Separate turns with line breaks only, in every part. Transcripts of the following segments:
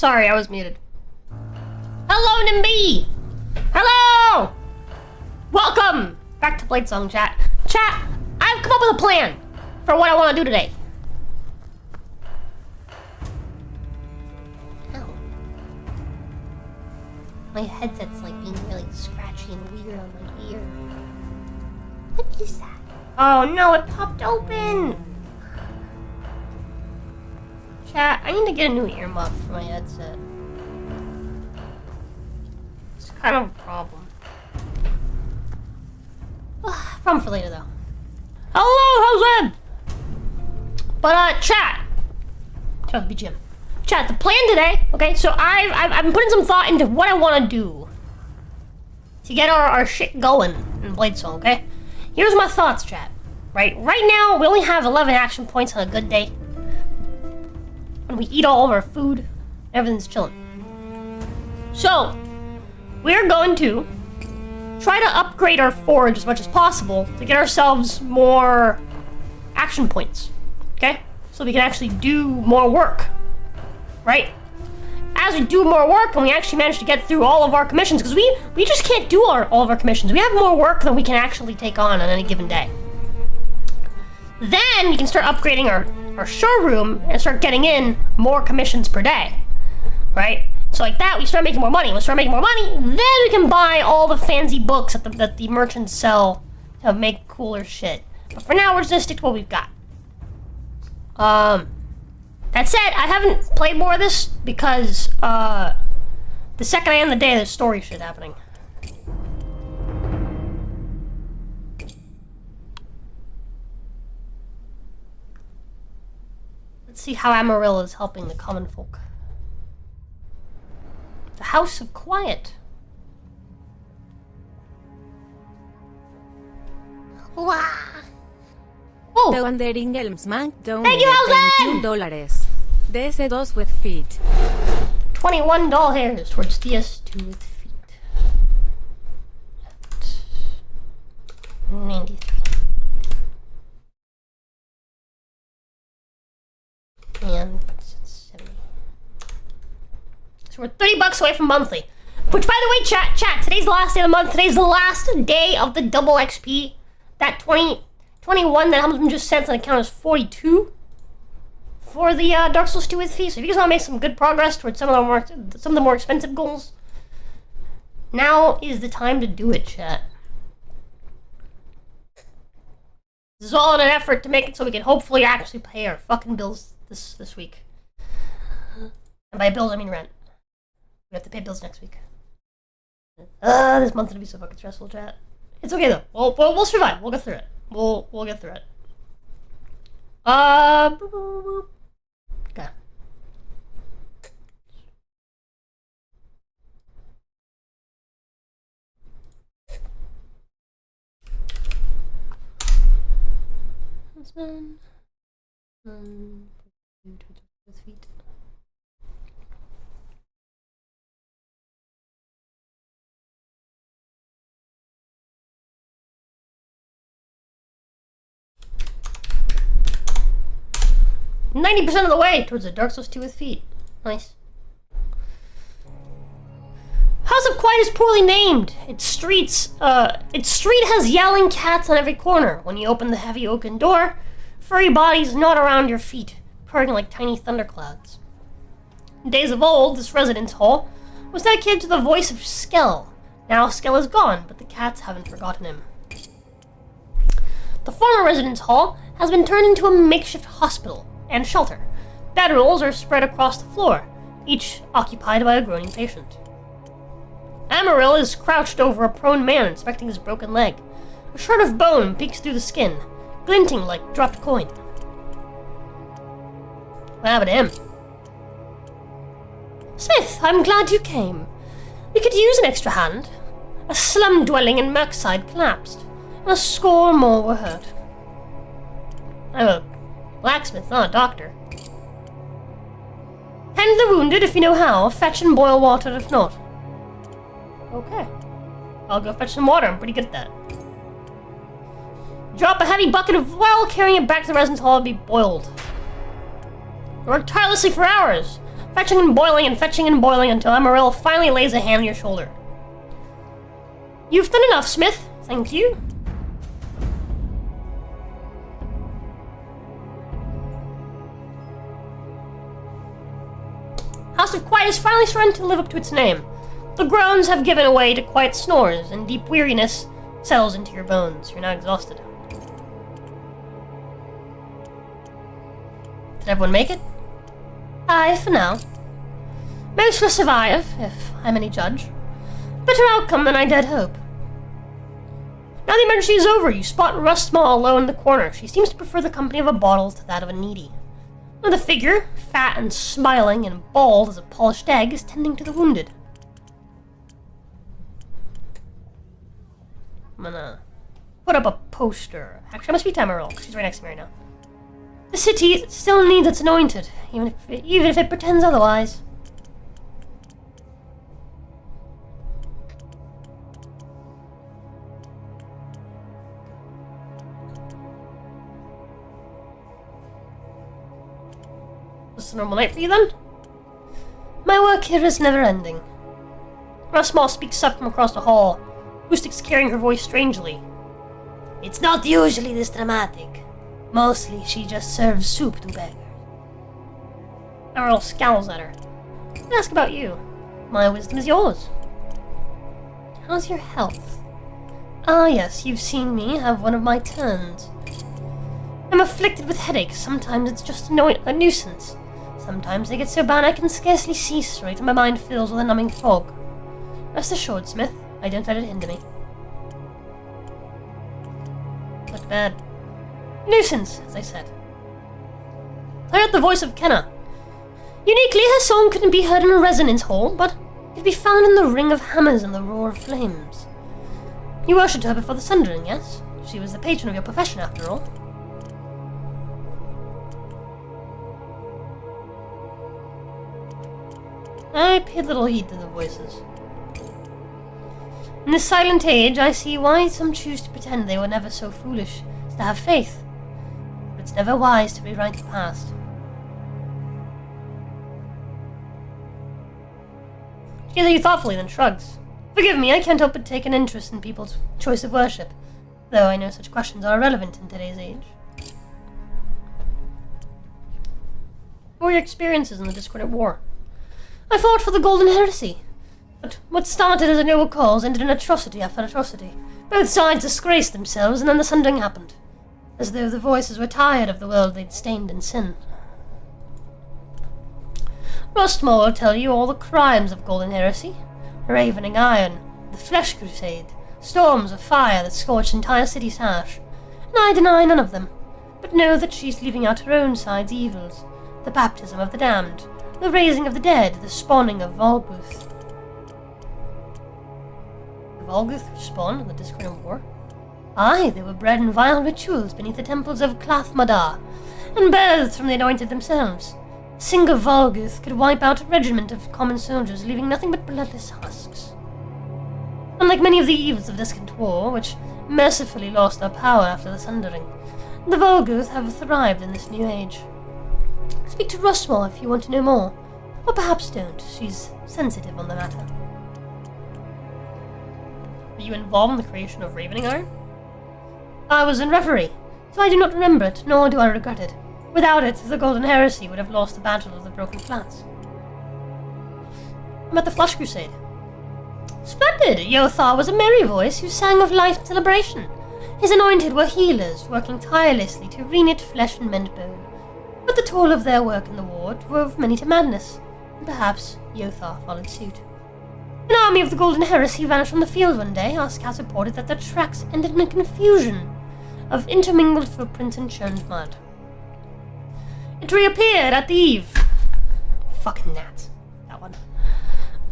Sorry, I was muted. Hello, Nimby! Hello! Welcome back to Bladesong, chat. Chat, I've come up with a plan for what I want to do today. Ow. My headset's like being really scratchy and weird on my ear. What is that? Oh no, it popped open! Chat, I need to get a new earmuff for my headset. It's kind of a problem. Problem for later, though. Hello, how's it? But, chat. Shut up, BGM. Chat, the plan today, okay, so I've been putting some thought into what I want to do to get our shit going in Bladesong, okay? Here's my thoughts, chat. Right now, we only have 11 action points on a good day. When we eat all of our food, everything's chilling. So, we're going to try to upgrade our forge as much as possible to get ourselves more action points, okay? So we can actually do more work, right? As we do more work and we actually manage to get through all of our commissions, because we just can't do all of our commissions. We have more work than we can actually take on any given day. Then we can start upgrading our showroom and start getting in more commissions per day, right? So like that, we start making more money. We start making more money, then we can buy all the fancy books that the merchants sell to make cooler shit. But for now, we're just gonna stick to what we've got. That said, I haven't played more of this because the second I end the day, there's story shit happening. Let's see how Amarillo is helping the common folk. The House of Quiet. Wow. Oh.
The Wandering Elmsman donated
Thank you,
$21. DS2 with feet.
$21 hairs towards DS2 with feet. 93. And 70. So we're 30 bucks away from monthly. Which, by the way, chat, today's the last day of the month. Today's the last day of the double XP. That 21 that Helmsman just sent on account is 42 for the Dark Souls 2 with fee. So if you guys want to make some good progress towards some of the more expensive goals, now is the time to do it, chat. This is all in an effort to make it so we can hopefully actually pay our fucking bills this week. And by bills, I mean rent. We have to pay bills next week. This month's gonna be so fucking stressful, chat. It's okay though. We'll survive. We'll get through it. We'll get through it. Okay. Husband. With feet. %of the way towards the Dark Souls 2 with feet. Nice. House of Quiet is poorly named. Its street has yelling cats on every corner. When you open the heavy oaken door, furry bodies gnawed around your feet, purring like tiny thunderclouds. In days of old, this residence hall was dedicated to the voice of Skell. Now Skell is gone, but the cats haven't forgotten him. The former residence hall has been turned into a makeshift hospital and shelter. Bedrolls are spread across the floor, each occupied by a groaning patient. Amarillo is crouched over a prone man inspecting his broken leg. A shard of bone peeks through the skin, glinting like dropped coin. What happened to him? Smith, I'm glad you came. We could use an extra hand. A slum dwelling in Merkside collapsed, and a score more were hurt. I'm a blacksmith, not a doctor. Tend the wounded if you know how. Fetch and boil water if not. Okay. I'll go fetch some water. I'm pretty good at that. Drop a heavy bucket of well, carrying it back to the residence hall and be boiled. I worked tirelessly for hours. Fetching and boiling until Amaryl finally lays a hand on your shoulder. You've done enough, Smith. Thank you. House of Quiet is finally starting to live up to its name. The groans have given way to quiet snores, and deep weariness settles into your bones. You're now exhausted. Did everyone make it? Aye, for now. Most will survive, if I'm any judge. Better outcome than I dared hope. Now the emergency is over. You spot Rustmall alone in the corner. She seems to prefer the company of a bottle to that of a needy. The figure, fat and smiling and bald as a polished egg, is tending to the wounded. I'm gonna put up a poster. Actually, I must be Amaryl, because she's right next to me right now. The city still needs its anointed, even if it pretends otherwise. Is this a normal night for you, then? My work here is never-ending. Rustmall speaks up from across the hall, Boostic's carrying her voice strangely. It's not usually this dramatic. Mostly, she just serves soup to beggars. Amaryl scowls at her. I ask about you. My wisdom is yours. How's your health? Ah, yes, you've seen me have one of my turns. I'm afflicted with headaches. Sometimes it's just a nuisance. Sometimes they get so bad I can scarcely see straight and my mind fills with a numbing fog. Rest assured, Smith, I don't let it hinder me. Looked bad. Nuisance, as I said. I heard the voice of Kenna. Uniquely, her song couldn't be heard in a resonance hall, but could be found in the ring of hammers and the roar of flames. You worshipped her before the Sundering, yes? She was the patron of your profession, after all. I paid little heed to the voices. In this silent age, I see why some choose to pretend they were never so foolish as to have faith. But it's never wise to rewrite the past. She gazes at you thoughtfully, then shrugs. Forgive me, I can't help but take an interest in people's choice of worship, though I know such questions are irrelevant in today's age. What were your experiences in the Discordant War? I fought for the Golden Heresy, but what started as a noble cause ended in atrocity after atrocity. Both sides disgraced themselves, and then the Sundering happened, as though the voices were tired of the world they'd stained in sin. Rustmore will tell you all the crimes of Golden Heresy: ravening iron, the Flesh Crusade, storms of fire that scorched entire cities harsh, and I deny none of them, but know that she's leaving out her own side's evils: the baptism of the damned, the raising of the dead, the spawning of Volguth. The Volguth spawned in the Discordant War? Aye, they were bred in vile rituals beneath the temples of Clathmadar, and birthed from the anointed themselves. A single Volguth could wipe out a regiment of common soldiers, leaving nothing but bloodless husks. Unlike many of the evils of Discordant War, which mercifully lost their power after the Sundering, the Volguth have thrived in this new age. Speak to Rustmore if you want to know more. Or perhaps don't. She's sensitive on the matter. Were you involved in the creation of Ravening Iron? I was in referee, so I do not remember it, nor do I regret it. Without it, the Golden Heresy would have lost the Battle of the Broken Flats. I'm at the Flush Crusade. Splendid! Yothar was a merry voice who sang of life and celebration. His anointed were healers, working tirelessly to reknit flesh and mend bone. But the toll of their work in the war drove many to madness, and perhaps Yothar followed suit. An army of the Golden Heresy vanished from the field one day. Our scouts reported that their tracks ended in a confusion of intermingled footprints and churned mud. It reappeared at the eve. Fucking gnats. That one.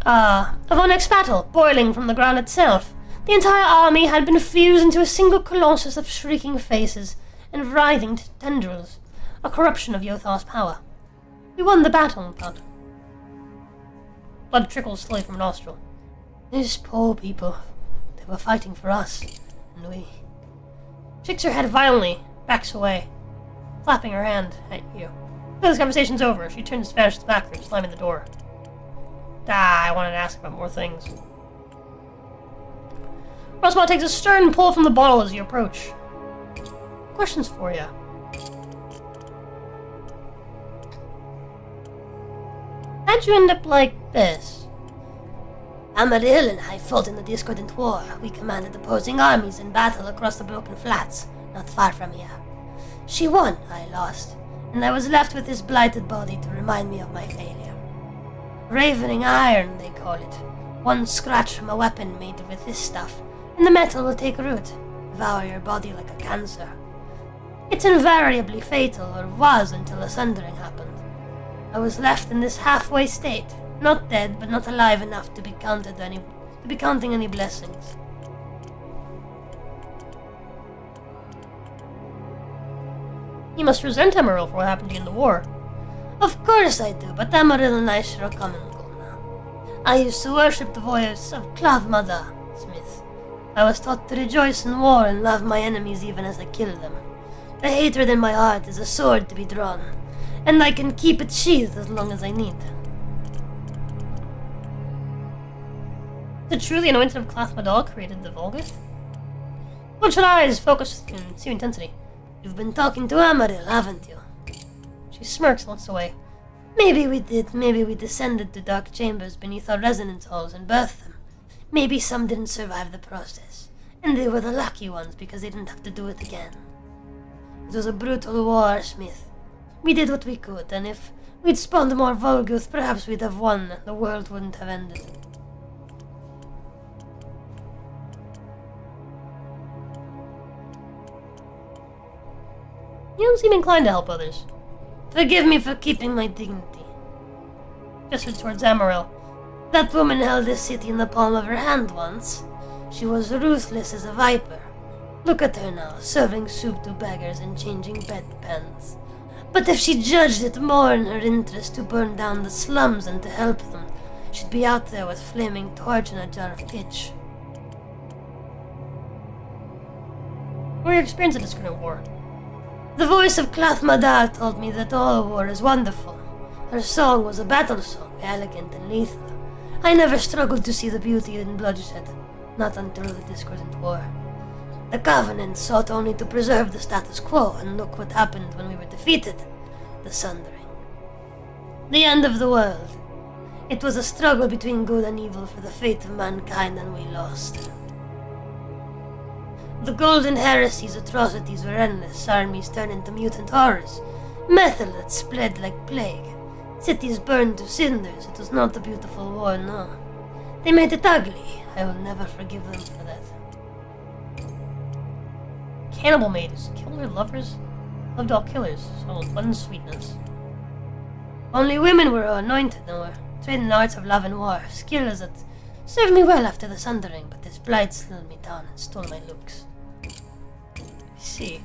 Of our next battle, boiling from the ground itself. The entire army had been fused into a single colossus of shrieking faces and writhing tendrils. A corruption of Yothar's power. We won the battle, but... Blood trickles slowly from a nostril. These poor people. They were fighting for us, and we... Shakes her head violently, backs away, flapping her hand at you. This conversation's over. She turns to vanish back through slamming the door. I wanted to ask about more things. Rosma takes a stern pull from the bottle as you approach. Questions for you. How'd you end up like this? Amaril and I fought in the Discordant War. We commanded opposing armies in battle across the Broken Flats, not far from here. She won, I lost, and I was left with this blighted body to remind me of my failure. Ravening iron, they call it. One scratch from a weapon made with this stuff, and the metal will take root, devour your body like a cancer. It's invariably fatal, or was until a sundering happened. I was left in this halfway state, not dead, but not alive enough to be counting any blessings. You must resent Emerald for what happened to you in the war. Of course I do, but Emerald and I shall come and go now. I used to worship the voice of Clavmada, Smith. I was taught to rejoice in war and love my enemies even as I kill them. The hatred in my heart is a sword to be drawn, and I can keep it sheathed as long as I need. Is it truly anointed of Clavmada created the Volgath? Bloodshot eyes focus and see intensity. You've been talking to Amaril, haven't you? She smirks and looks away. Maybe we did. Maybe we descended to dark chambers beneath our resonance halls and birthed them. Maybe some didn't survive the process, and they were the lucky ones because they didn't have to do it again. It was a brutal war, Smith. We did what we could, and if we'd spawned more Volguth, perhaps we'd have won and the world wouldn't have ended. You don't seem inclined to help others. Forgive me for keeping my dignity. Gestured towards Amaril. That woman held this city in the palm of her hand once. She was ruthless as a viper. Look at her now, serving soup to beggars and changing bedpans. But if she judged it more in her interest to burn down the slums and to help them, she'd be out there with flaming torch and a jar of pitch. What were your experience at Discordant War? The voice of Clavmada told me that all war is wonderful. Her song was a battle song, elegant and lethal. I never struggled to see the beauty in bloodshed, not until the Discordant War. The Covenant sought only to preserve the status quo, and look what happened when we were defeated. The Sundering. The end of the world. It was a struggle between good and evil for the fate of mankind, and we lost. The Golden Heresy's atrocities were endless. Armies turned into mutant horrors. Metal that spread like plague. Cities burned to cinders. It was not a beautiful war, no. They made it ugly. I will never forgive them for that. Cannibal maids. Kill their lovers? Loved all killers. So one sweetness. Only women were anointed and were trained in the arts of love and war. Skills that served me well after the Sundering, but this blight slowed me down and stole my looks. I see.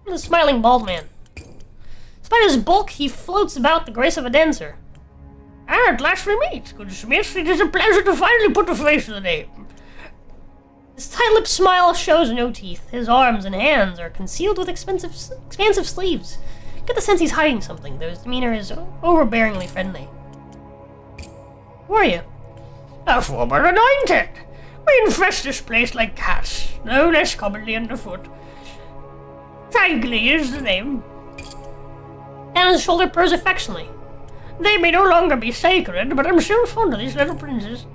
The smiling bald man. Despite his bulk, he floats about the grace of a dancer. Ah, at last we meet, good Smith. It is a pleasure to finally put a face to the name. His tight-lipped smile shows no teeth. His arms and hands are concealed with expansive sleeves. You get the sense he's hiding something, though his demeanor is overbearingly friendly. Who are you? A former anointed. We infest this place like cats, no less commonly underfoot. Thankly is the name. And his shoulder purrs affectionately. They may no longer be sacred, but I'm still fond of these little princes.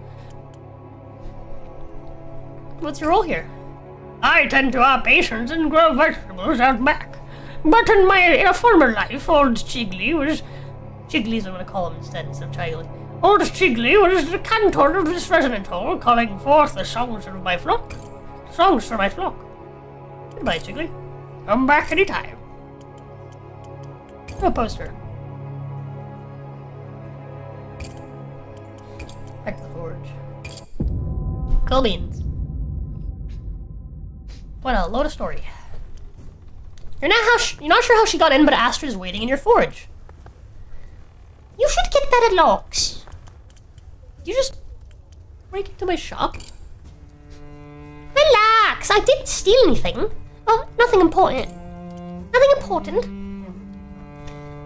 What's your role here? I tend to our patients and grow vegetables out back. But in a former life, old Chigley was... Chigley's I'm going to call him instead of Chigley. Old Chigley was the cantor of this resonant hall, calling forth the songs of my flock. Songs for my flock. Goodbye, Chigley. Come back any time. No poster. Back to the forge. Cool beans. What a load of story. You're not sure how she got in, but Astra is waiting in your forge. You should get better locks. Did you just break into my shop? Relax, I didn't steal anything. Well, nothing important. Nothing important.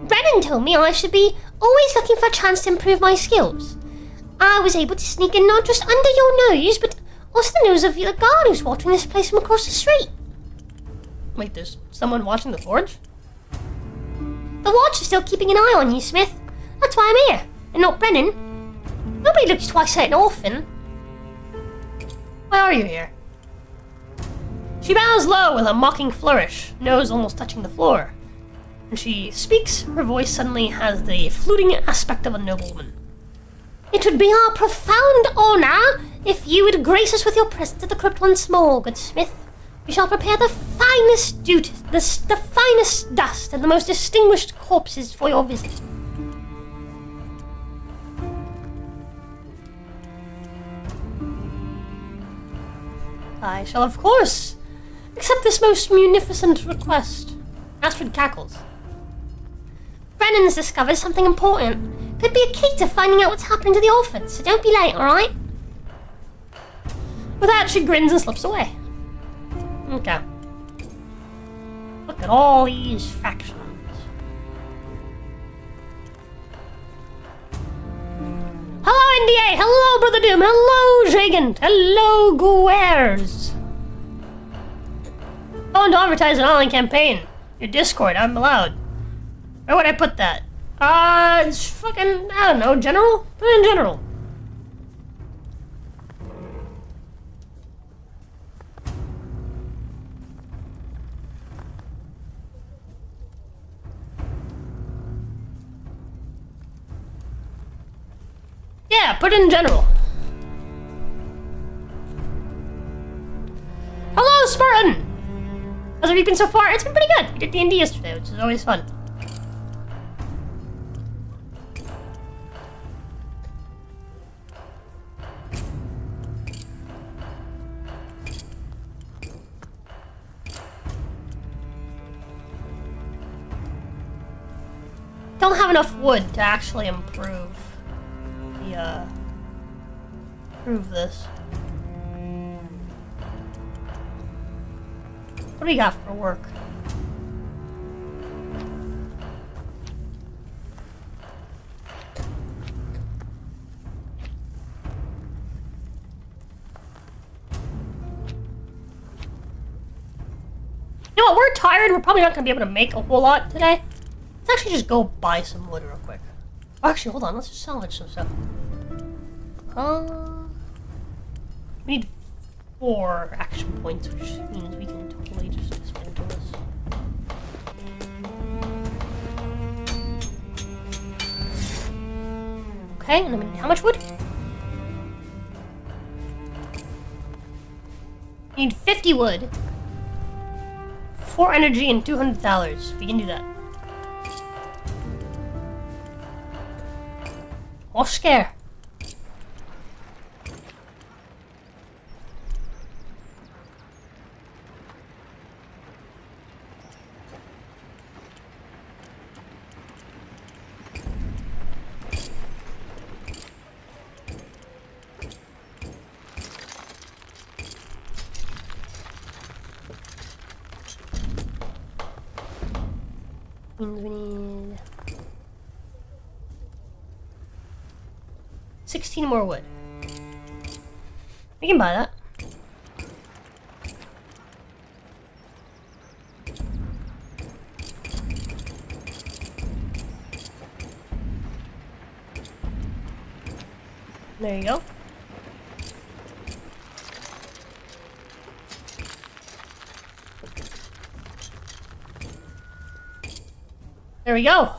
Brennan told me I should be always looking for a chance to improve my skills. I was able to sneak in not just under your nose, but also the nose of the guard who's watching this place from across the street.
Wait, there's someone watching the forge?
The watch is still keeping an eye on you, Smith. That's why I'm here, and not Brennan. Nobody looks twice at an orphan.
Why are you here? She bows low with a mocking flourish, nose almost touching the floor. When she speaks, her voice suddenly has the fluting aspect of a noblewoman.
It would be our profound honor if you would grace us with your presence at the crypt once more, good Smith. We shall prepare the finest the finest dust and the most distinguished corpses for your visit.
I shall, of course, accept this most munificent request. Astrid cackles.
Brennan's discovered something important. Could be a key to finding out what's happening to the orphans, so don't be late, alright?
With that, she grins and slips away. Okay. Look at all these factions. Hello, NDA! Hello, Brother Doom! Hello, Jagant! Hello, Guers! Going to advertise an online campaign. Your Discord, I'm allowed. Where would I put that? It's fucking, I don't know, general? Put it in general. Yeah, put it in general. Hello, Spartan! How's it been so far? It's been pretty good. We did D&D yesterday, which is always fun. Don't have enough wood to actually improve this. What do we got for work? You know what? We're tired. We're probably not going to be able to make a whole lot today. Let's actually just go buy some wood real quick. Oh, actually, hold on. Let's just salvage some stuff. We need 4 action points, which means we can totally just dismantle this. Okay, and I mean, how much wood? We need 50 wood, 4 energy, and $200. We can do that. Oscar. Means we need 16 more wood. We can buy that. There you go. There we go.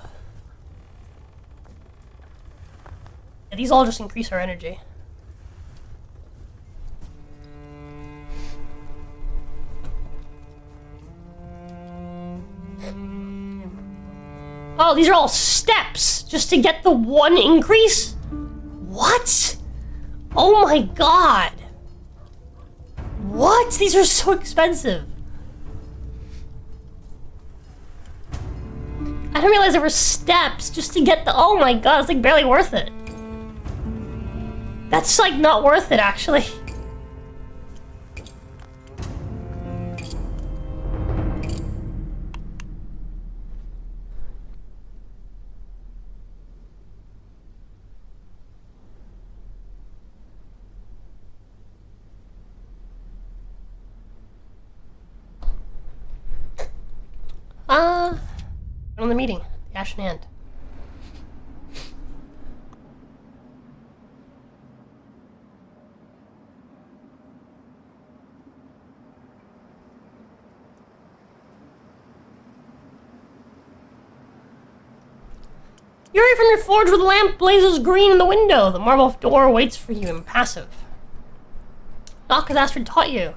Yeah, these all just increase our energy. Oh, these are all steps just to get the 1 increase? What? Oh my god. What? These are so expensive. I didn't realize there were steps just to get the... Oh my god, it's like barely worth it. That's like not worth it, actually. On the meeting. The ash in hand. You hurry from your forge where the lamp blazes green in the window. The marble door waits for you, impassive. Knock as Astrid taught you.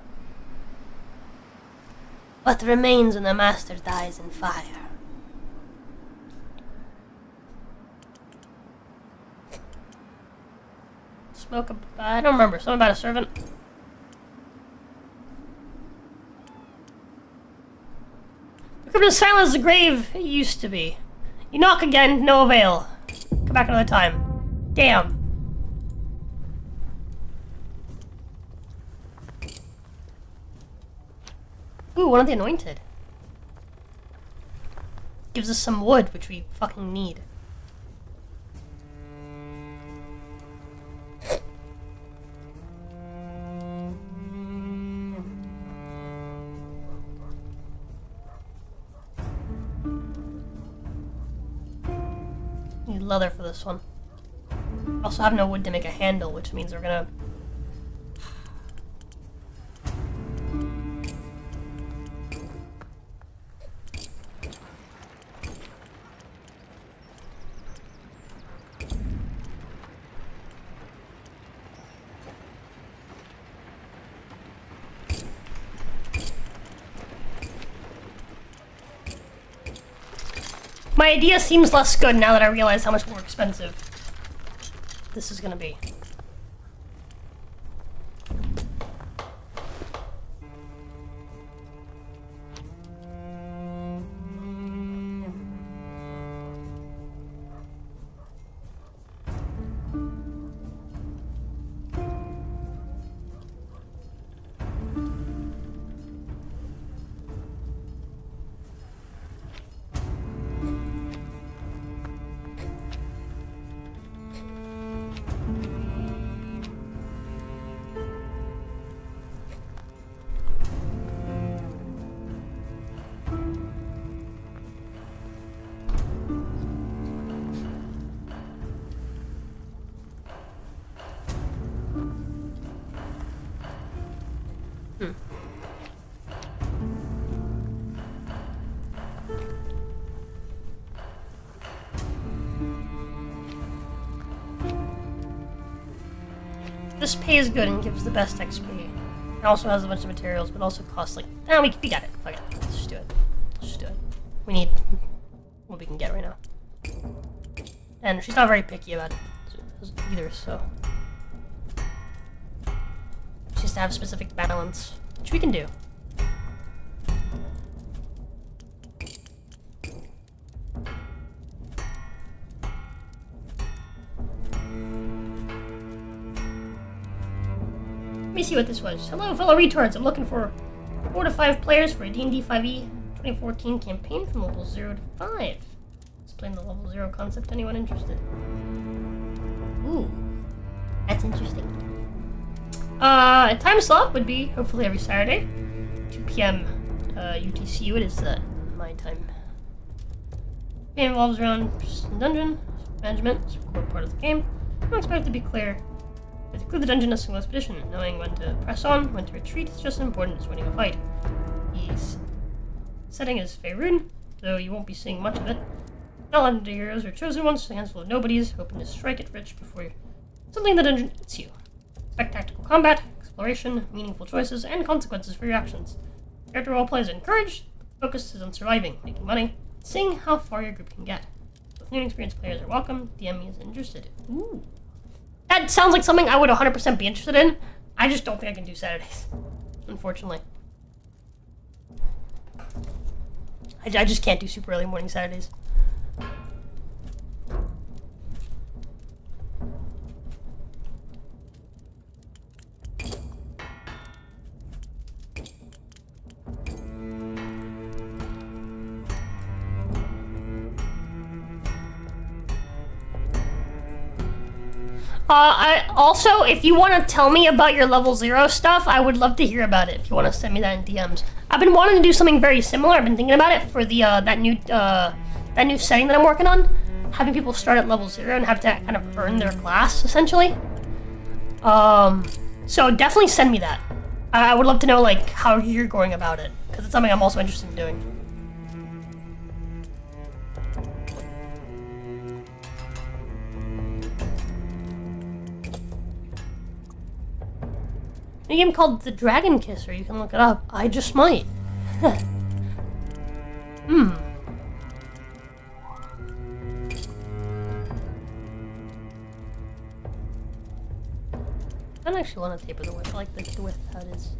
What remains when the master dies in fire? Smoke I don't remember. Something about a servant. The crypt is silent as the grave it used to be. You knock again, no avail. Come back another time. Damn. Ooh, one of the anointed. Gives us some wood, which we fucking need. Need leather for this one. Also have no wood to make a handle, which means we're gonna... My idea seems less good now that I realize how much more expensive this is gonna be. This pays good and gives the best XP. It also has a bunch of materials, but also costs like... we got it. Fuck it. Let's just do it. Let's just do it. We need what we can get right now. And she's not very picky about it either, so... She has to have specific balance, which we can do. Let me see what this was. Hello, fellow retards. I'm looking for 4 to 5 players for a D&D 5e 2014 campaign from level 0 to 5. Explain the level 0 concept to anyone interested. Ooh, that's interesting. Time slot would be hopefully every Saturday, 2 p.m. UTC. What is that? My time. The game revolves around dungeon management. It's a core part of the game. I don't expect it to be clear. To clear the dungeon is a single expedition. Knowing when to press on, when to retreat is just as important as winning a fight. The setting is Faerun, though you won't be seeing much of it. All legendary heroes are chosen ones, a handful of nobodies, hoping to strike it rich before something in the dungeon eats you. Expect tactical combat, exploration, meaningful choices, and consequences for your actions. Character roleplay is encouraged, but the focus is on surviving, making money, and seeing how far your group can get. Both new and experienced players are welcome, DM is interested. Ooh. That sounds like something I would 100% be interested in. I just don't think I can do Saturdays, unfortunately. I just can't do super early morning Saturdays. Also, if you want to tell me about your level 0 stuff, I would love to hear about it. If you want to send me that in DMs. I've been wanting to do something very similar. I've been thinking about it for the that new setting that I'm working on. Having people start at level 0 and have to kind of earn their class, essentially. So definitely send me that. I would love to know, like, how you're going about it, because it's something I'm also interested in doing. A game called The Dragon Kisser. You can look it up. I just might. I don't actually want to taper the width. I like the width how it is.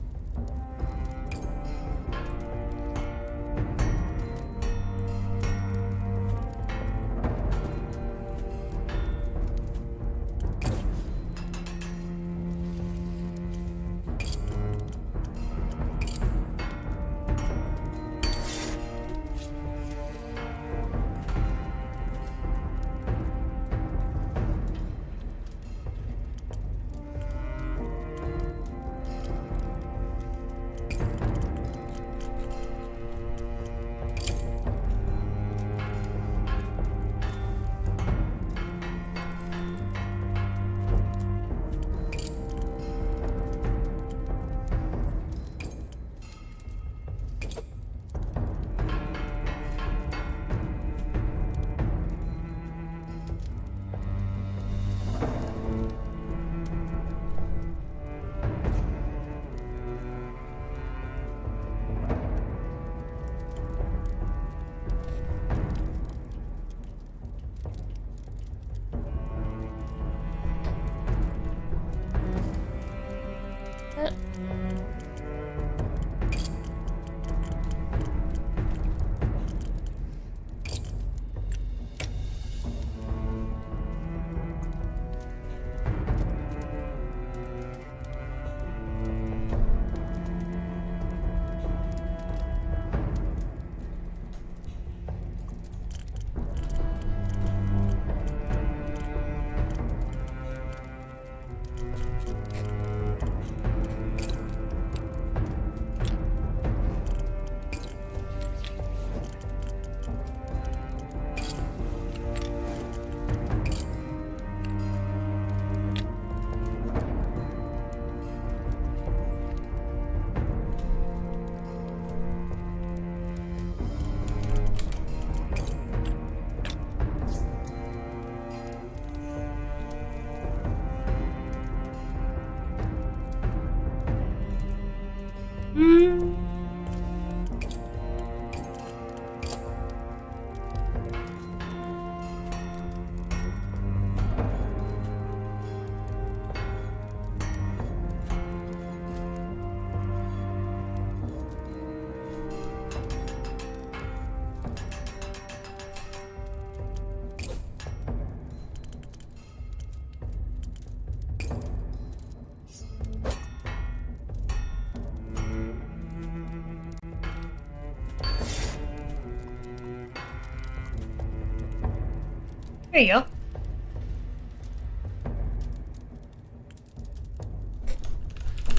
There you go.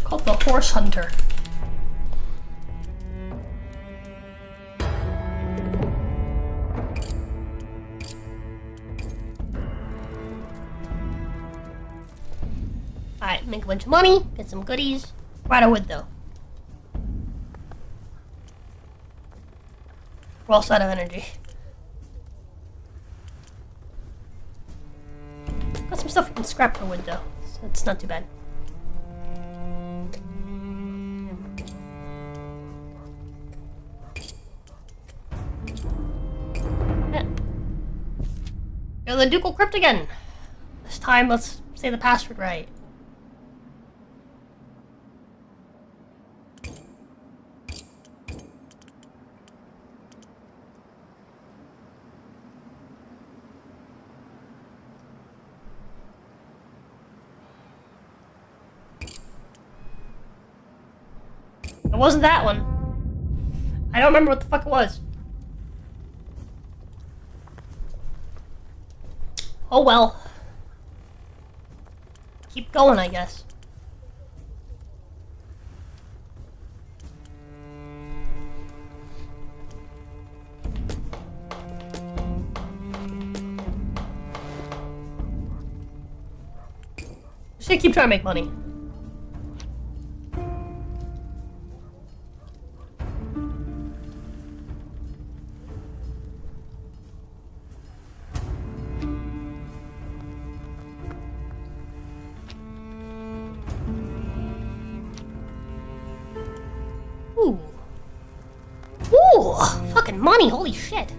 Called the Horse Hunter. Alright, make a bunch of money, get some goodies. We're out of wood though. We're also out of energy. Got some stuff we can scrap for wood though, so it's not too bad. Yeah. Go to the Ducal Crypt again. This time let's say the password right. It wasn't that one. I don't remember what the fuck it was. Oh well. Keep going, I guess. So keep trying to make money. Ooh. Ooh! Fucking money, holy shit.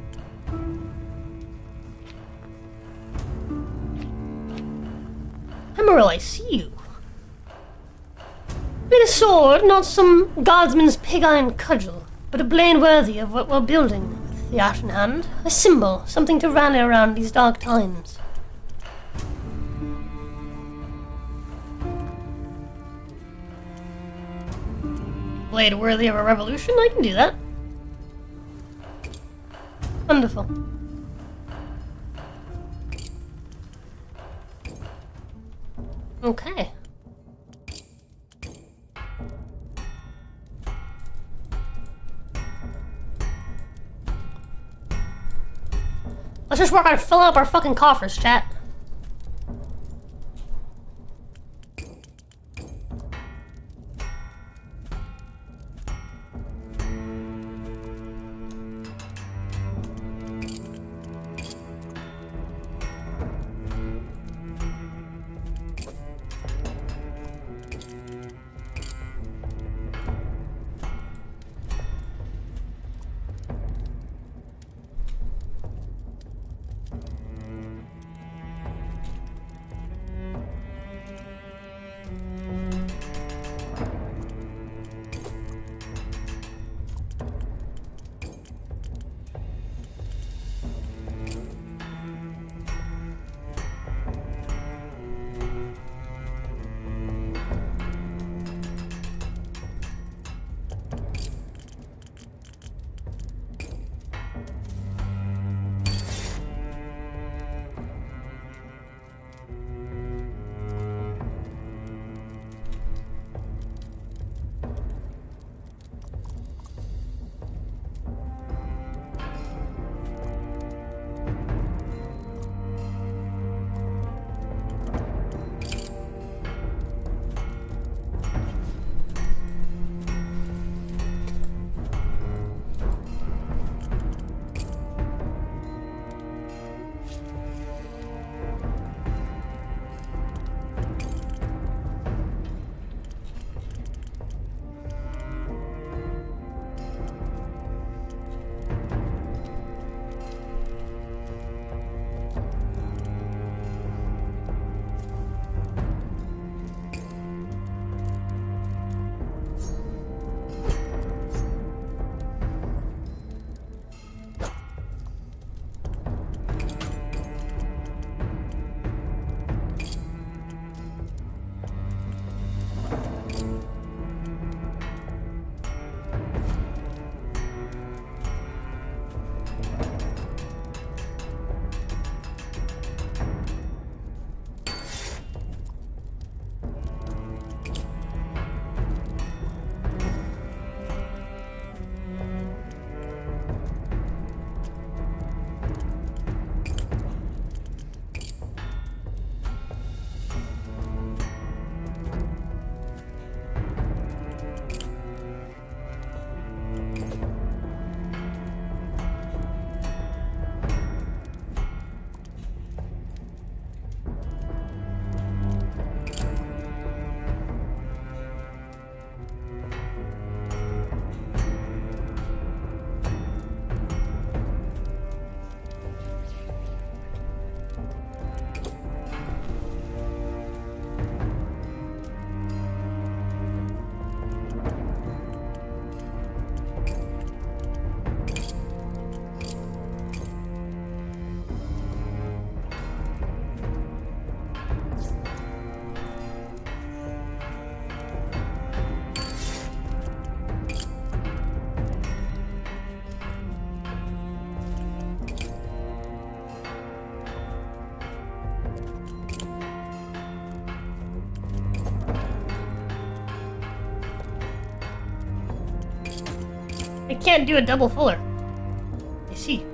Emerald, I see you. With a sword, not some guardsman's pig-iron cudgel, but a blade worthy of what we're building. With the ash in hand, a symbol, something to rally around these dark times. Blade worthy of a revolution? I can do that. Wonderful. Okay. Let's just work on filling up our fucking coffers, chat. I can't do a double fuller. I see.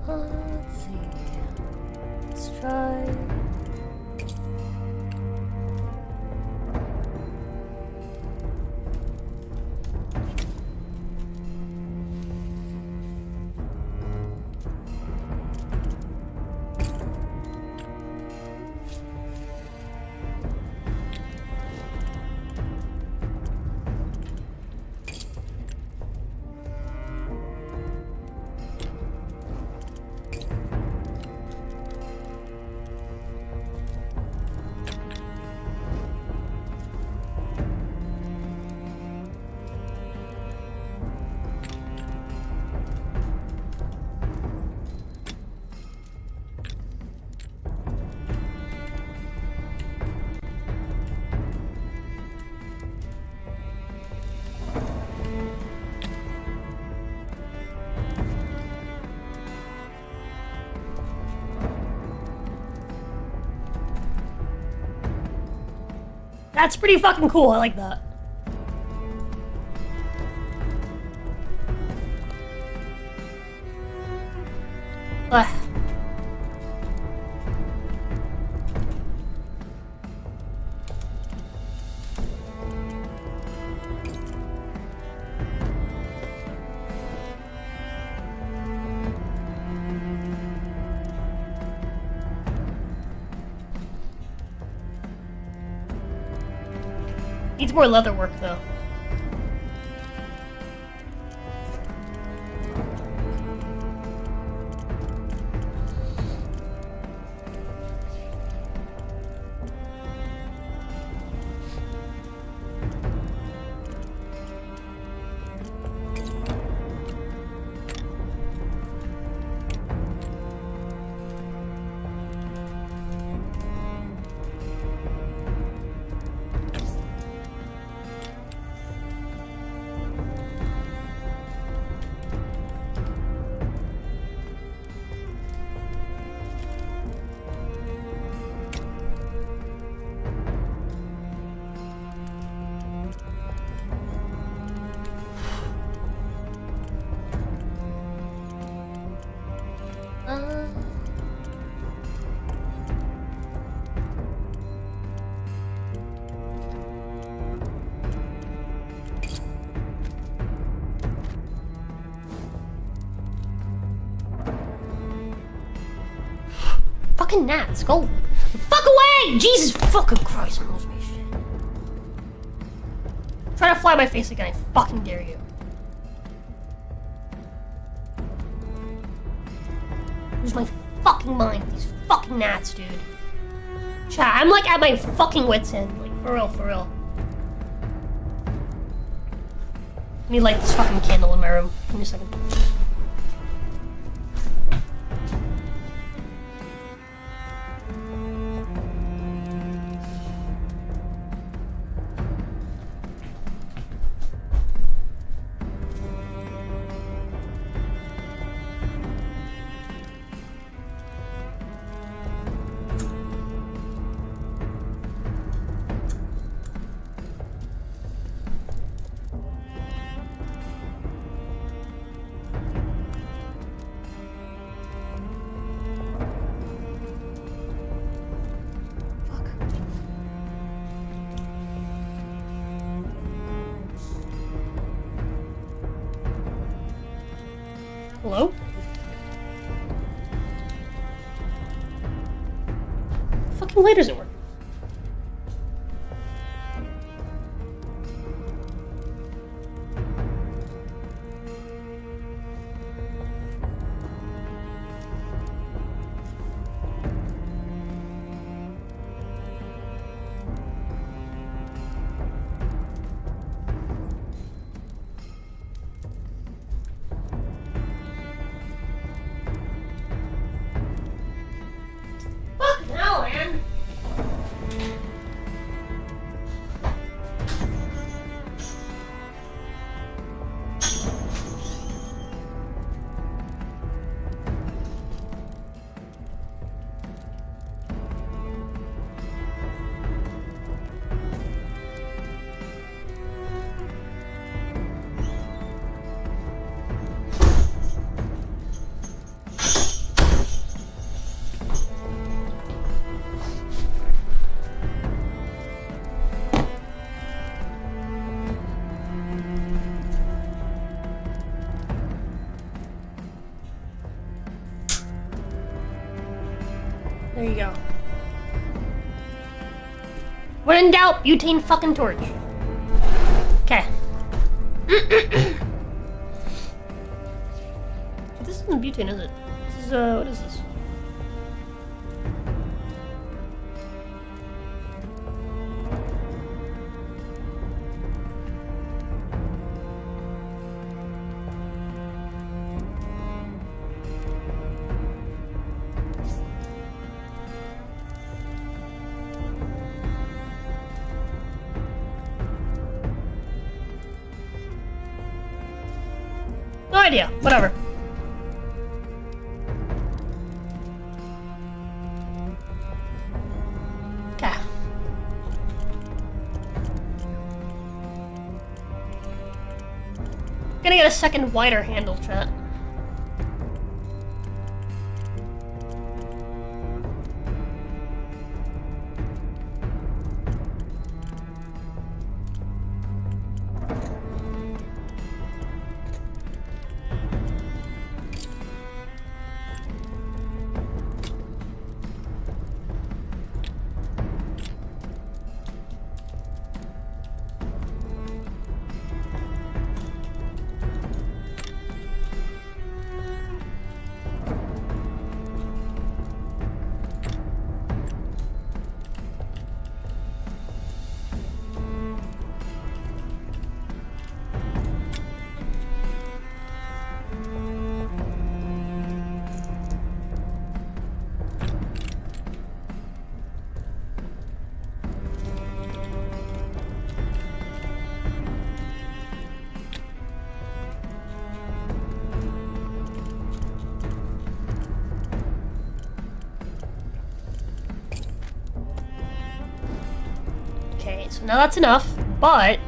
Let's see. Let's try. That's pretty fucking cool. I like that. Ugh. Needs more leather work, though. Fucking gnats, go fuck away! Jesus fucking Christ, man, those shit. Try to fly my face again, I fucking dare you. Lose my fucking mind with these fucking gnats, dude. Chat, I'm like at my fucking wits end, like for real, for real. Let me light this fucking candle in my room. Give me a second. Hello? Fucking light isn't working. There you go. When in doubt, butane fucking torch. Okay. This isn't butane, is it? This is, what is this? No idea. Whatever. Okay. Gonna get a second wider handle, chat. Okay, so now that's enough, but...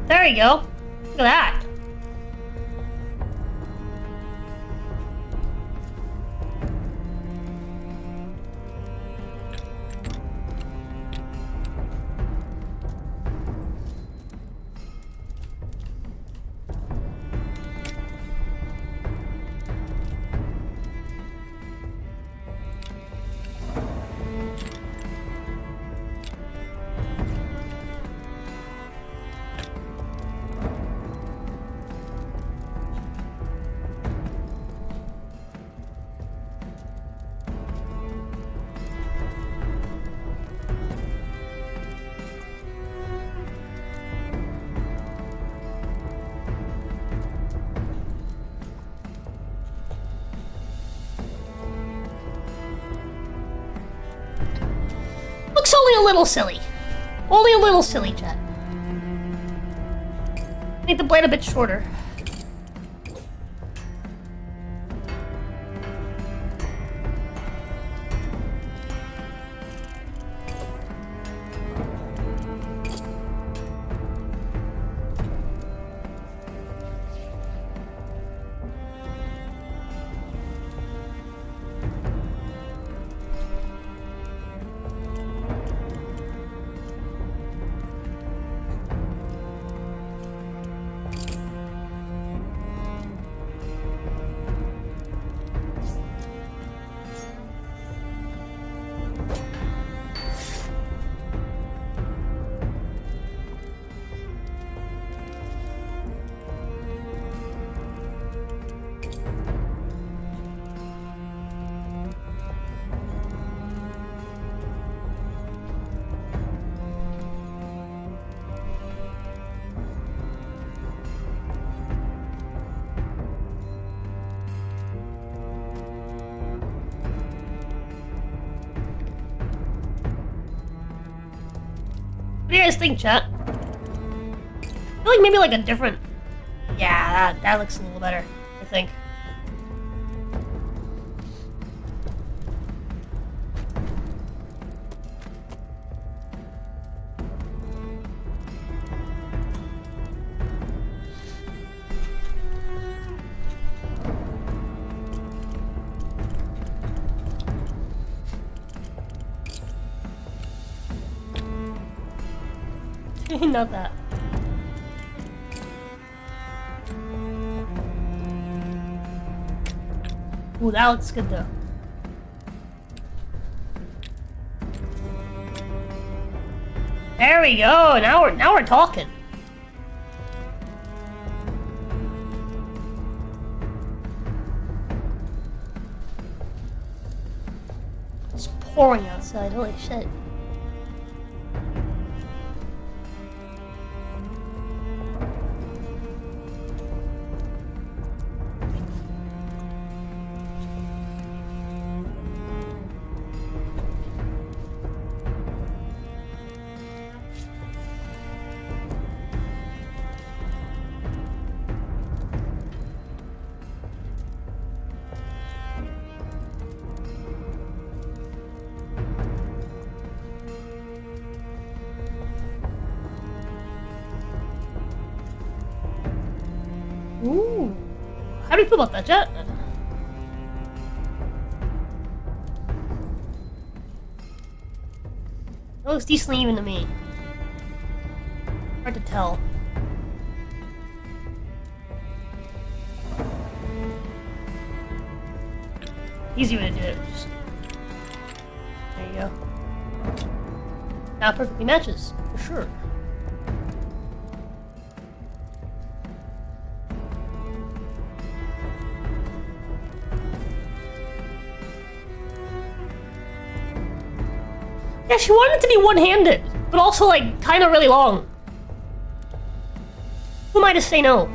There you go. Look at that. Looks only a little silly. Only a little silly, chat. Make the blade a bit shorter. What do you guys think, chat? I feel like maybe like a different... Yeah, that looks a little better, I think.
Not that. Ooh, that looks good though. There we go. Now we're talking. It's pouring outside. Holy shit. Ooh. How do you feel about that, Jet? It looks decently even to me. Hard to tell. Easy way to do it. Just... There you go. That perfectly matches, for sure. Yeah, she wanted it to be one-handed, but also, like, kind of really long. Who am I to say no?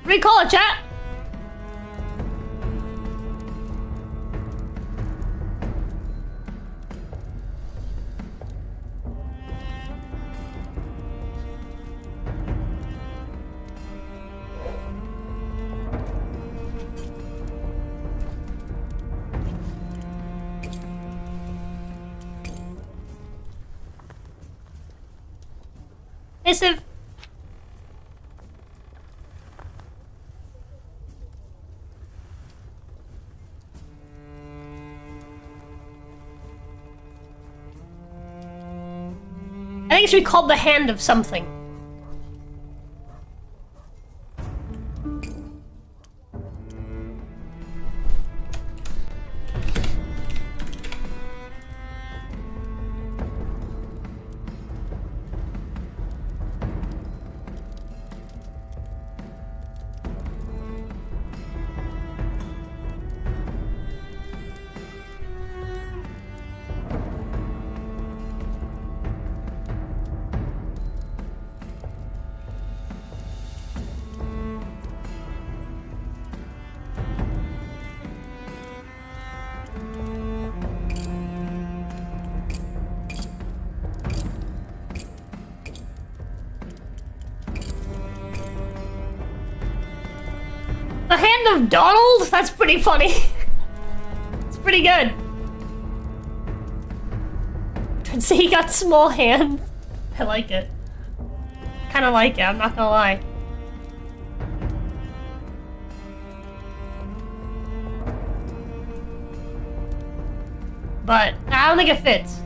Recall it, chat! Hey, Civ. I think it should be called the Hand of Something. The hand of Donald? That's pretty funny. It's pretty good. I'd say he got small hands. I like it. Kinda like it, I'm not gonna lie. But I don't think it fits.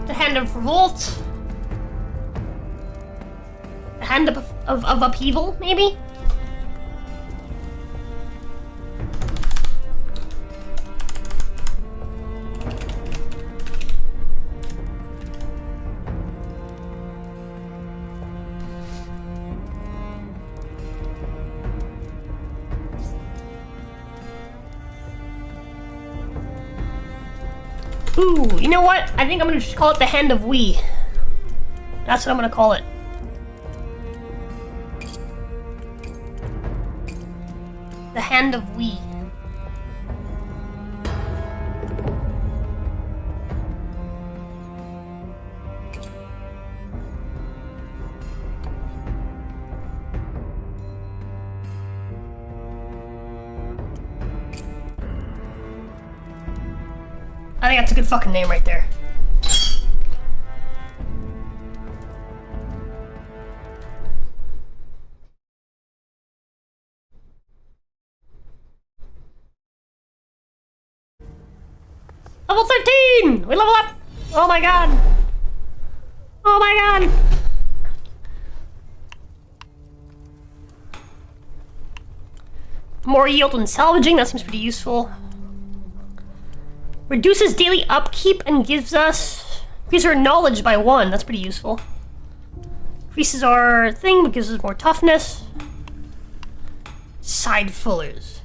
The hand of revolt. The hand of upheaval, maybe? Ooh, you know what? I think I'm gonna just call it the Hand of We. That's what I'm gonna call it. The Hand of We. I think that's a good fucking name right there. Level 13! We level up! Oh my god! Oh my god! More yield when salvaging, that seems pretty useful. Reduces daily upkeep and gives us... increases our knowledge by 1, that's pretty useful. Increases our thing, but gives us more toughness. Side fullers.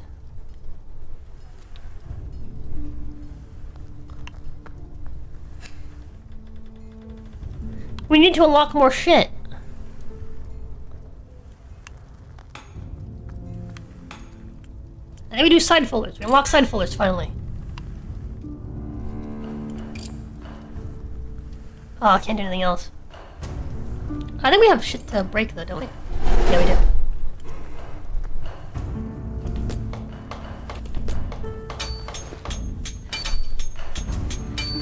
We need to unlock more shit. And then we do side fullers. We unlock side fullers finally. Oh, I can't do anything else. I think we have shit to break though, don't we? Yeah, we do.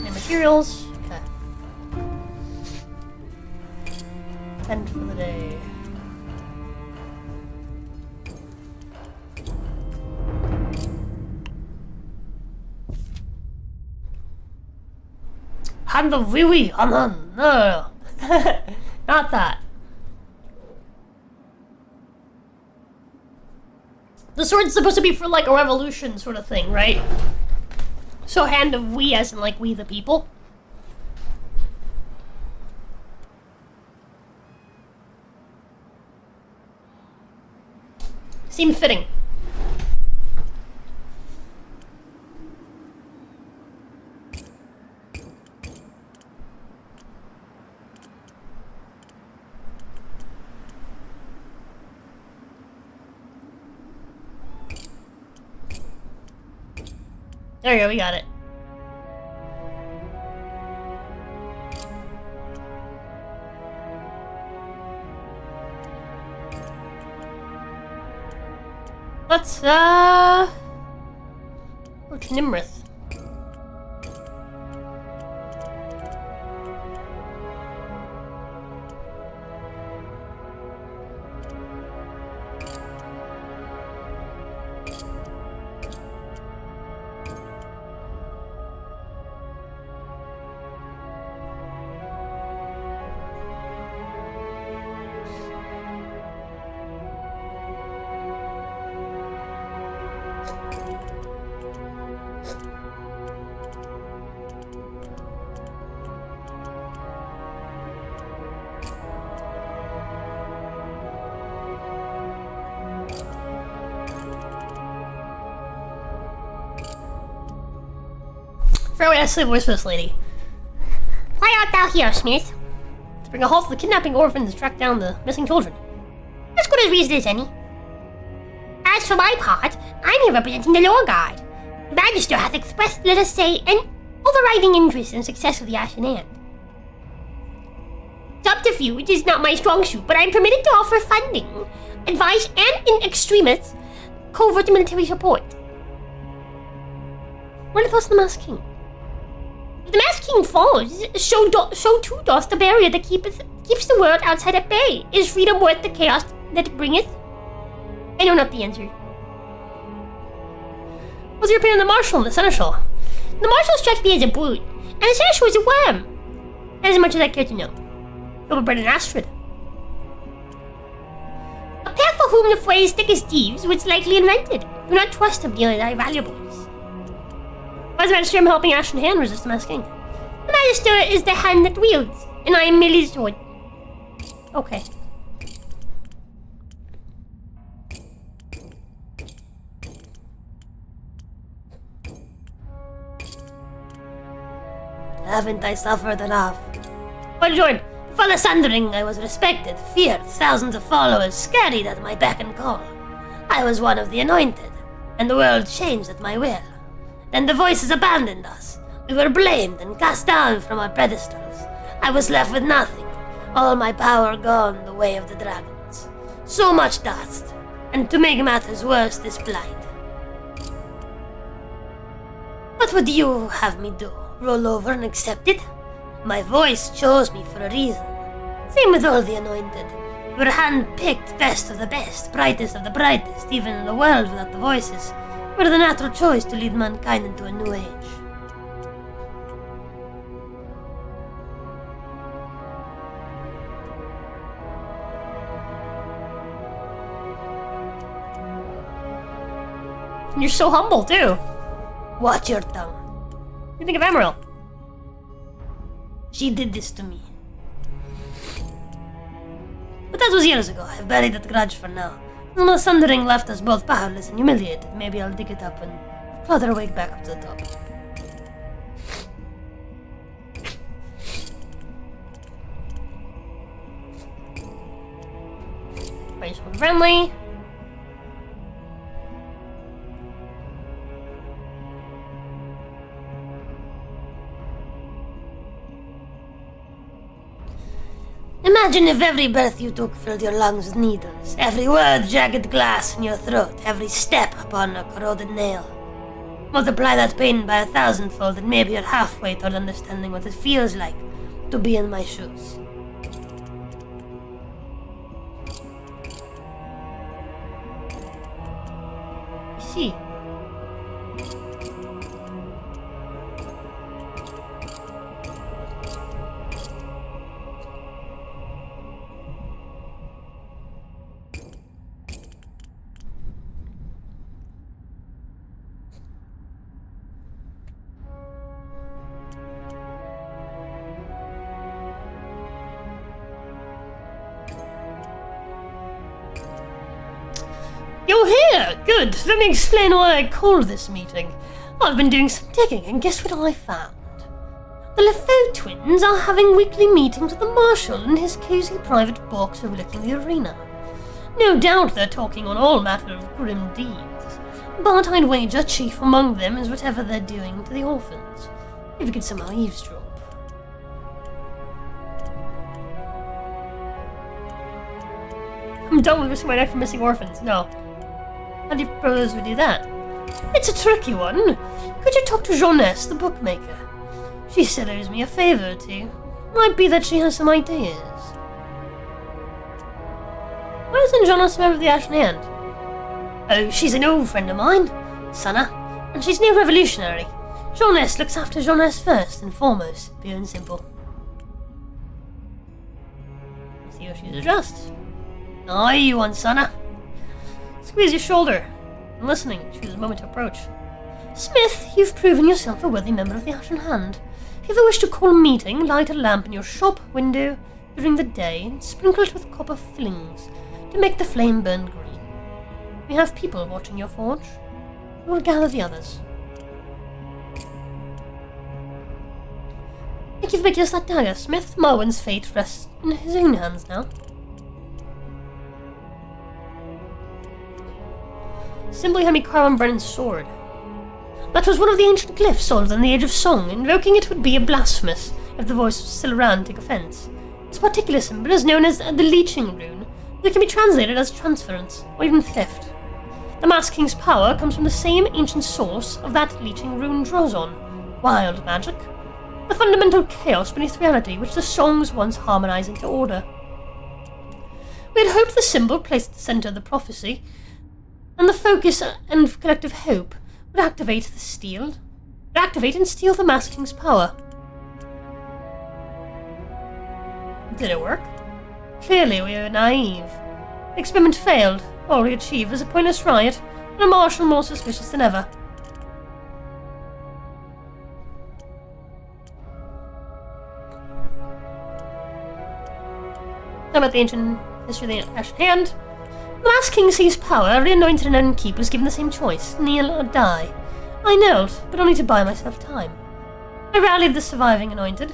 And materials. Okay. End for the day. Hand of Wee. Oh, no. Not that. The sword's supposed to be for like a revolution sort of thing, right? So Hand of We as in like we the people. Seemed fitting. There we go, we got it. Let's, go to Nimrith. Fairway, I sleep voice for this lady.
Why art thou here, Smith?
To bring a halt to the kidnapping orphans and track down the missing children.
As good a reason as any. As for my part, I'm here representing the Lore Guard. The Magister hath expressed, let us say, an overriding interest in the success of the Ashen Hand. Subterfuge is not my strong suit, but I'm permitted to offer funding, advice, and, in extremis, covert military support.
What are your thoughts on the Masked King?
If the Masked King falls, so too doth the barrier that keeps the world outside at bay. Is freedom worth the chaos that it bringeth? I know not the answer.
What's your opinion on the Marshal and the Seneschal?
The Marshal strikes me as a brute, and the Seneschal is a worm. As much as I care to know.
Gilbert and Astrid.
A pair for whom the phrase thick as thieves was likely invented. Do not trust them near thy valuables.
Why is the Magister helping Ashen Hand resist the Masked King?
The Magister is the hand that wields, and I am merely the sword.
Okay.
Haven't I suffered enough?
Well, join.
For the Sundering, I was respected, feared, thousands of followers scurried at my beck and call. I was one of the anointed, and the world changed at my will. Then the voices abandoned us. We were blamed and cast down from our pedestals. I was left with nothing, all my power gone the way of the dragons. So much dust, and to make matters worse, this blight. What would you have me do? Roll over and accept it? My voice chose me for a reason. Same with all the anointed. We were hand-picked, best of the best, brightest of the brightest, even in the world without the voices. We were the natural choice to lead mankind into a new age.
And you're so humble, too.
Watch your tongue.
What do you think of Emerald?
She did this to me. But that was years ago. I've buried that grudge for now. When the Sundering left us both powerless and humiliated, maybe I'll dig it up and plod our way back up to the top.
Nice and friendly.
Imagine if every breath you took filled your lungs with needles, every word jagged glass in your throat, every step upon a corroded nail. Multiply that pain by 1,000-fold and maybe you're halfway toward understanding what it feels like to be in my shoes.
I see. You're here! Good! Let me explain why I called this meeting. I've been doing some digging, and guess what I found? The LeFou twins are having weekly meetings with the Marshal in his cozy private box overlooking the arena. No doubt they're talking on all matter of grim deeds. But I'd wager chief among them is whatever they're doing to the orphans. If we could somehow eavesdrop. I'm done with risking my life for missing orphans. No. How do you propose we do that? It's a tricky one. Could you talk to Jeunesse, the bookmaker? She still owes me a favor or two. Might be that she has some ideas. Why isn't Jeunesse a member of the Ashen Hand? Oh, she's an old friend of mine, Sana, and she's new revolutionary. Jeunesse looks after Jeunesse first and foremost, pure and simple. See how she's addressed. Aye, you one, Sana. Squeeze your shoulder. I'm listening. Choose a moment to approach. Smith, you've proven yourself a worthy member of the Ashen Hand. If you ever wish to call a meeting, light a lamp in your shop window during the day and sprinkle it with copper fillings to make the flame burn green. We have people watching your forge. We will gather the others. Thank you for making us that dagger, Smith. Marwan's fate rests in his own hands now. Symbol behind me, carved on Brennan's sword. That was one of the ancient glyphs solved in the Age of Song. Invoking it would be a blasphemous if the voice was still around to take offense. This particular symbol is known as the Leeching Rune. It can be translated as transference, or even theft. The Mask King's power comes from the same ancient source of that Leeching Rune draws on. Wild magic. The fundamental chaos beneath reality which the songs once harmonized into order. We had hoped the symbol placed at the center of the prophecy, and the focus and collective hope would activate and steal the Mask King's power. Did it work? Clearly we were naive. The experiment failed. All we achieved was a pointless riot, and a marshal more suspicious than ever. About the ancient history of the Ashen Hand. The Mask King seized power. Every anointed and own keep was given the same choice: kneel or die. I knelt, but only to buy myself time. I rallied the surviving anointed.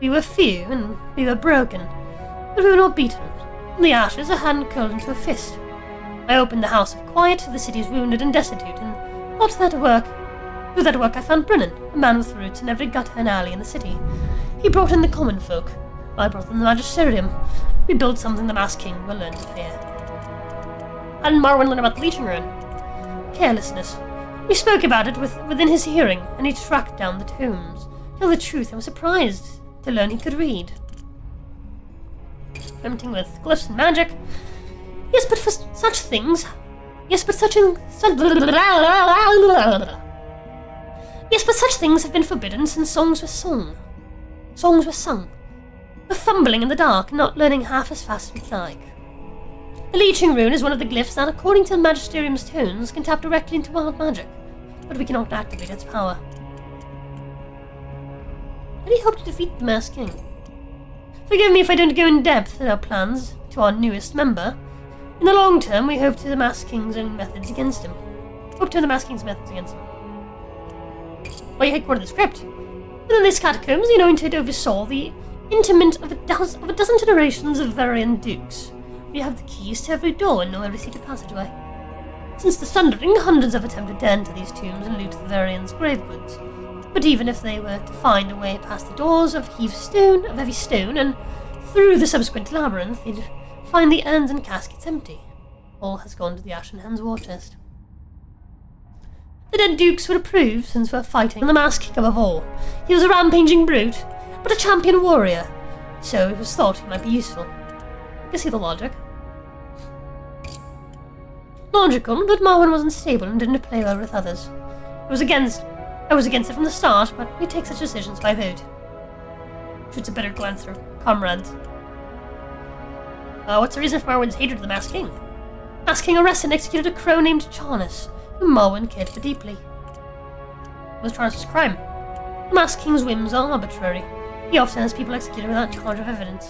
We were few, and we were broken, but we were not beaten. From the ashes, a hand curled into a fist. I opened the House of Quiet to the city's wounded and destitute, and thought that work. Through that work I found Brennan, a man with roots in every gutter and alley in the city. He brought in the common folk. I brought in the magisterium. We built something the Mask King will learn to fear. How did Marwan learn about the Leeching Rune? Carelessness. We spoke about it within his hearing, and he tracked down the tomes. To tell the truth, I was surprised to learn he could read. Experimenting with glyphs and magic. Yes, but for such things... Yes, but such things have been forbidden since songs were sung. Songs were sung. We're fumbling in the dark, not learning half as fast as we'd like. The Leeching Rune is one of the glyphs that, according to the Magisterium's tones, can tap directly into wild magic, but we cannot activate its power. How do you hope to defeat the Mask King? Forgive me if I don't go in depth in our plans to our newest member. In the long term, we hope to the Mask King's own methods against him. Well, you headquartered the script. Within these catacombs, the Anointed oversaw the interment of a dozen generations of Varian dukes. We have the keys to every door and know every secret passageway. Since the Sundering, hundreds have attempted to enter these tombs and loot the Varians' grave goods. But even if they were to find a way past the doors of heavy stone, and through the subsequent labyrinth, they'd find the urns and caskets empty. All has gone to the Ashen Hand's war chest. The dead dukes would approve, since we're fighting the Mask King above all. He was a rampaging brute, but a champion warrior, so it was thought he might be useful. You see the logic? Logical, but Marwan wasn't stable and didn't play well with others. I was against it from the start, but we take such decisions by vote. Shoots a bitter glance through comrades. What's the reason for Marwan's hatred of the Mask King? Mask King arrested and executed a crow named Charnas, whom Marwan cared for deeply. What was Charnas' crime? The Mask King's whims are arbitrary. He often has people executed without charge of evidence.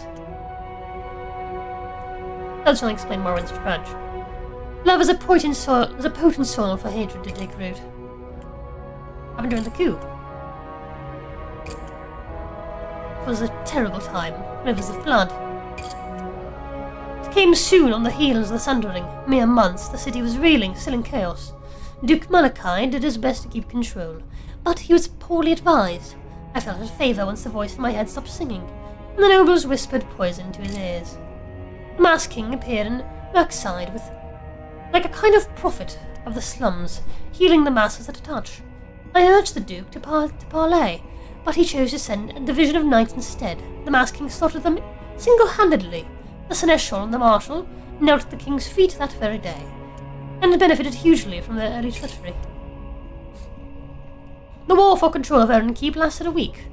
That shall explain Marwan's grudge. Love is a potent soil for hatred to take root. What happened during the coup? It was a terrible time. Rivers of blood. It came soon on the heels of the Sundering. Mere months, the city was reeling, still in chaos. Duke Malachi did his best to keep control, but he was poorly advised. I felt out of favour once the voice in my head stopped singing, and the nobles whispered poison to his ears. The Masked King appeared in Merkside like a kind of prophet of the slums, healing the masses at a touch. I urged the Duke to parley, but he chose to send a division of knights instead. The Masked King slaughtered them single-handedly. The Seneschal and the Marshal knelt at the King's feet that very day, and benefited hugely from their early treachery. The war for control of Keep lasted a week.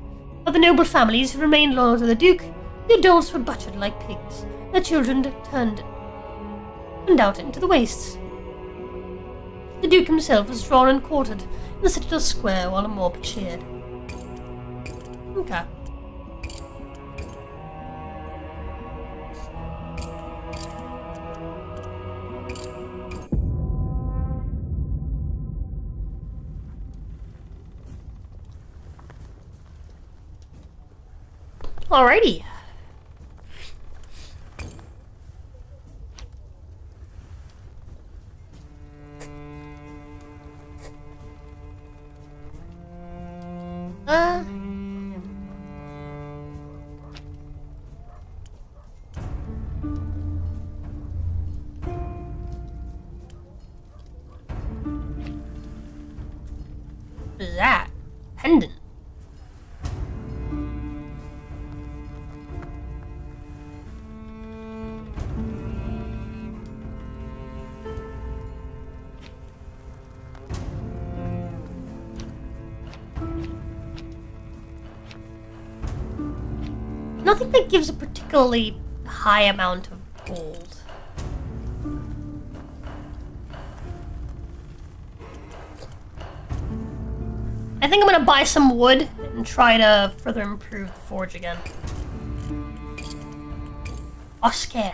Of the noble families who remained loyal to the Duke, the adults were butchered like pigs, their children turned out into the wastes. The Duke himself was drawn and quartered in the Citadel Square while a mob cheered. Okay. Alrighty. What is that? Pendant. Nothing that gives a particularly high amount of gold. I think I'm gonna buy some wood and try to further improve the forge again. Oscar.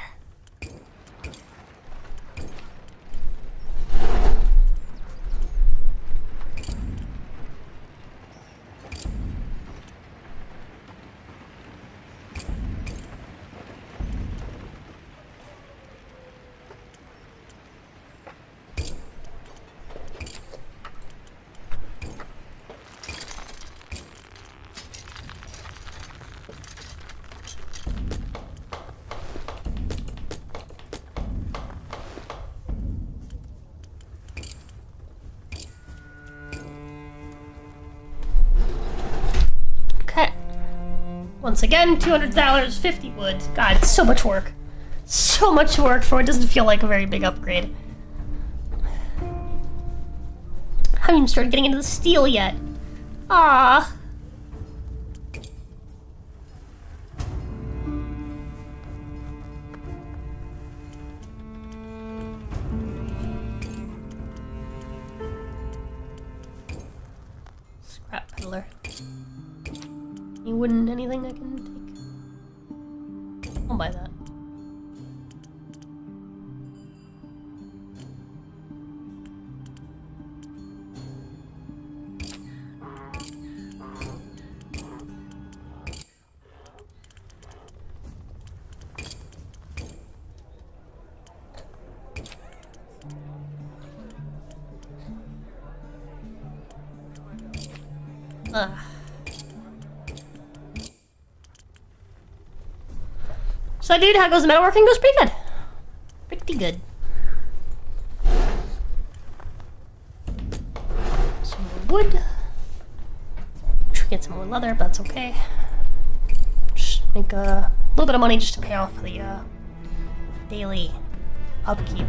Once again, $200, 50 wood. God, it's so much work. So much work for it doesn't feel like a very big upgrade. I haven't even started getting into the steel yet. Ah. Scrap peddler. Any wooden anything I can take? I'll buy that. So dude, how goes the metalworking? Goes pretty good. Pretty good. Some more wood. Wish we get some more leather, but that's okay. Just make a little bit of money just to pay off the daily upkeep.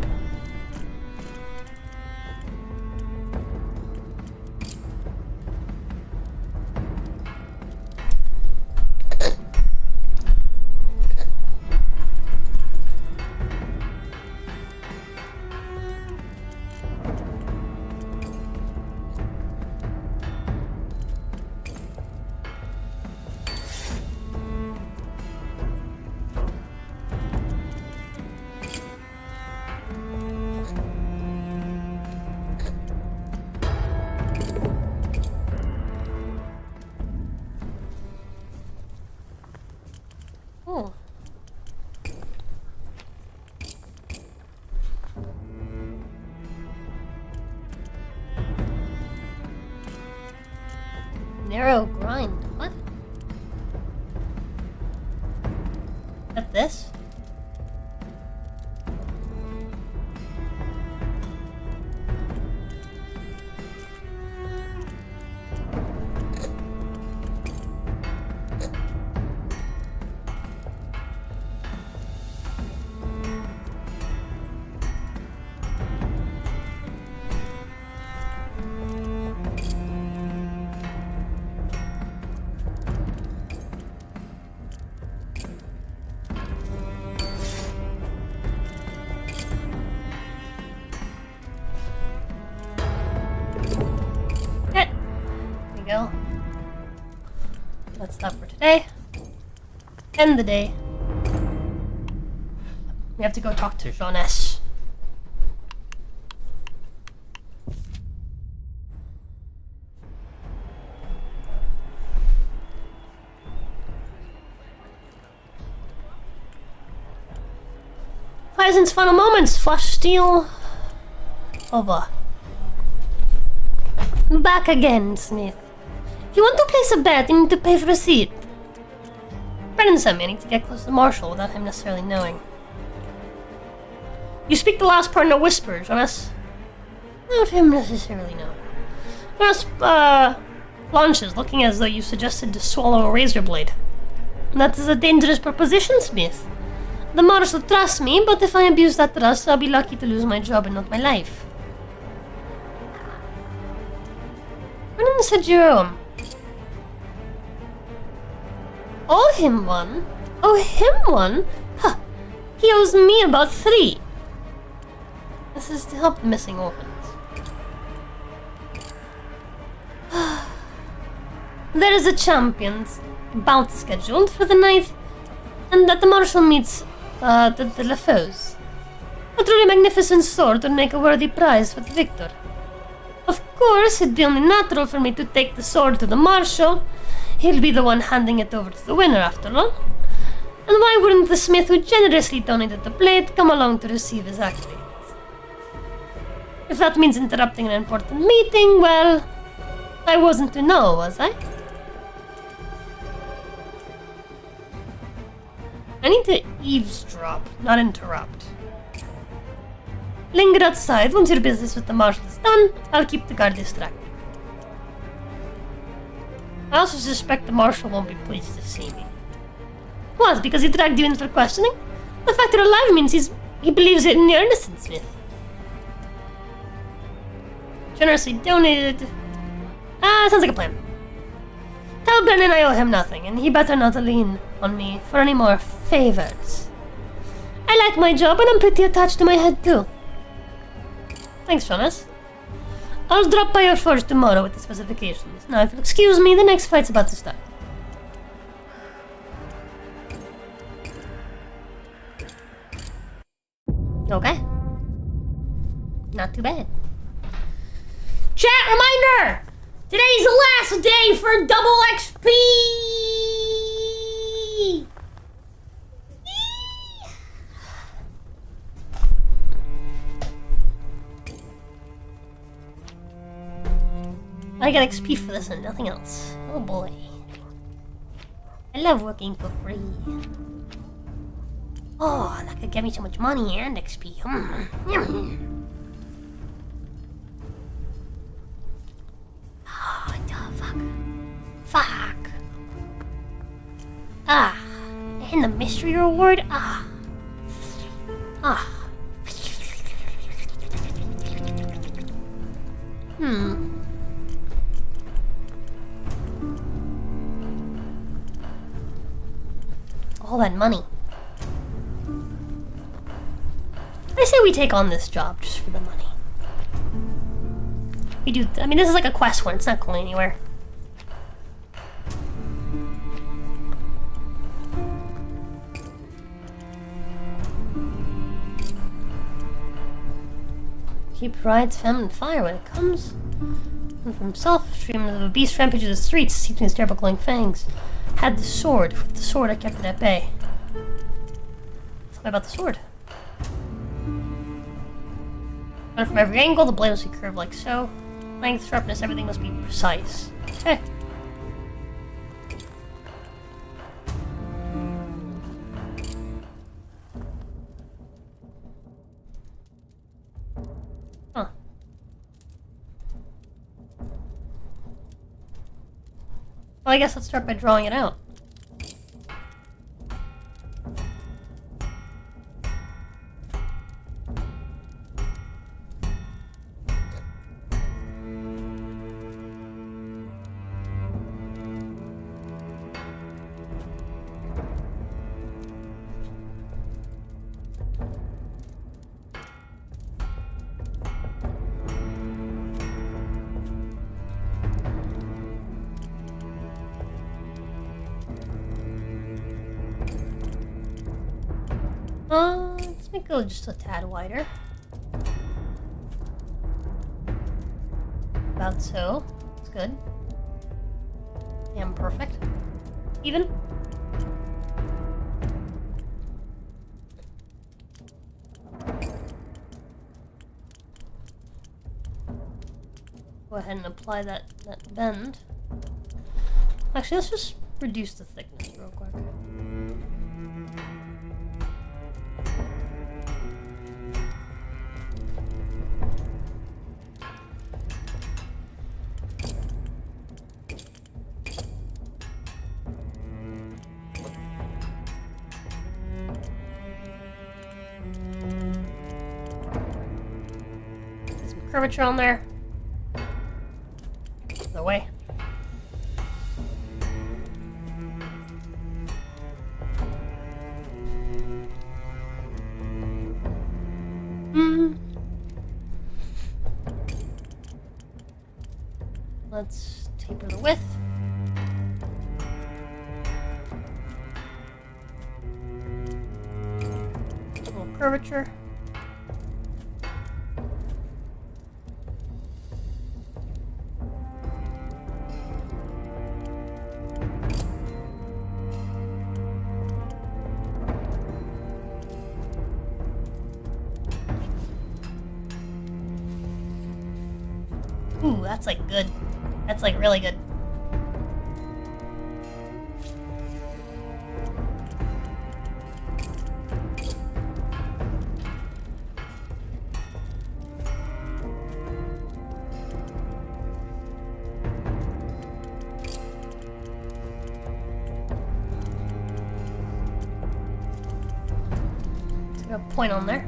Narrow grind. What? At this? Go. That's that for today. End the day. We have to go talk to Jeunesse. Pheasant's final moments. Flush steel. Over. Back again, Smith. If you want to place a bet, you need to pay for a seat. Brennan sent me. I need to get close to the Marshal without him necessarily knowing. You speak the last part in a whisper, Jonas. Without him necessarily knowing. Jonas, launches, looking as though you suggested to swallow a razor blade. That is a dangerous proposition, Smith. The Marshal trusts me, but if I abuse that trust, I'll be lucky to lose my job and not my life. Brennan said Jerome. Owe him one? Owe him one? Huh. He owes me about 3. This is to help the missing orphans. There is a champion's bout scheduled for the 9th, and that the Marshal meets the LaFoes. A truly magnificent sword would make a worthy prize for the victor. Of course, it'd be only natural for me to take the sword to the Marshal. He'll be the one handing it over to the winner, after all. And why wouldn't the smith who generously donated the blade come along to receive his accolades? If that means interrupting an important meeting, well, I wasn't to know, was I? I need to eavesdrop, not interrupt. Linger outside. Once your business with the Marshal is done, I'll keep the guard distracted. I also suspect the Marshal won't be pleased to see me. What, because he dragged you in for questioning? The fact you're alive means he believes in your innocence, Smith. Generously donated... sounds like a plan. Tell Brennan I owe him nothing, and he better not lean on me for any more favors. I like my job, and I'm pretty attached to my head, too. Thanks, Jonas. I'll drop by your forge tomorrow with the specifications. Now, if you'll excuse me, the next fight's about to start. Okay. Not too bad. Chat reminder! Today's the last day for double XP! I get XP for this and nothing else. Oh boy. I love working for free. Oh, that could get me so much money and XP. Oh, what the fuck? Fuck. Ah. And the mystery reward? Ah. Ah. All that money. I say we take on this job just for the money. We do. I mean, this is like a quest one. It's not going anywhere. Keep rides, famine, and fire when it comes. And for himself, stream of a beast rampage of the streets, seeping his terrible glowing fangs. Had the sword. With the sword, I kept it at bay. Tell me about the sword. And from every angle, the blade must be curved like so. Length, sharpness, everything must be precise. Okay. Well, I guess let's start by drawing it out. Let's make it just a tad wider. About so. That's good. Damn perfect. Even. Go ahead and apply that bend. Actually, let's just reduce the thickness real quick. Curvature on there. The way. Let's taper the width. A little curvature. Ooh, that's like good. That's like really good. Let's get a point on there.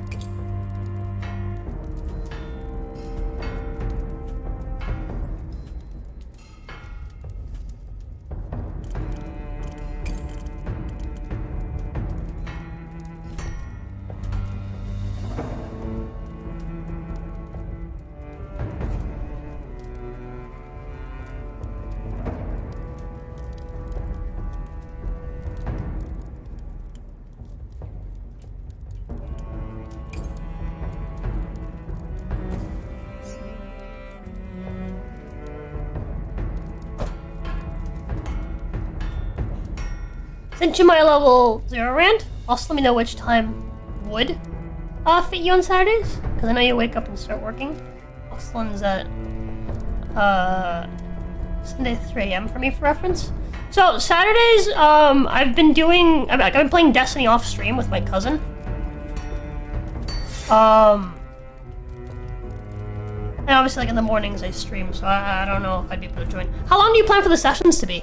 Since you're my level 0 rand, also let me know which time would fit you on Saturdays, because I know you wake up and start working. Oxland's at Sunday 3 AM for me for reference. So Saturdays, I've been playing Destiny off stream with my cousin. And obviously like in the mornings I stream, so I don't know if I'd be able to join. How long do you plan for the sessions to be?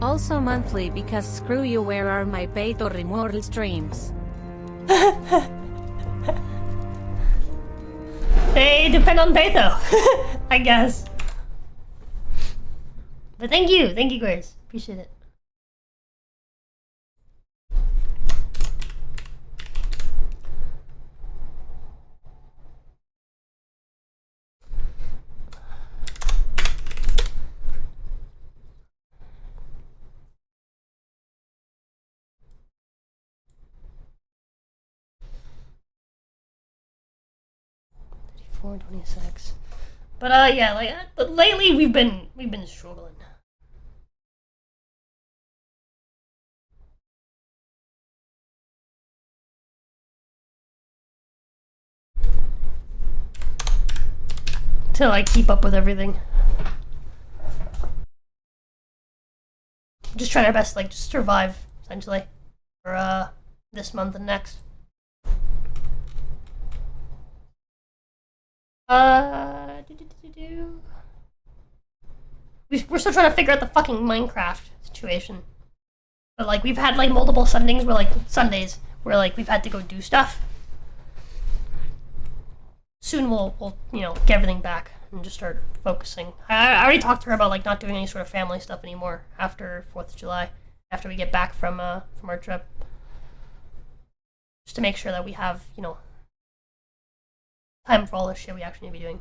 Also monthly because screw you, where are my paid or immortal streams?
They depend on Beto, I guess. But thank you, Grace. Appreciate it. 24, 26. But yeah, like lately we've been struggling. To like keep up with everything. Just trying our best to like just survive essentially for this month and next. We're still trying to figure out the fucking Minecraft situation. But like we've had like multiple Sundays where like we've had to go do stuff. Soon we'll you know get everything back and just start focusing. I already talked to her about like not doing any sort of family stuff anymore after 4th of July, after we get back from our trip. Just to make sure that we have, you know, time for all the shit we actually need to be doing.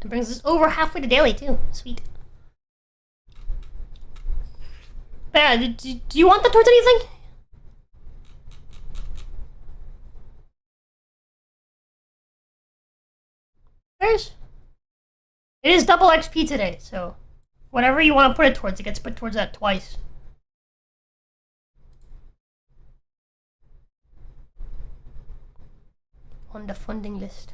It brings us over halfway to daily too. Sweet. But yeah, do you want that towards anything? There's. It is double XP today, so whatever you want to put it towards, it gets put towards that twice. On the funding list.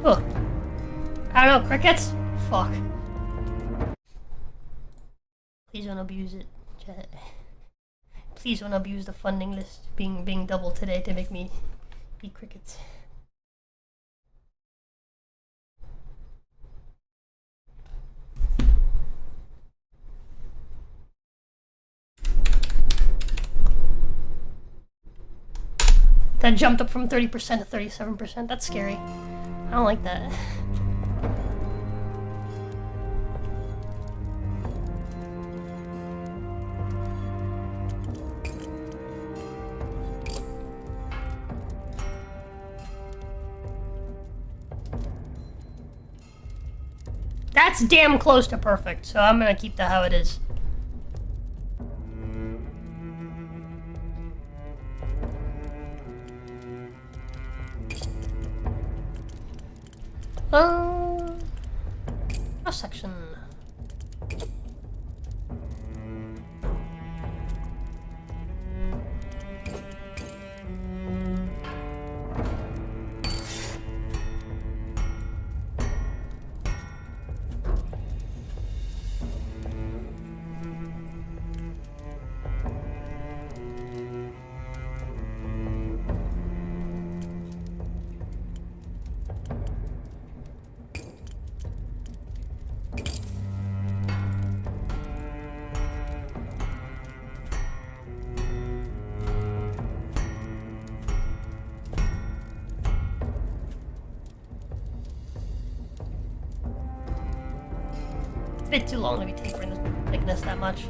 Oh. I don't know, crickets? Fuck. Please don't abuse it, chat. Please don't abuse the funding list being double today to make me eat crickets. That jumped up from 30% to 37%. That's scary. I don't like that. That's damn close to perfect, so I'm gonna keep that how it is. Cross section. Bit too long to be tapering like this that much.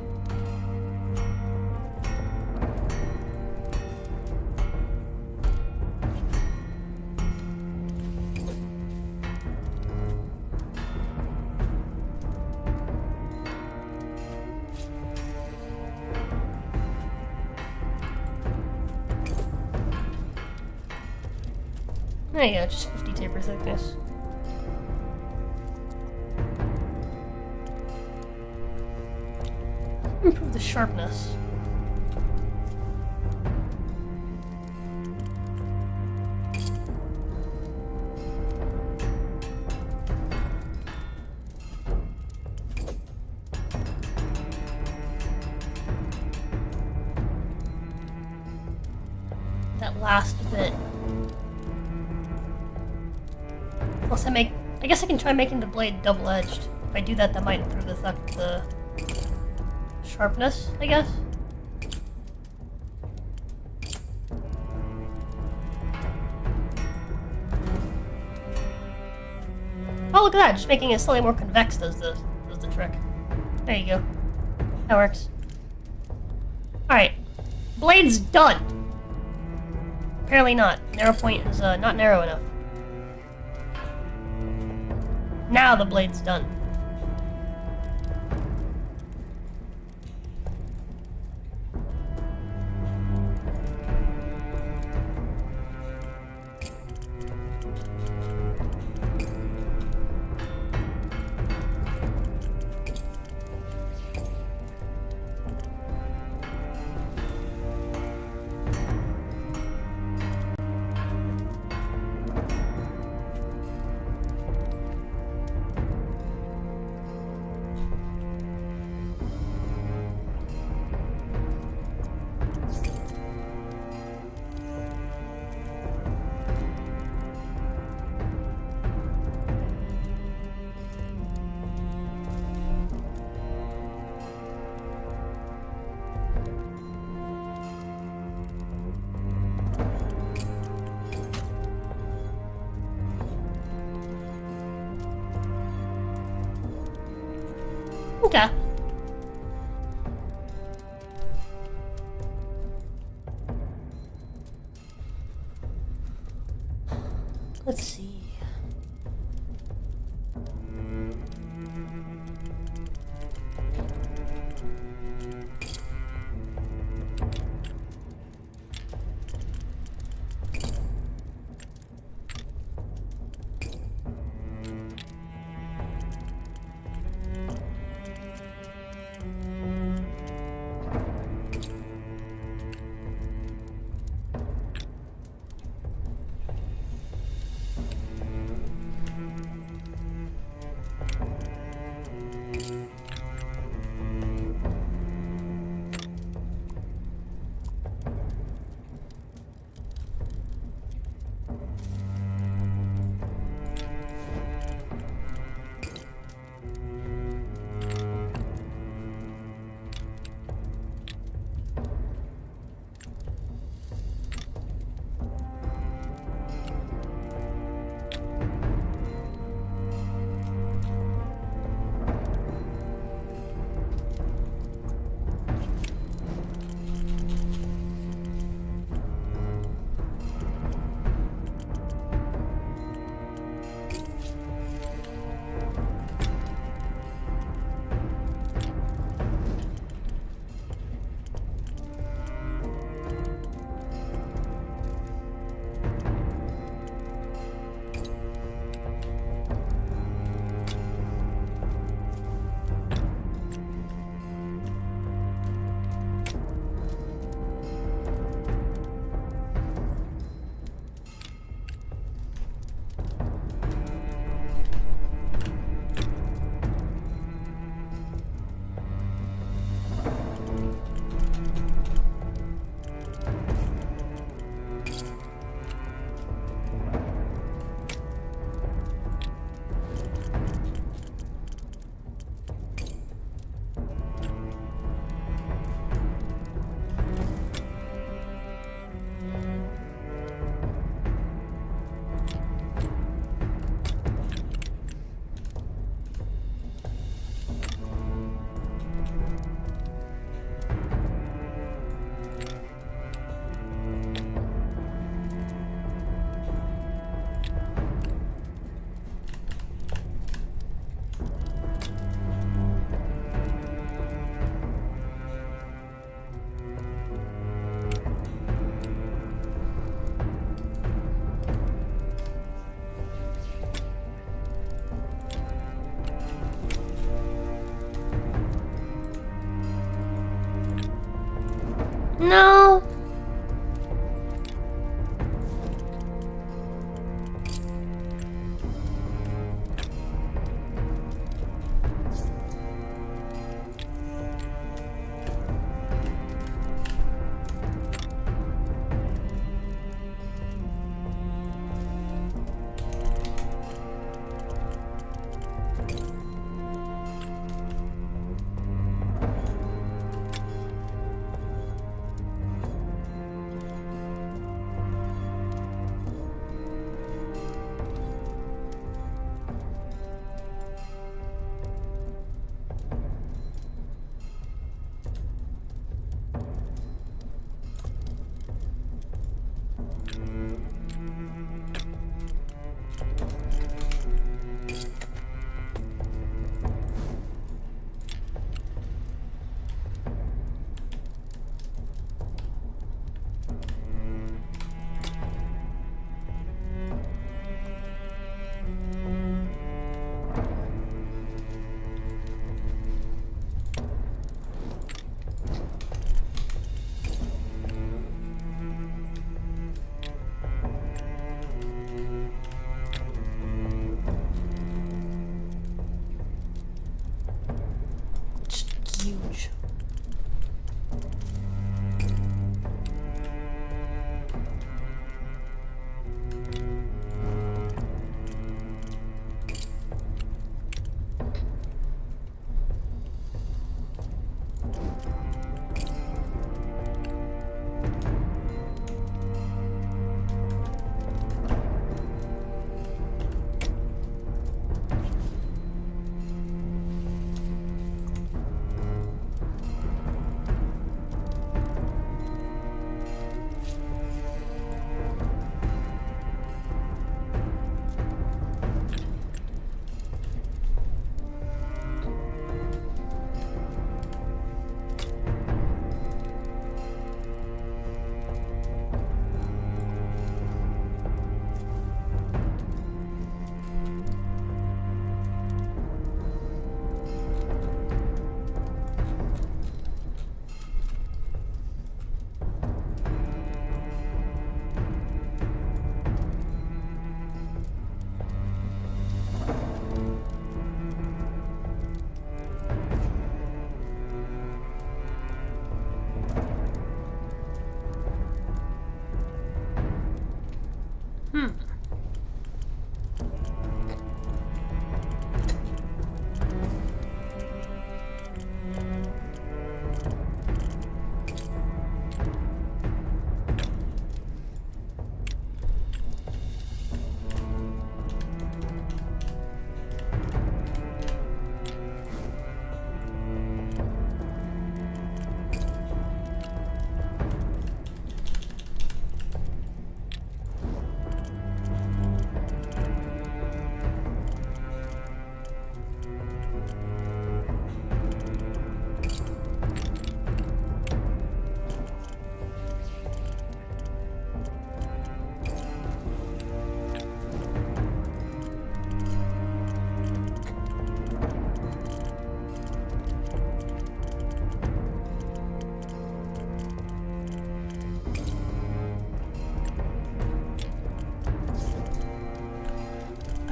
There you go, just 50 taper thickness. Improve the sharpness. that last bit. Unless I guess I can try making the blade double-edged. If I do that, that might improve the sharpness, I guess. Oh, look at that! Just making it slightly more convex does the trick. There you go. That works. Alright. Blade's done! Apparently not. Narrow point is not narrow enough. Now the blade's done. Okay. Let's see. No.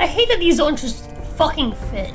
I hate that these don't just fucking fit.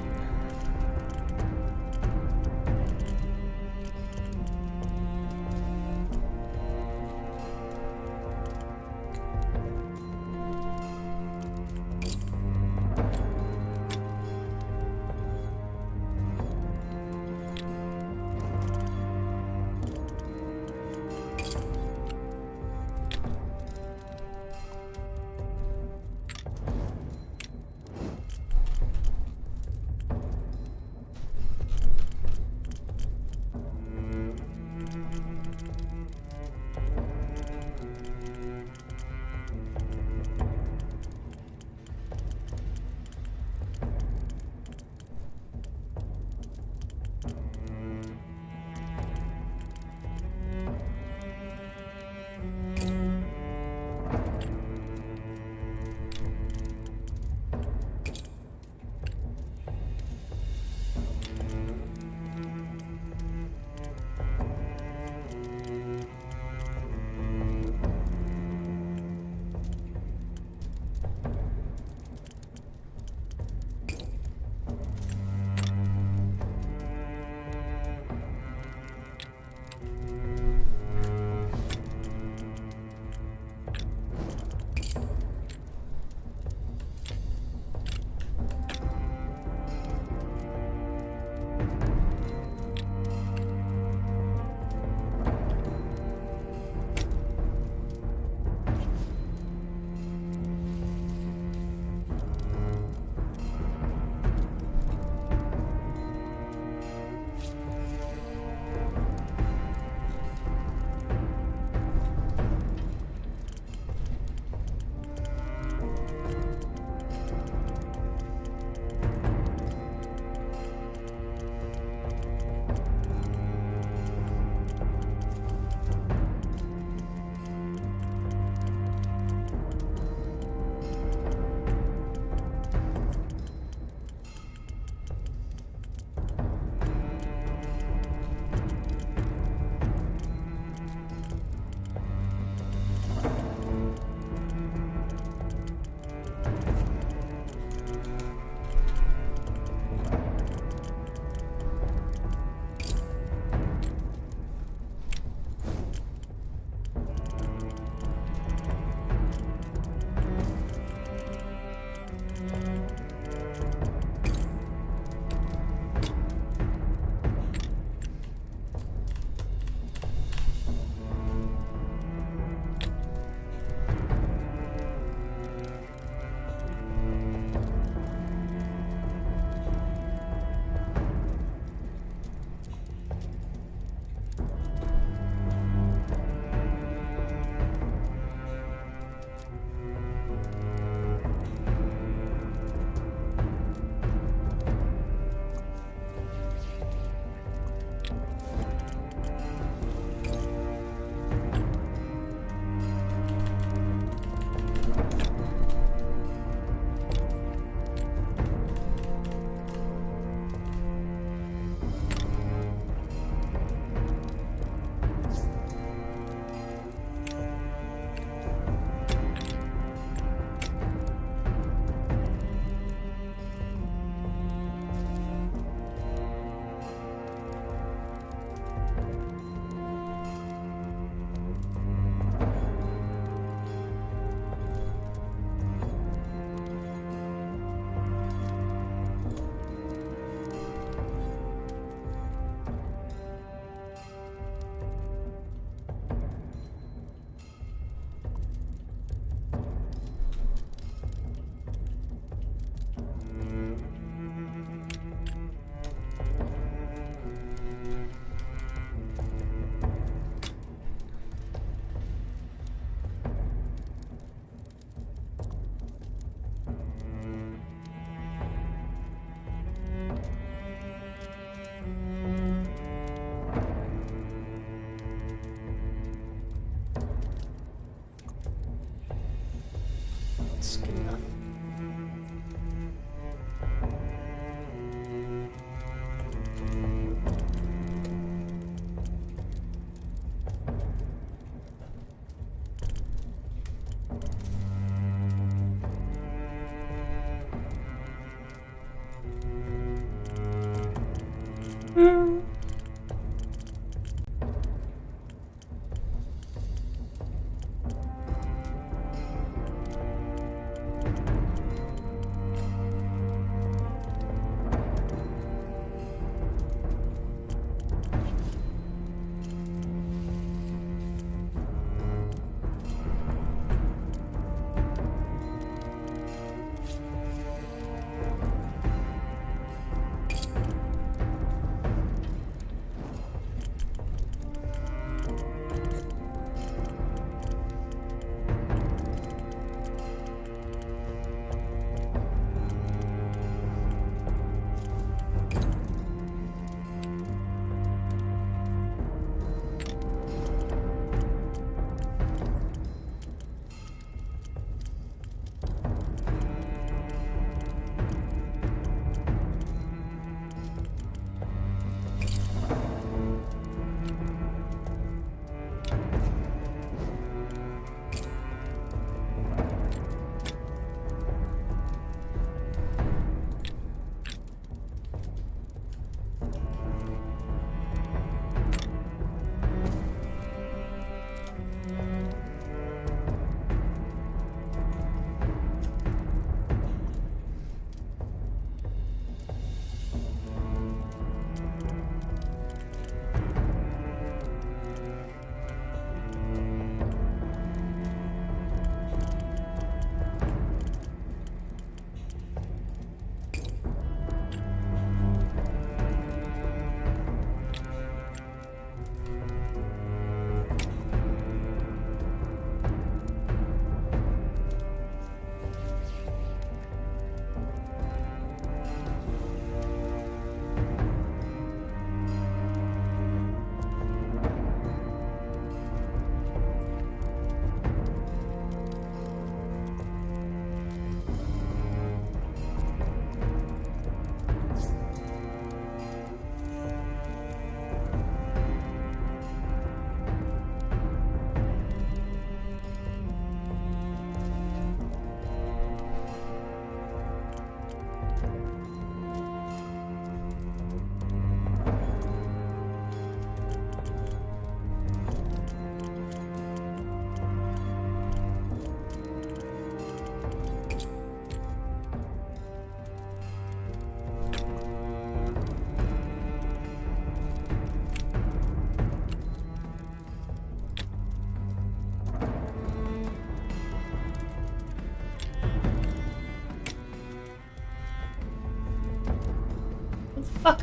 Fuck.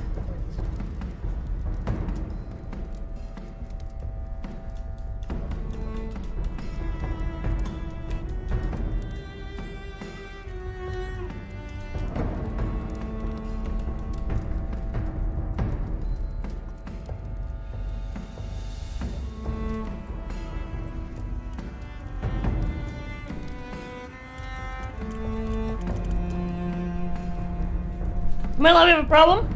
Might not have a problem.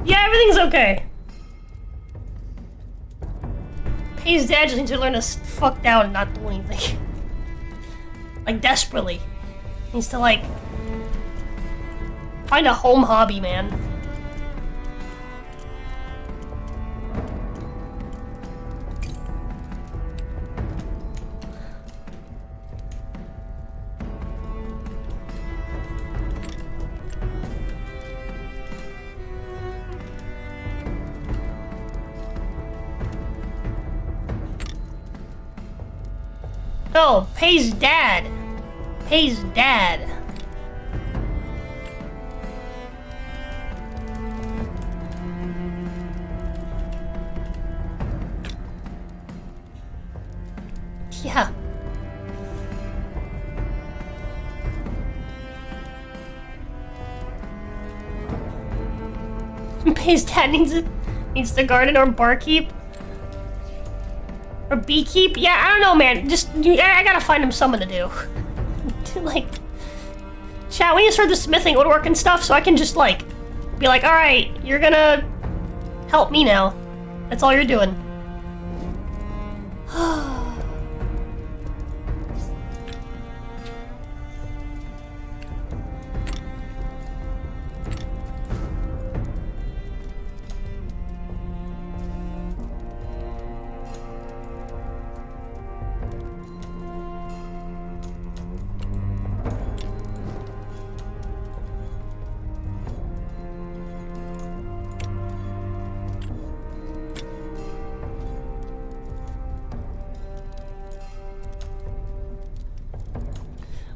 Yeah, everything's okay. Paige's dad just needs to learn to fuck down and not do anything. Like, desperately. Needs to, like, find a home hobby, man.
Oh, pays dad. Pays dad. Yeah. Pays dad needs to garden or barkeep. Or beekeep? Yeah, I don't know, man. I gotta find him something to do. Like, chat, we need to start the smithing, woodworking stuff so I can just, like, be like, alright, you're gonna help me now. That's all you're doing.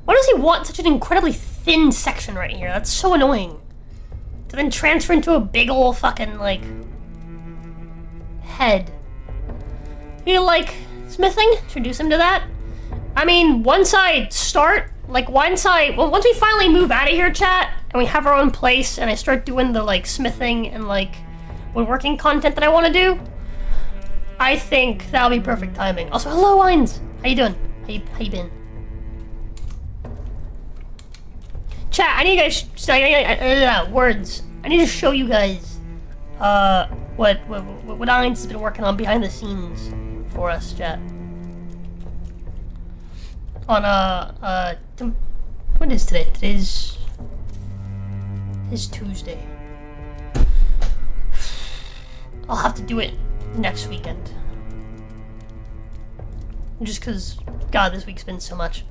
Why does he want such an incredibly thin section right here? That's so annoying. To then transfer into a big ol' fucking, like, head. You like smithing? Introduce him to that? I mean, once I start, like, once we finally move out of here, chat, and we have our own place, and I start doing the, like, smithing and, like, woodworking content that I want to do, I think that'll be perfect timing. Also, hello, Wines! How you doing? How you been? Chat, I need you guys words. I need to show you guys what Ainz has been working on behind the scenes for us, chat. On what is today? Today's Tuesday. I'll have to do it next weekend. Just cause God, this week's been so much.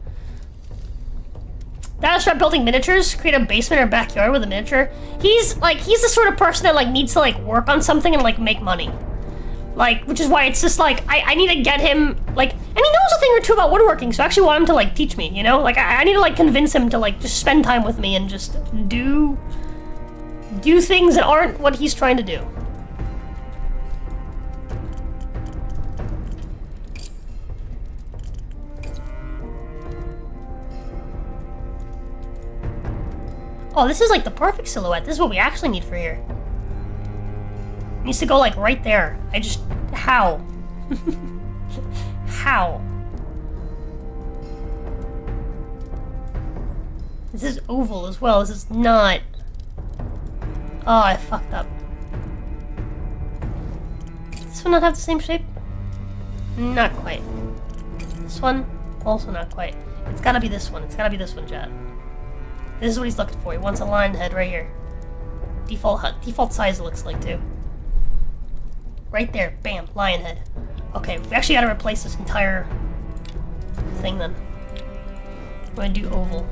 Gotta start building miniatures, create a basement or backyard with a miniature. He's the sort of person that, like, needs to, like, work on something and, like, make money. Like, which is why it's just, like, I need to get him, like, and he knows a thing or two about woodworking, so I actually want him to, like, teach me, you know? Like, I need to, like, convince him to, like, just spend time with me and just do things that aren't what he's trying to do. Oh, this is like the perfect silhouette. This is what we actually need for here. It needs to go like right there. How? How? This is oval as well. This is not... Oh, I fucked up. Does this one not have the same shape? Not quite. This one? Also not quite. It's gotta be this one. It's gotta be this one, chat. This is what he's looking for. He wants a lion head right here. Default size it looks like, too. Right there. Bam. Lion head. Okay, we actually gotta replace this entire thing, then. We're gonna do oval.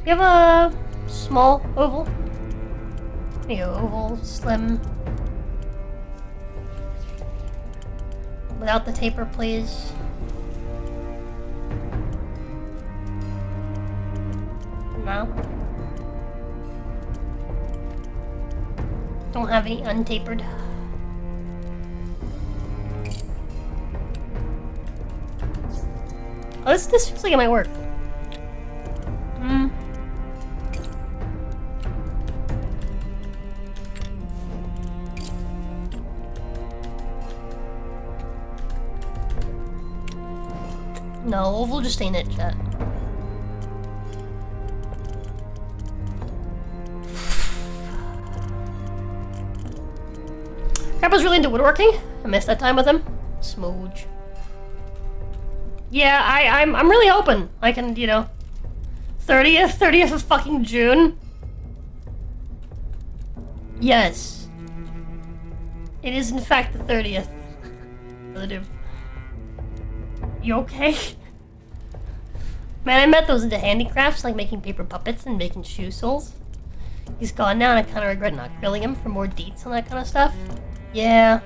You have a small oval? There you go, oval, slim. Without the taper, please. No. Don't have any untapered. Oh, this feels like it might work. No, oval just ain't it, chat. Grandpa's really into woodworking. I missed that time with him. Smooge. Yeah, I'm really hoping I can, you know, 30th of fucking June? Yes. It is in fact the 30th. Brother Doom. You okay? Man, I met those into handicrafts, like making paper puppets and making shoe soles. He's gone now and I kinda regret not grilling him for more deets on that kind of stuff. Yeah.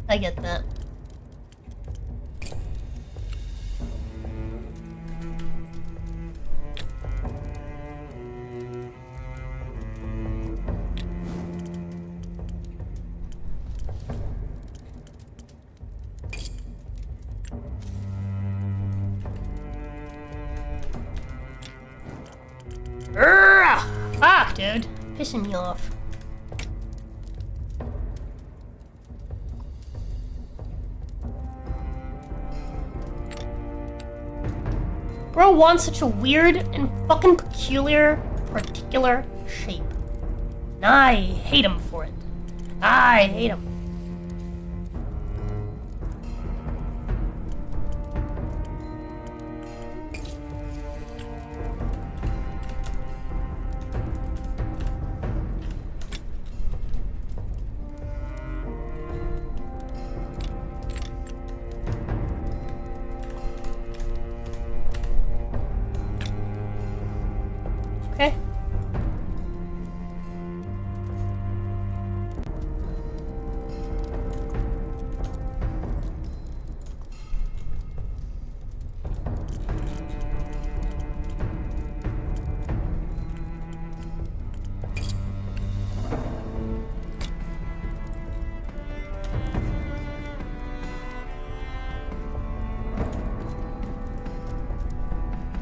I get that. Fuck, dude. Pissing me off. Bro wants such a weird and fucking particular shape. And I hate him for it. I hate him. Okay.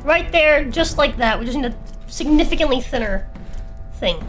Right there, just like that. We just need a significantly thinner thing.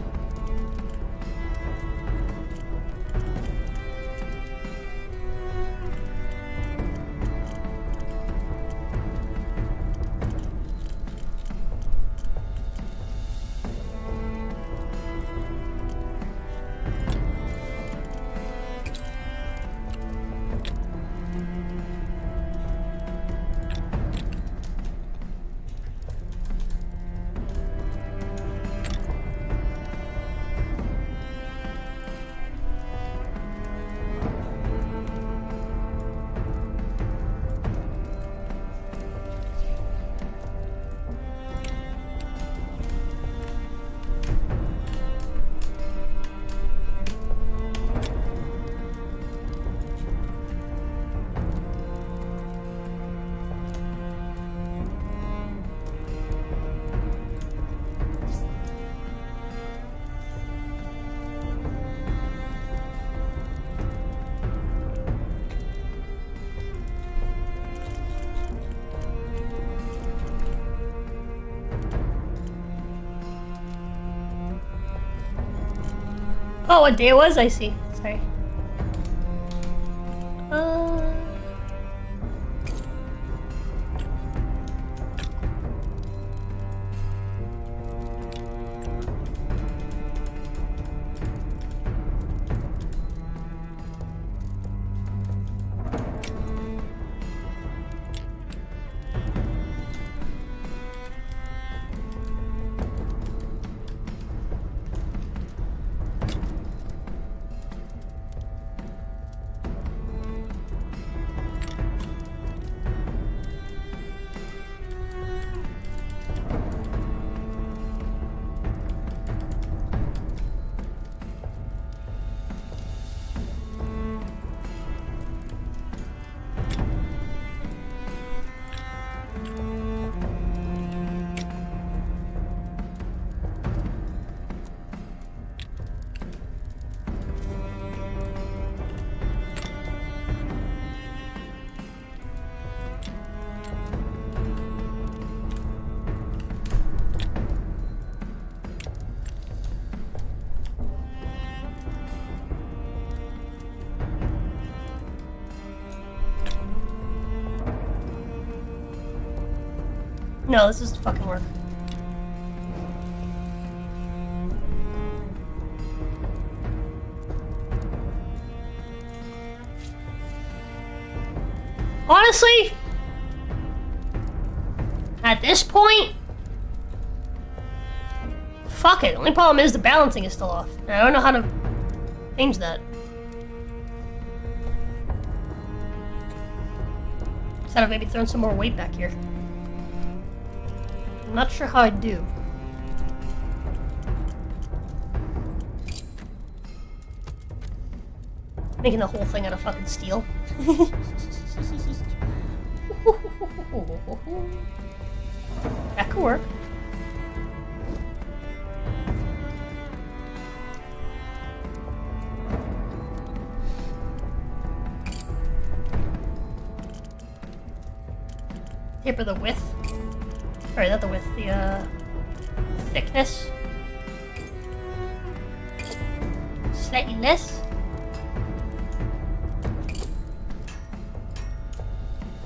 Oh, what day it was? I see. Sorry. No, this is fucking work. Honestly, at this point, fuck it. Only problem is the balancing is still off. And I don't know how to change that. Instead of maybe throwing some more weight back here. I'm not sure how I'd do. Making the whole thing out of fucking steel. That could work. Taper the width. Sorry, not the width, the thickness. Slightly less.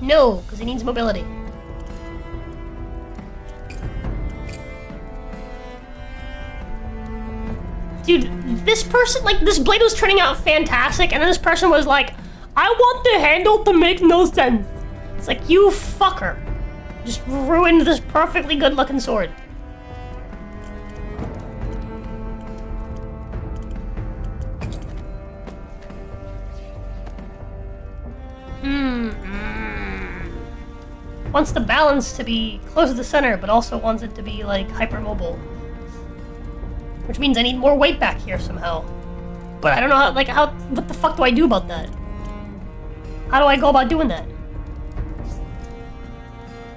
No, because it needs mobility. Dude, this person, like, this blade was turning out fantastic, and then this person was like, I want the handle to make no sense. It's like, you fucker. Just ruined this perfectly good looking sword. Wants the balance to be close to the center, but also wants it to be, like, hypermobile. Which means I need more weight back here somehow. But I don't know how, like, what the fuck do I do about that? How do I go about doing that?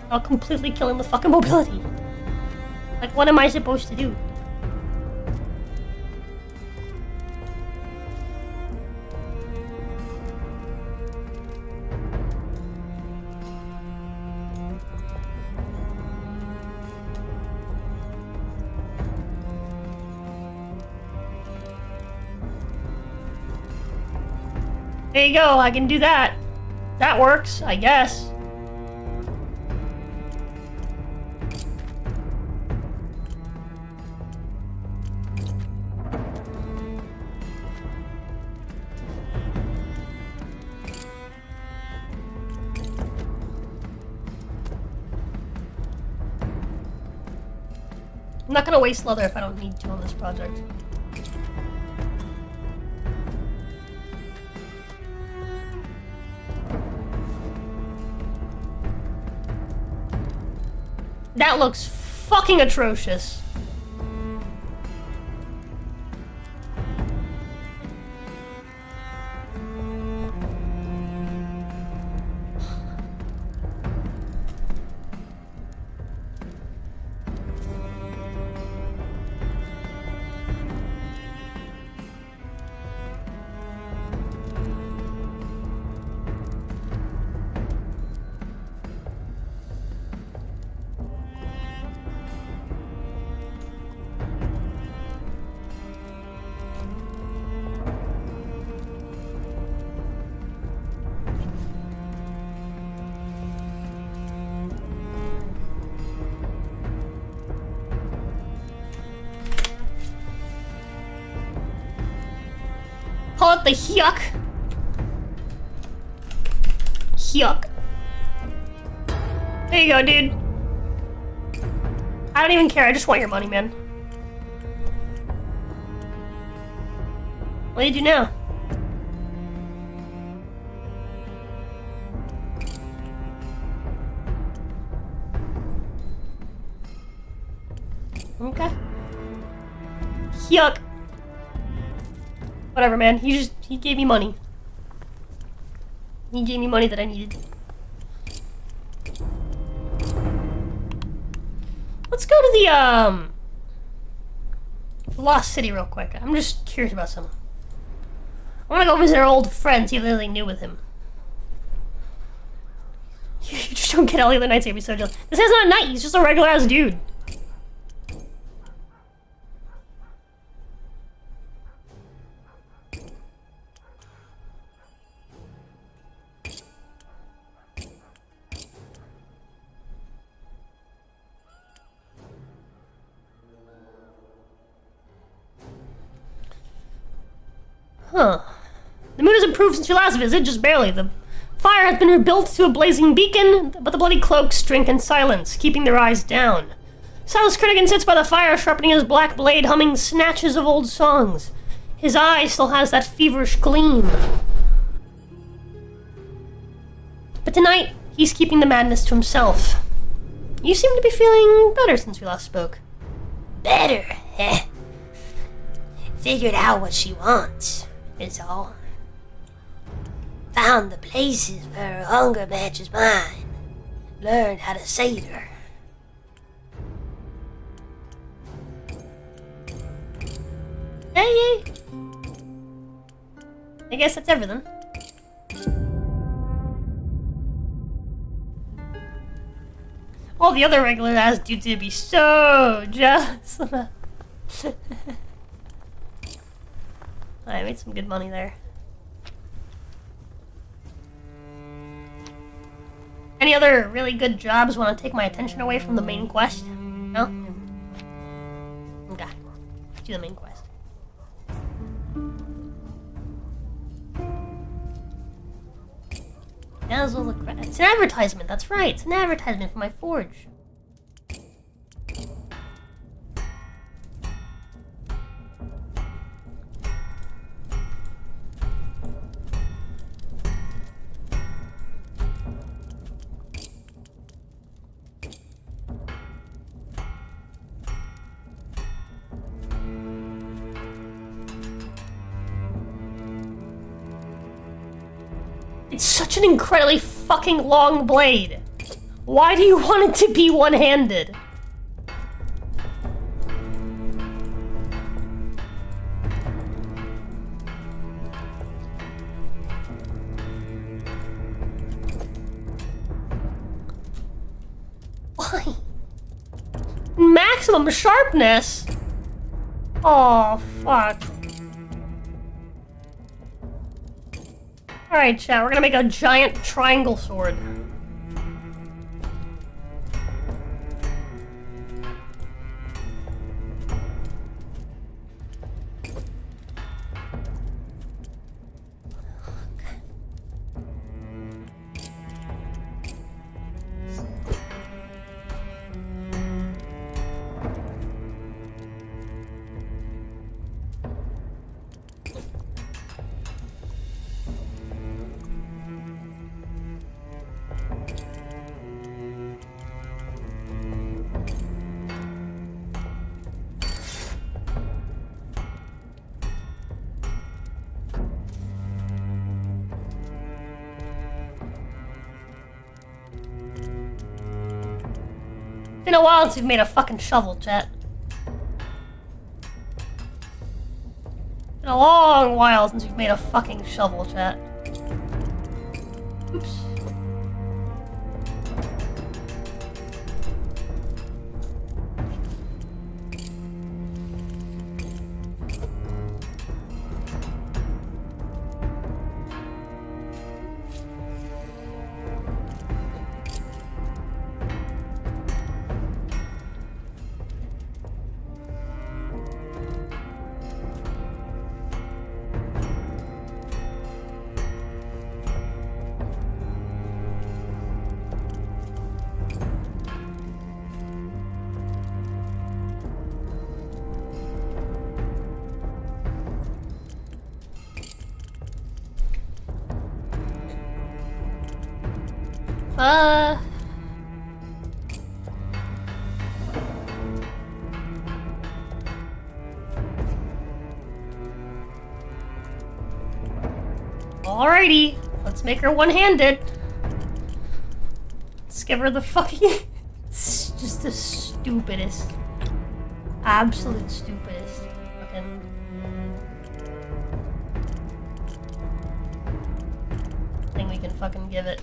Without completely killing the fucking mobility. Like, what am I supposed to do? There you go, I can do that. That works, I guess. I'm not gonna waste leather if I don't need to on this project. That looks fucking atrocious. Call it the Hyuk. Hyuk. There you go, dude. I don't even care, I just want your money, man. What do you do now? Okay. Hyuk. Whatever, man. He gave me money. He gave me money that I needed. Let's go to the Lost City real quick. I'm just curious about something. I want to go visit our old friend, see if there's anything new with him. You just don't get all the other knights every so jealous. This guy's not a knight, he's just a regular ass dude. Huh. The mood has improved since your last visit, just barely. The Fire has been rebuilt to a blazing beacon, but the bloody cloaks drink in silence, keeping their eyes down. Silas Kritigan sits by the fire, sharpening his black blade, humming snatches of old songs. His eye still has that feverish gleam. But tonight, he's keeping the madness to himself. You seem to be feeling better since we last spoke.
Better, heh. Figured out what she wants, is all. Found the places where her hunger matches mine. Learned how to save her.
Hey! I guess that's everything. All the other regular ass dudes would be so jealous. I made some good money there. Any other really good jobs want to take my attention away from the main quest? No? Okay. Let's do the main quest. Dazzle the credits. It's an advertisement, that's right. It's an advertisement for my forge. It's such an incredibly fucking long blade. Why do you want it to be one-handed? Why? Maximum sharpness? Oh, fuck. Alright, chat, we're gonna make a giant triangle sword. Been a while since we've made a fucking shovel, chat. Been a long while since we've made a fucking shovel, chat. Oops. Alrighty, let's make her one-handed. Let's give her the fucking... It's just the stupidest. Absolute stupidest. Fucking... thing we can fucking give it.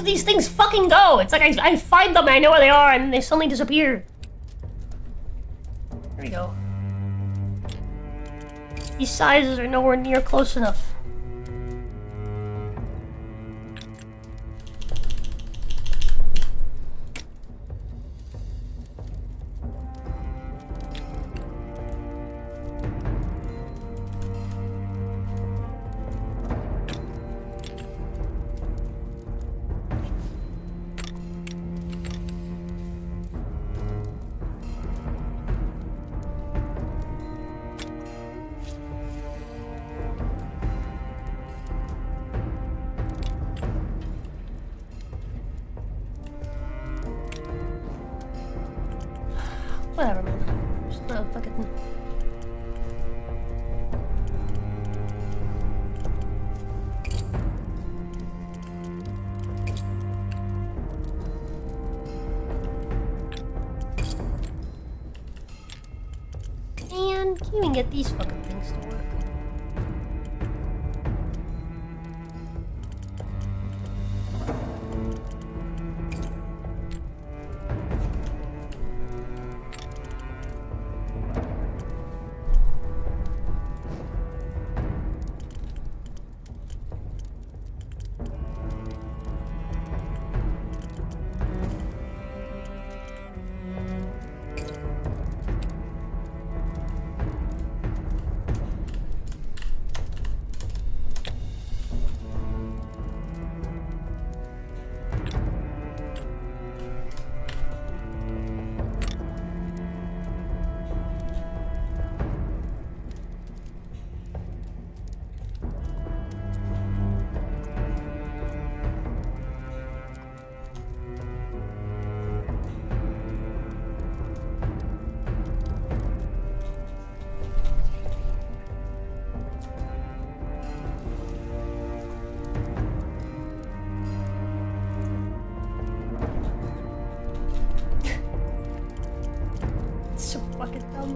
these things fucking go? It's like I find them and I know where they are and they suddenly disappear. There we go. These sizes are nowhere near close enough. Whatever, man. Just not fucking. And can't even get these fucking things to work. So fucking dumb.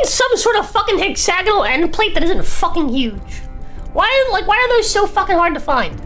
Some sort of fucking hexagonal end plate that isn't fucking huge. Why are those so fucking hard to find?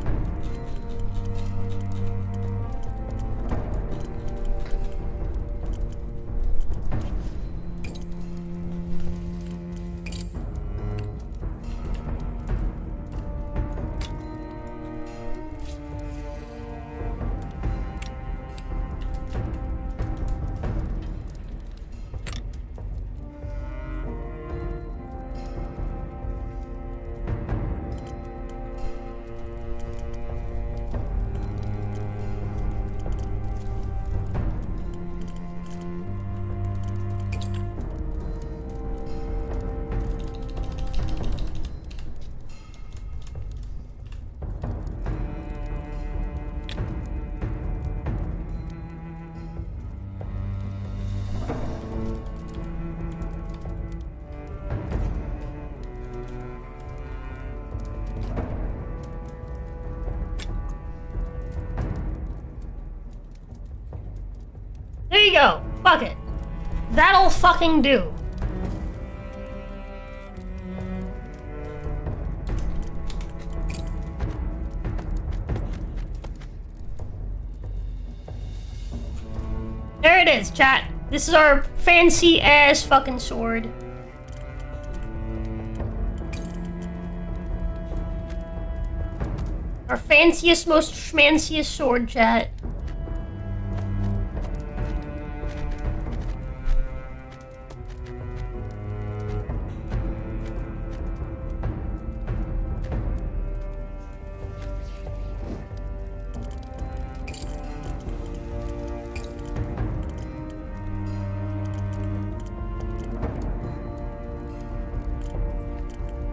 There you go. Fuck it. That'll fucking do. There it is, chat. This is our fancy ass fucking sword. Our fanciest, most schmanciest sword, chat.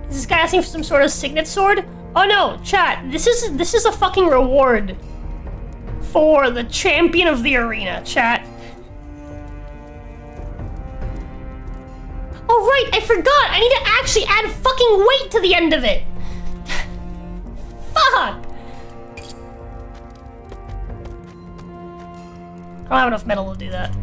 Is this guy asking for some sort of signet sword? Oh no, chat, this is a fucking reward for the champion of the arena, chat. Oh right, I forgot! I need to actually add fucking weight to the end of it! Fuck! I don't have enough metal to do that.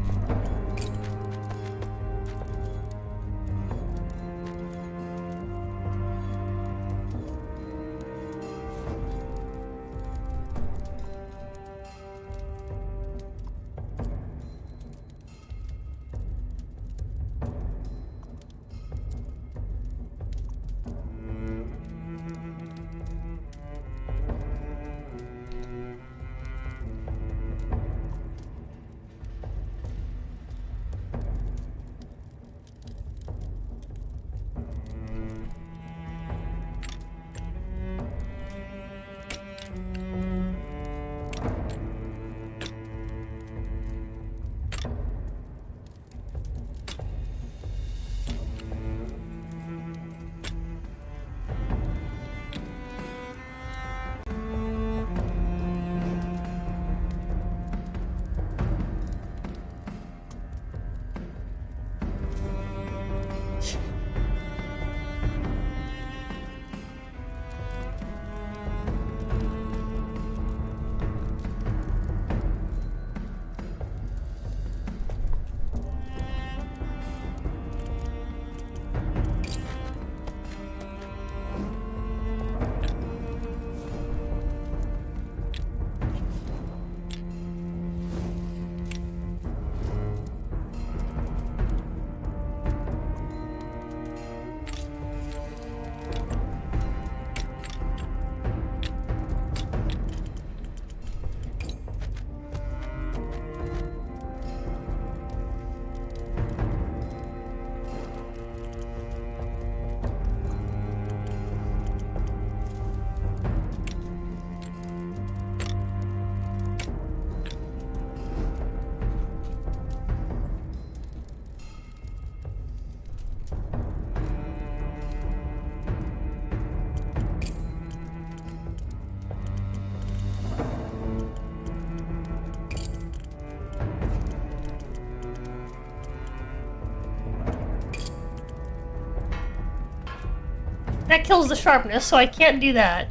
That kills the sharpness, so I can't do that.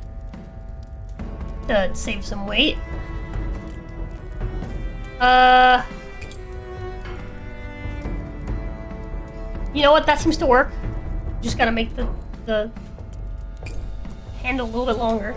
To save some weight. You know what? That seems to work. Just gotta make the handle a little bit longer.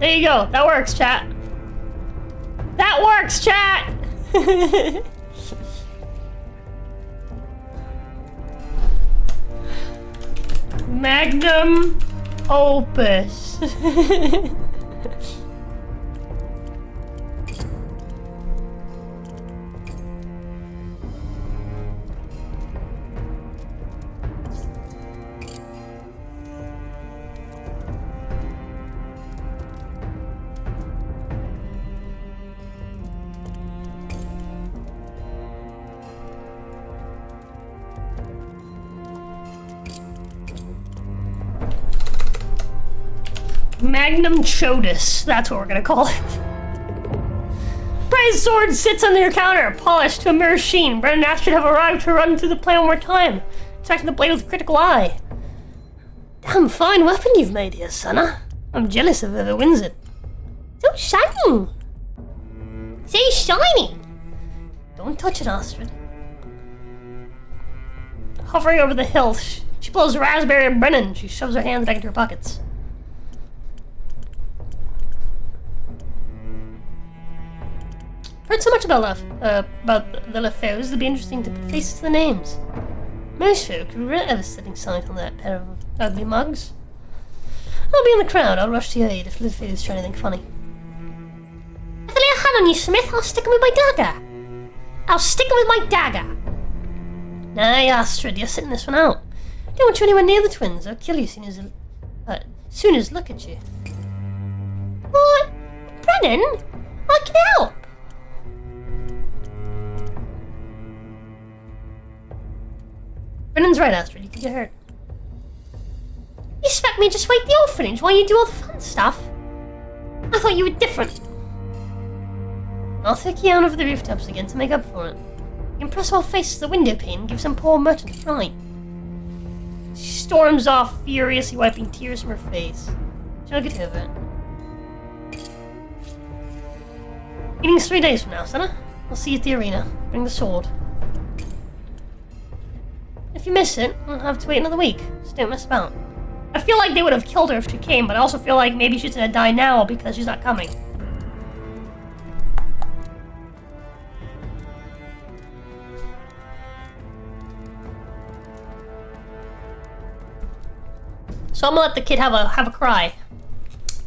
There you go. That works, chat. That works, chat! Magnum opus. Magnum Chodus, that's what we're gonna call it. Prized sword sits on your counter, polished to a mirror sheen. Brennan Ash should have arrived to run through the play one more time, inspecting the blade with a critical eye. Damn fine weapon you've made here, Sana. I'm jealous of whoever wins it.
So shiny! So shiny!
Don't touch it, Astrid. Hovering over the hilt, she blows raspberry at Brennan. She shoves her hands back into her pockets. Heard so much about the Lefaux, it'd be interesting to put faces to the names. Most folk regret ever setting sight on that pair of ugly mugs. I'll be in the crowd. I'll rush to your aid if Lefaux try anything funny.
If I lay a hand on you, Smith, I'll stick him with my dagger. I'll stick him with my dagger.
Nay, Astrid, you're sitting this one out. Don't want you anywhere near the twins. They'll kill you soon as look at you.
What? Brennan? I can help.
Brennan's right, Astrid. You could get hurt.
You expect me to just wait at the orphanage while you do all the fun stuff? I thought you were different.
I'll take you out over the rooftops again to make up for it. You can press all faces to the window pane and give some poor merchant a fright. She storms off, furiously wiping tears from her face. She'll get over it. Meeting's 3 days from now, Sana. I'll see you at the arena. Bring the sword. If you miss it, we'll have to wait another week. So don't mess about. I feel like they would have killed her if she came, but I also feel like maybe she's gonna die now because she's not coming. So I'm gonna let the kid have a cry.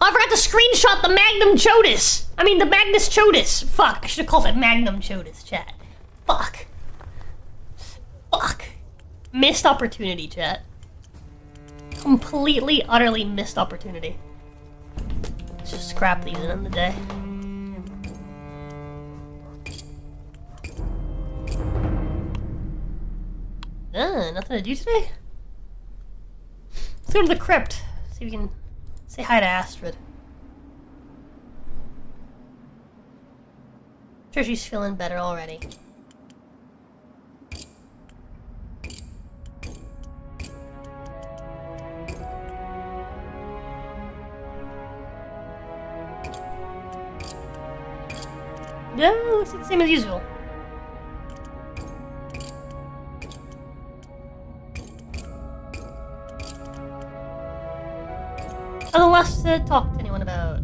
Oh, I forgot to screenshot the Magnum Chodis! I mean, the Magnus Chodis! Fuck, I should have called it Magnum Chodis, chat. Fuck. Fuck. Missed opportunity, chat. Completely, utterly missed opportunity. Let's just scrap these and end the day. Nothing to do today? Let's go to the crypt. See if we can say hi to Astrid. I'm sure she's feeling better already. No, looks like the same as usual. Nothing less to talk to anyone about.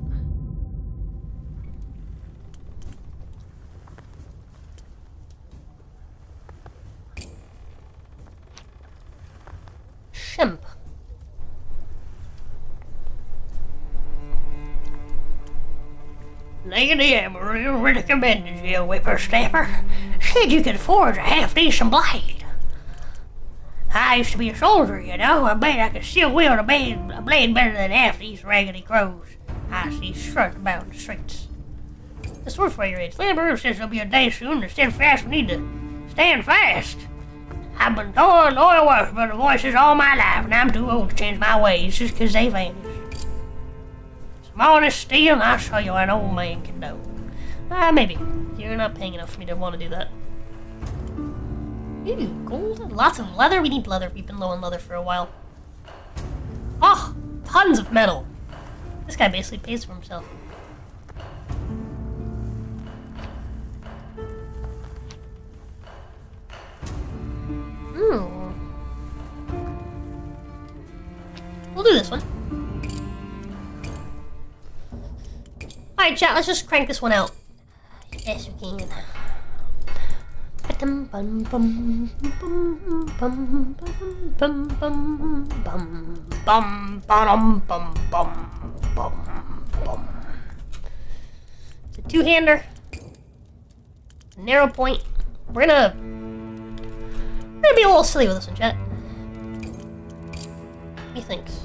Shemp. Lady Amarillo recommended you, whippersnapper. Said you could forge a half-decent blade. I used to be a soldier, you know. I bet I could still wield a blade better than half these raggedy crows I see strutting about the streets. The sword for your age. Lady Amarillo says there'll be a day soon that steadfast we need to stand fast. I've been told loyal work by the voices all my life, and I'm too old to change my ways just 'cause they vanished. Small as steel, I'll show you what an old man can do. Maybe. You're not paying enough for me to want to do that. Ooh, gold. Lots of leather. We need leather. We've been low on leather for a while. Oh, tons of metal. This guy basically pays for himself. We'll do this one. Alright, chat, let's just crank this one out. Yes, we can. It's a two-hander. Narrow point. We're gonna be a little silly with this one, chat. Methinks.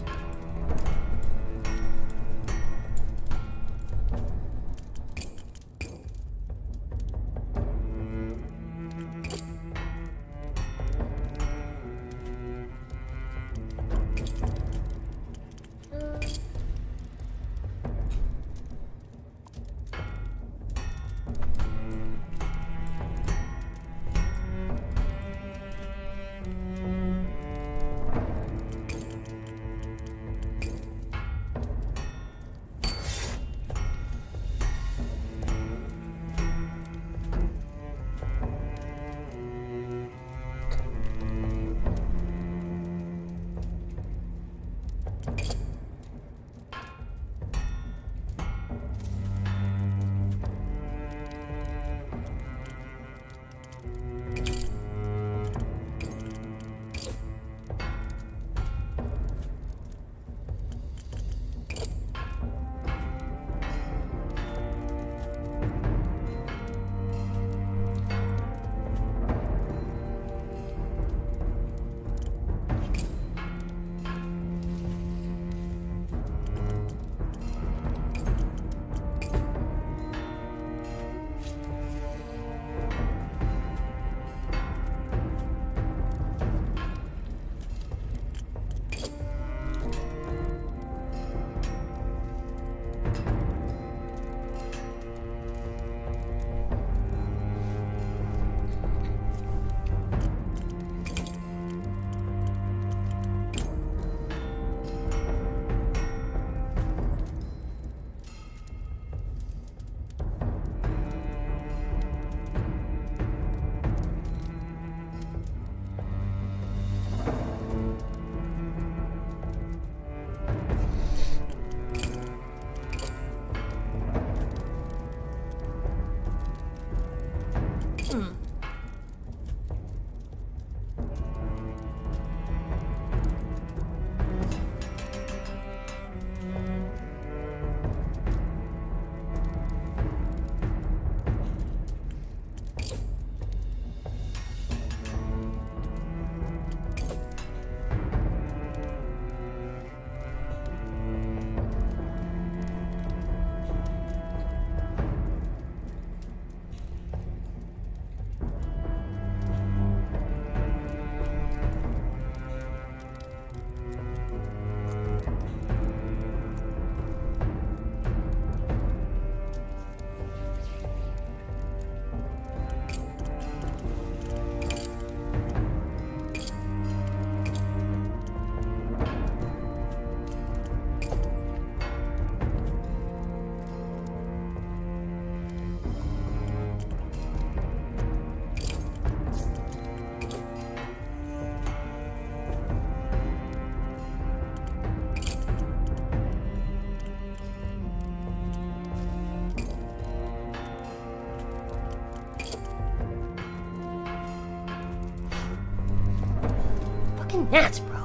Fucking gnats, bro.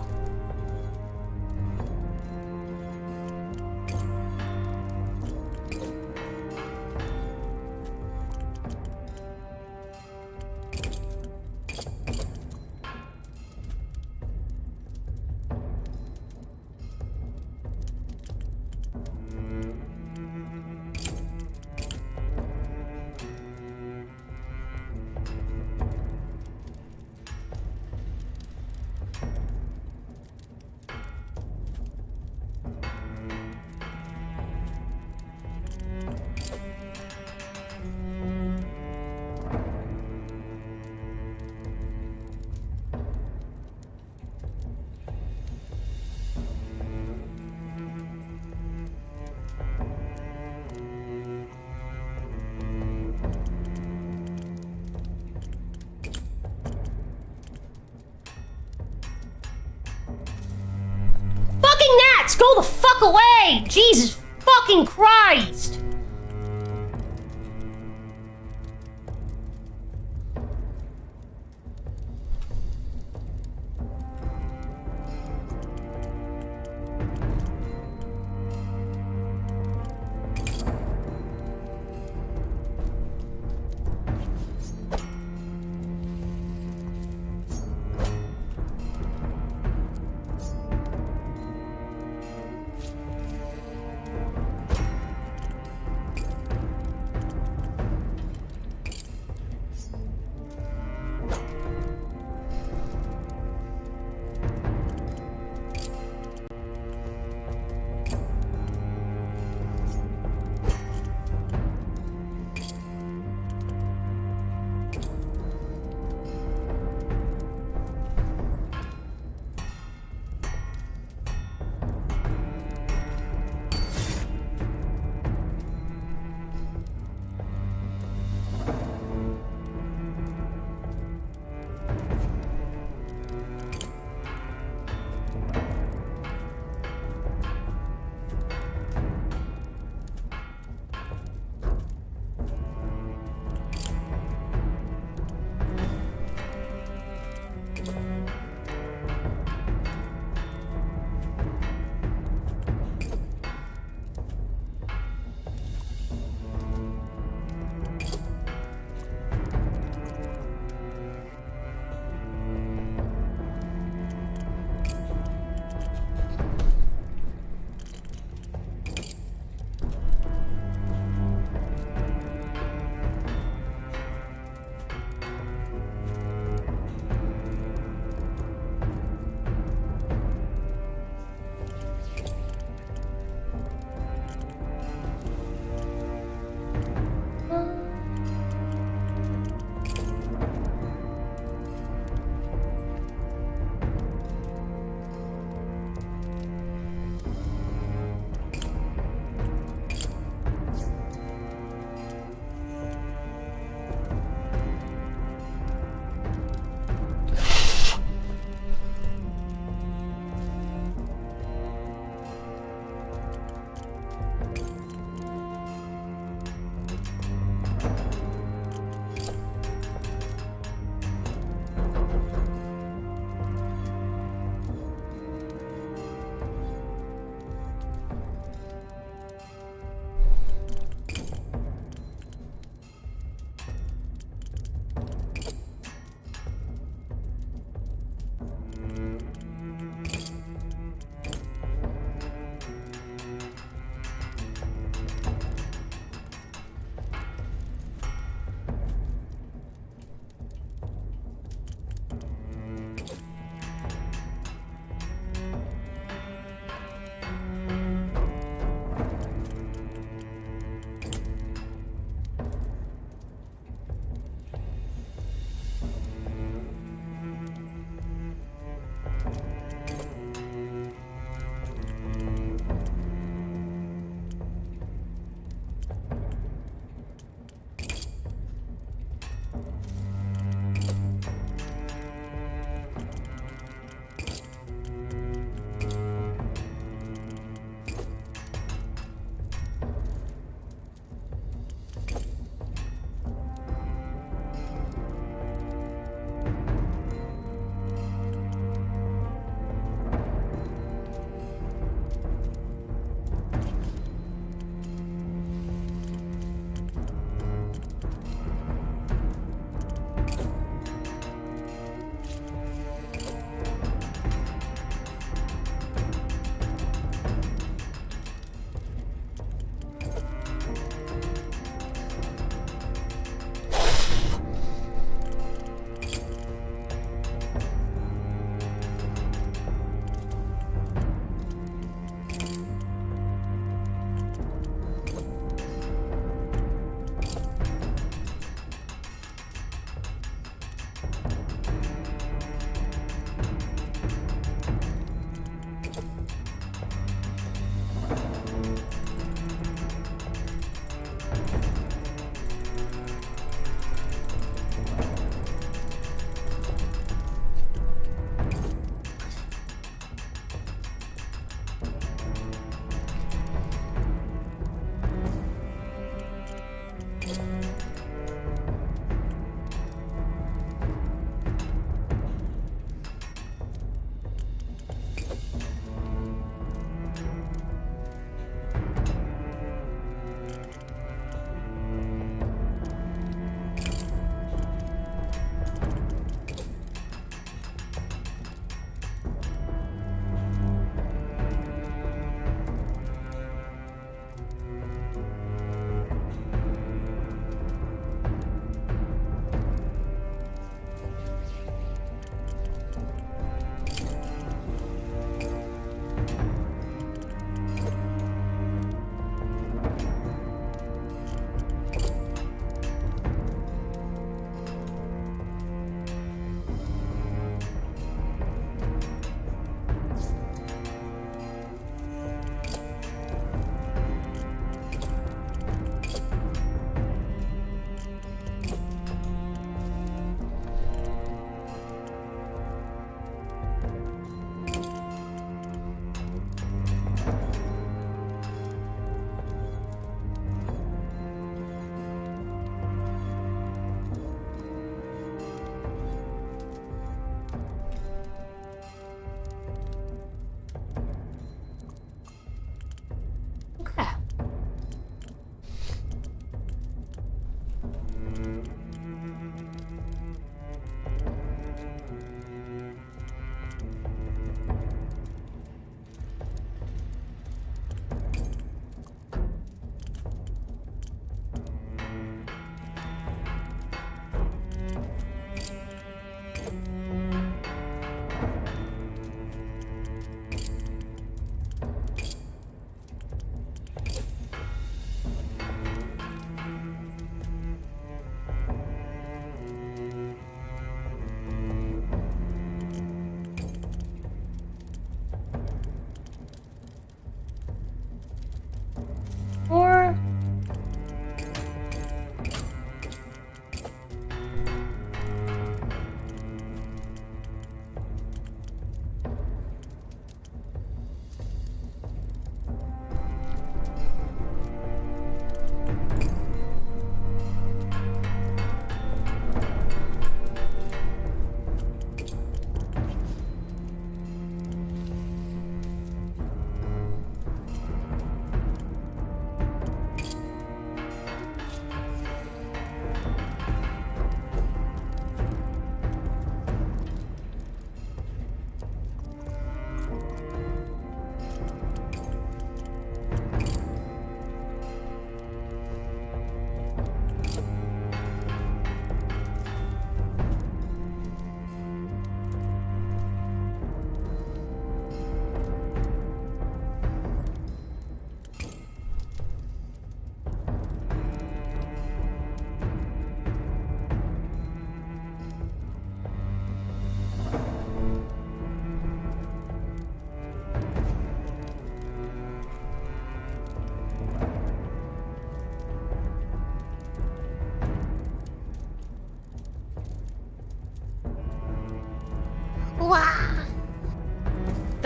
Go the fuck away! Jesus fucking Christ!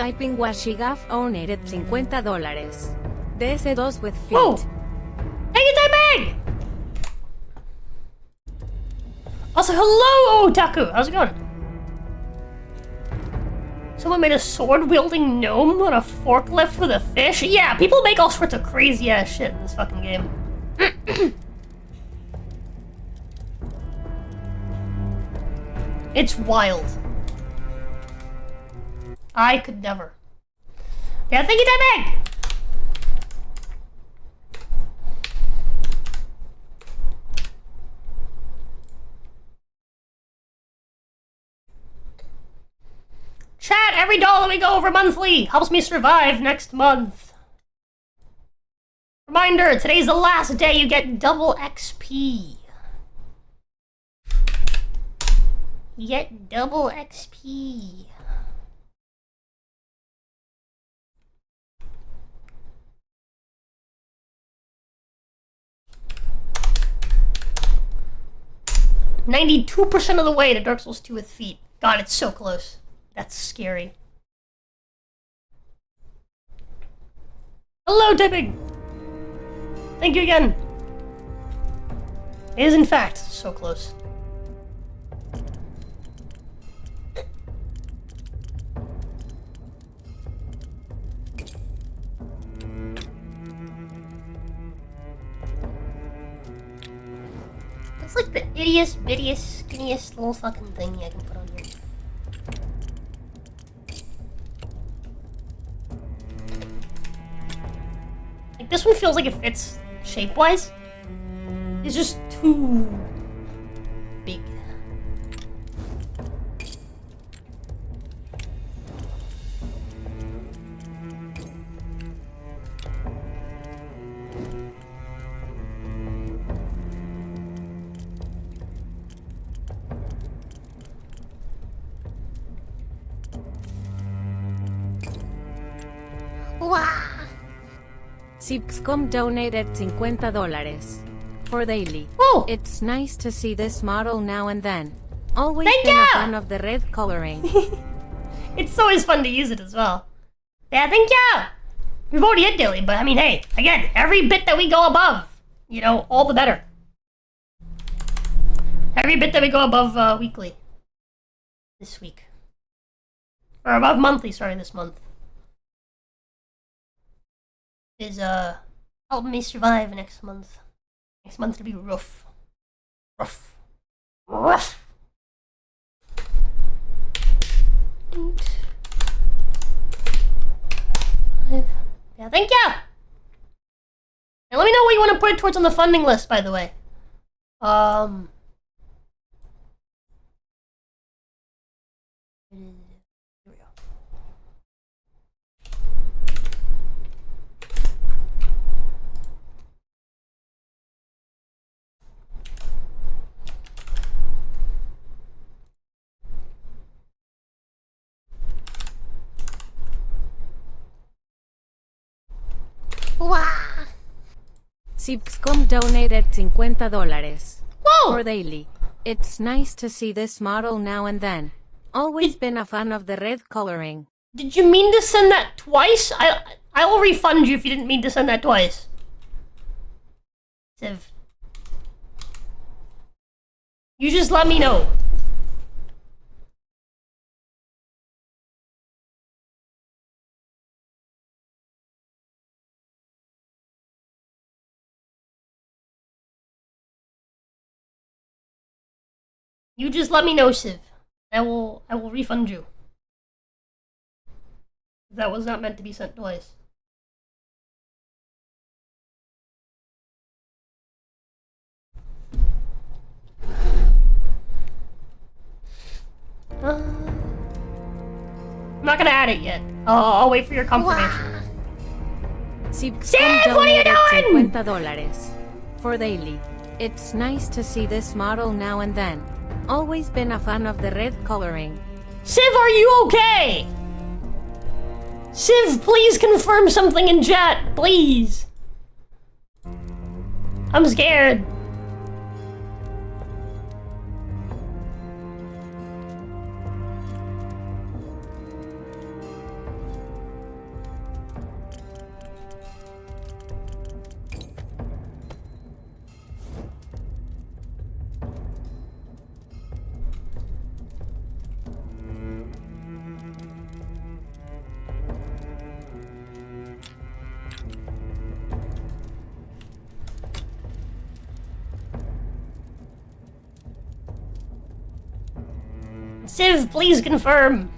typing Washigaf donated $50. DS2 with feet.
Whoa! Thank you, typing! Also, hello, Otaku! How's it going? Someone made a sword-wielding gnome on a forklift with a fish? Yeah, people make all sorts of crazy-ass shit in this fucking game. It's wild. I could never. Yeah, thank you, typing! Chat, every dollar we go over monthly helps me survive next month. Reminder, today's the last day you get double XP. You get double XP. "92% of the way to Dark Souls 2 with feet." God, it's so close. That's scary. Hello, typing! Thank you again. It is, in fact, so close. It's like the ittiest, bittiest, skinniest little fucking thing I can put on here. Like, this one feels like it fits shape-wise. It's just too big.
Wow.
Sipscom donated $50 for daily.
Whoa!
It's nice to see this model now and then. Always
Thank
been
ya!
a fan of the red coloring.
It's always fun to use it as well. Yeah, thank you! We've already hit daily, but I mean, hey, again, every bit that we go above, you know, all the better. Every bit that we go above weekly. This week. Or above monthly, sorry, this month. Is, helping me survive next month. Next month to be rough. Rough. Rough! Yeah, thank you! And let me know what you want to put it towards on the funding list, by the way. Here we go.
Wow.
Sipscom donated $50
Whoa!
for daily. It's nice to see this model now and then. Always been a fan of the red coloring.
Did you mean to send that twice? I will refund you if you didn't mean to send that twice. Civ. You just let me know. You just let me know, Civ. I will refund you. That was not meant to be sent twice. I'm not gonna add it yet. I'll wait for your confirmation.
Sipscom
Sid, what are you doing?
$50 for daily. It's nice to see this model now and then. Always been a fan of the red coloring.
Civ, are you okay? Civ, please confirm something in chat, please. I'm scared. Civ, please confirm.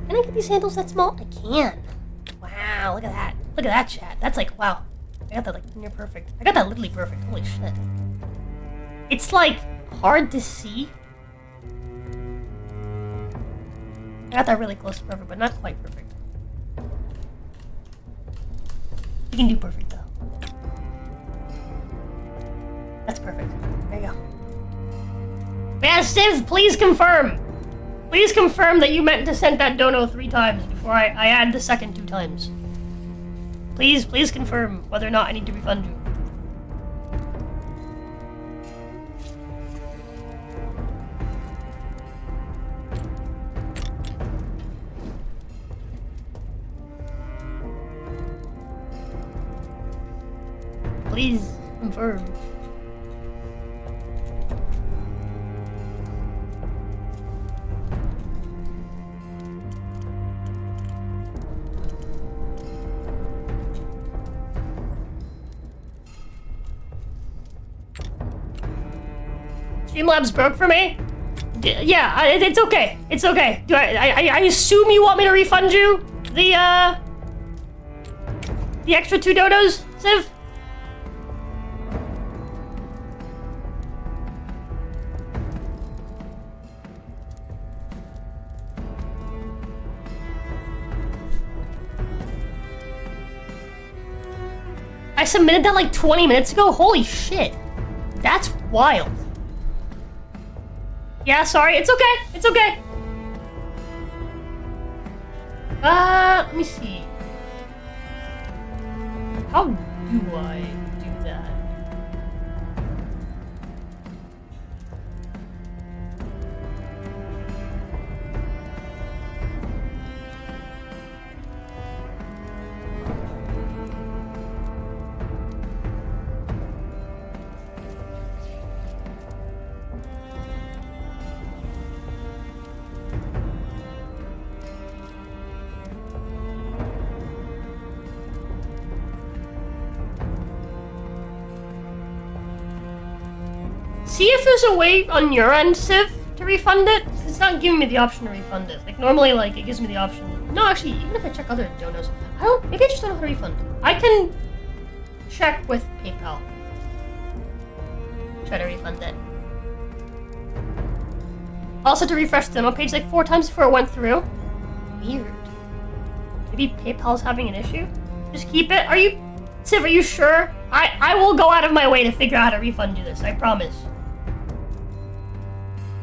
Can I get these handles that small? I can. Wow, look at that. Look at that, chat. That's like, wow. I got that like near perfect. I got that literally perfect. Holy shit. It's like hard to see. I got that really close to perfect, but not quite perfect. You can do perfect though. That's perfect. There you go. Yeah, Civ, please confirm. Please confirm that you meant to send that dono 3 times before I add the second 2 times. Please confirm whether or not I need to refund you. Please confirm. Streamlabs broke for me? Yeah, it's okay. It's okay. Do I assume you want me to refund you the extra 2 donos, Civ? I submitted that like 20 minutes ago? Holy shit. That's wild. Yeah, sorry. It's okay. It's okay. Let me see. How do I do that? See if there's a way on your end, Civ, to refund it. It's not giving me the option to refund it. Like, normally, like, it gives me the option. No, actually, even if I check other donos, maybe I just don't know how to refund. I can check with PayPal. Try to refund it. Also, to refresh the demo page like 4 times before it went through. Weird. Maybe PayPal's having an issue? Just keep it. Civ, are you sure? I will go out of my way to figure out how to refund you this, I promise.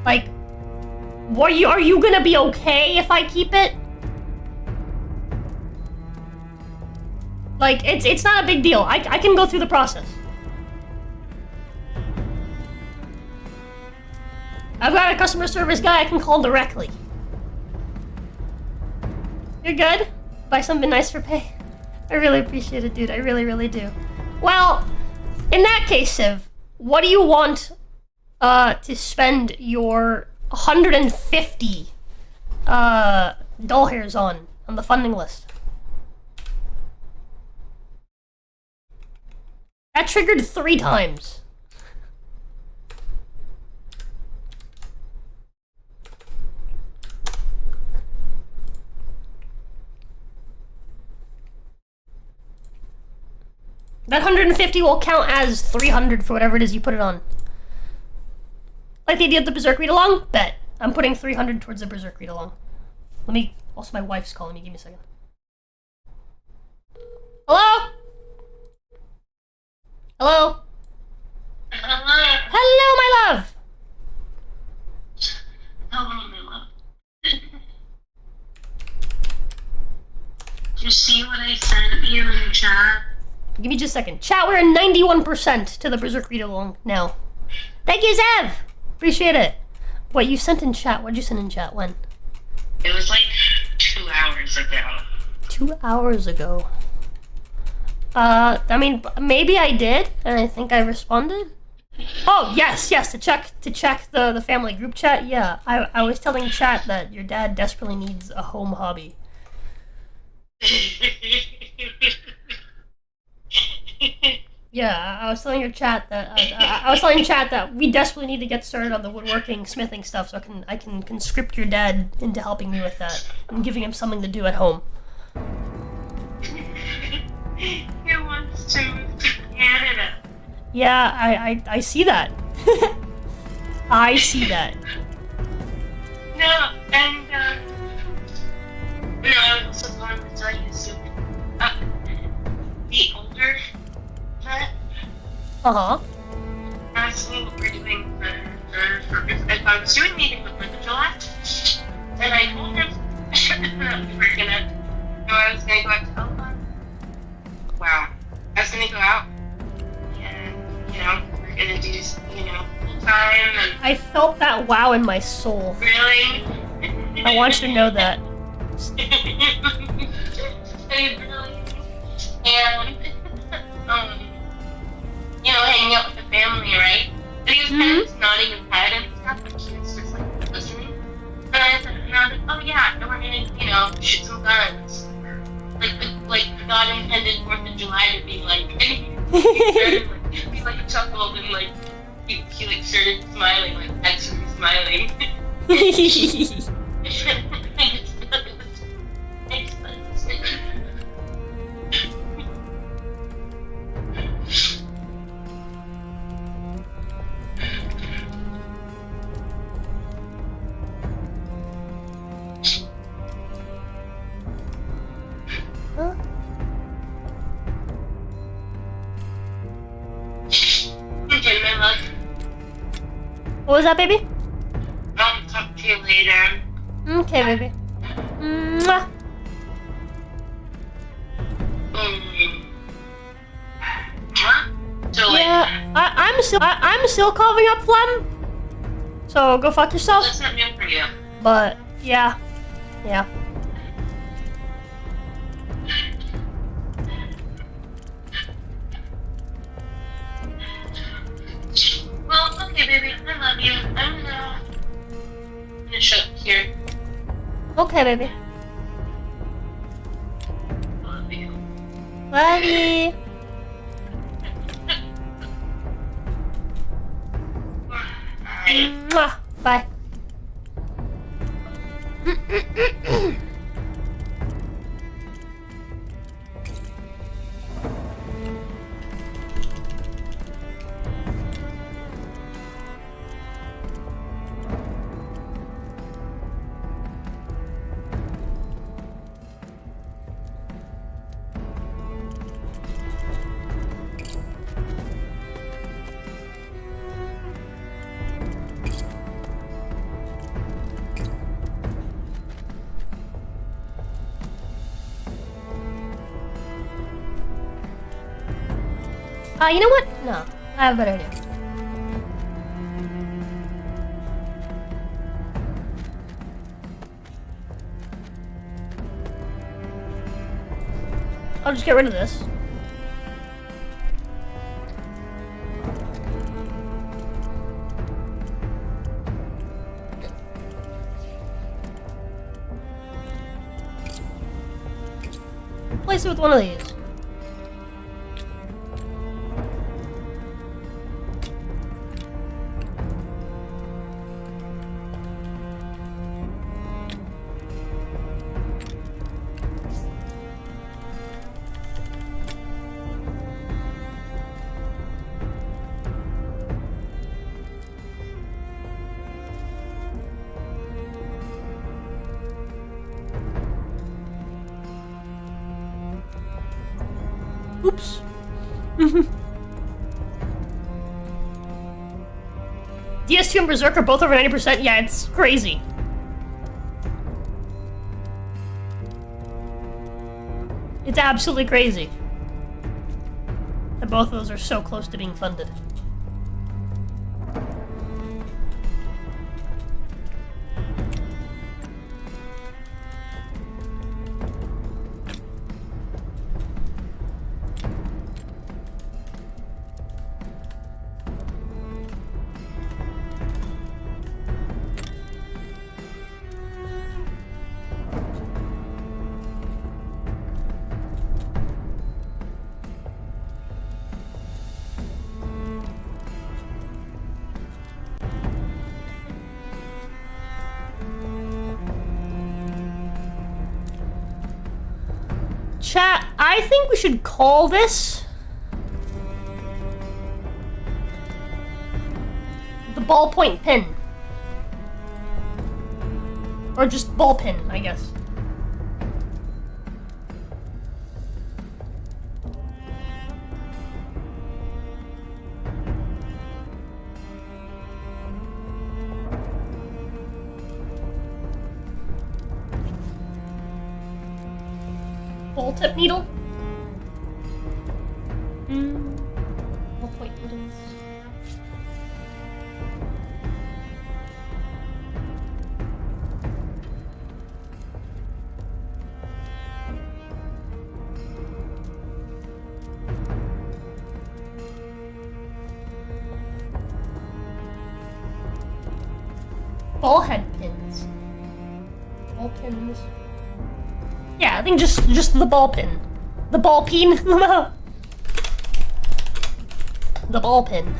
Like, are you gonna be okay if I keep it? Like, it's not a big deal. I can go through the process. I've got a customer service guy I can call directly. You're good? Buy something nice for pay. I really appreciate it, dude. I really, really do. Well, in that case, Civ, what do you want to spend your 150 doll hairs on the funding list? That triggered 3 times. That 150 will count as 300 for whatever it is you put it on. Like the idea of the Berserk read-along? Bet. I'm putting 300 towards the Berserk read-along. Let me... Also, my wife's calling me. Give me a second. Hello? Hello?
Hello.
Hello, my love!
Hello, my love. Did you see what I sent you in chat?
Give me just a second. Chat, we're at 91% to the Berserk read-along now. Thank you, Zev! Appreciate it. What you sent in chat? What'd you send in chat? When?
It was like 2 hours ago.
2 hours ago. I mean, maybe I did, and I think I responded. Oh, yes, to check the family group chat. Yeah, I was telling chat that your dad desperately needs a home hobby. Yeah, I was telling your chat that I was telling chat that we desperately need to get started on the woodworking, smithing stuff, so I can conscript your dad into helping me with that and giving him something to do at home.
He wants to move to Canada.
Yeah, I see that. I see that.
No, and no, I was also going to tell you soon. The older vet
Uh-huh.
asked me what we're doing for if I was doing meeting with 4th of July, and I told him we're gonna. No, I was gonna go out to Hellfire. Wow, I was gonna go out, and we're gonna do full time and.
I felt that wow in my soul.
Really?
I want you to know that.
And hanging out with the family, right? But he was kind of nodding his head and stuff, but he was just like listening. And I said, oh yeah, and we're gonna, shoot some guns. Like God intended 4th of July to be like, and he like chuckled and like he like started smiling, like actually smiling. Okay, my love.
What was that, baby?
I'll talk to you later.
Okay, baby. Mwah.
Huh? So
Yeah, I'm still coughing up phlegm. So go fuck yourself.
that's not new for you.
But yeah.
Well, okay, baby. I love you. I'm gonna shut up here.
Okay, baby.
Love you.
Love you.
Bye.
Mwah. Bye. You know what? No, I have a better idea. I'll just get rid of this. Replace it with one of these. Oops. DS2 and Berserk are both over 90%. Yeah, it's crazy. It's absolutely crazy that both of those are so close to being funded.
Chat, I think we should call this the ballpoint pen. Or just ball pin, I guess. Ball tip needle? Ballpoint needles. Ball head pins. Ball pins. Yeah, I think just the ball pin. The ball peen. The ball pin.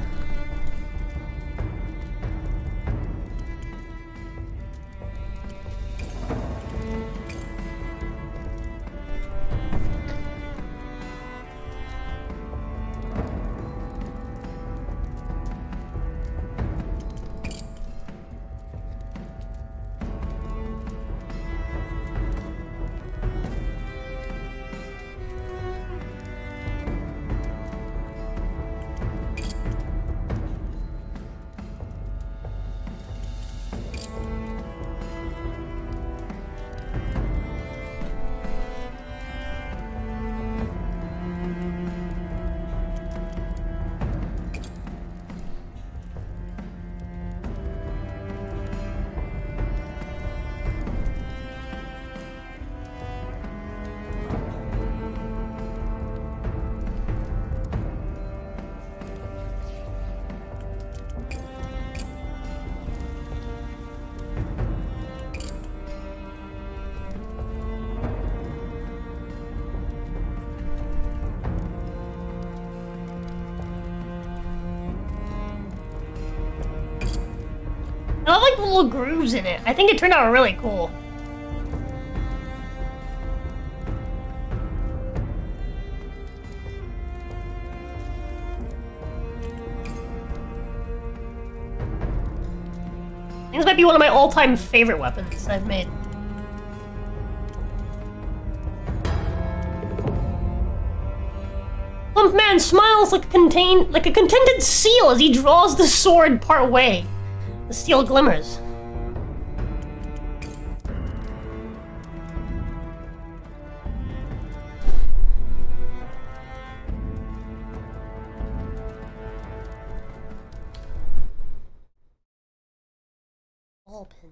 I like the little grooves in it. I think it turned out really cool. I think this might be one of my all-time favorite weapons I've made. Plump man smiles like a contented seal as he draws the sword part way. The steel glimmers. Ball pin.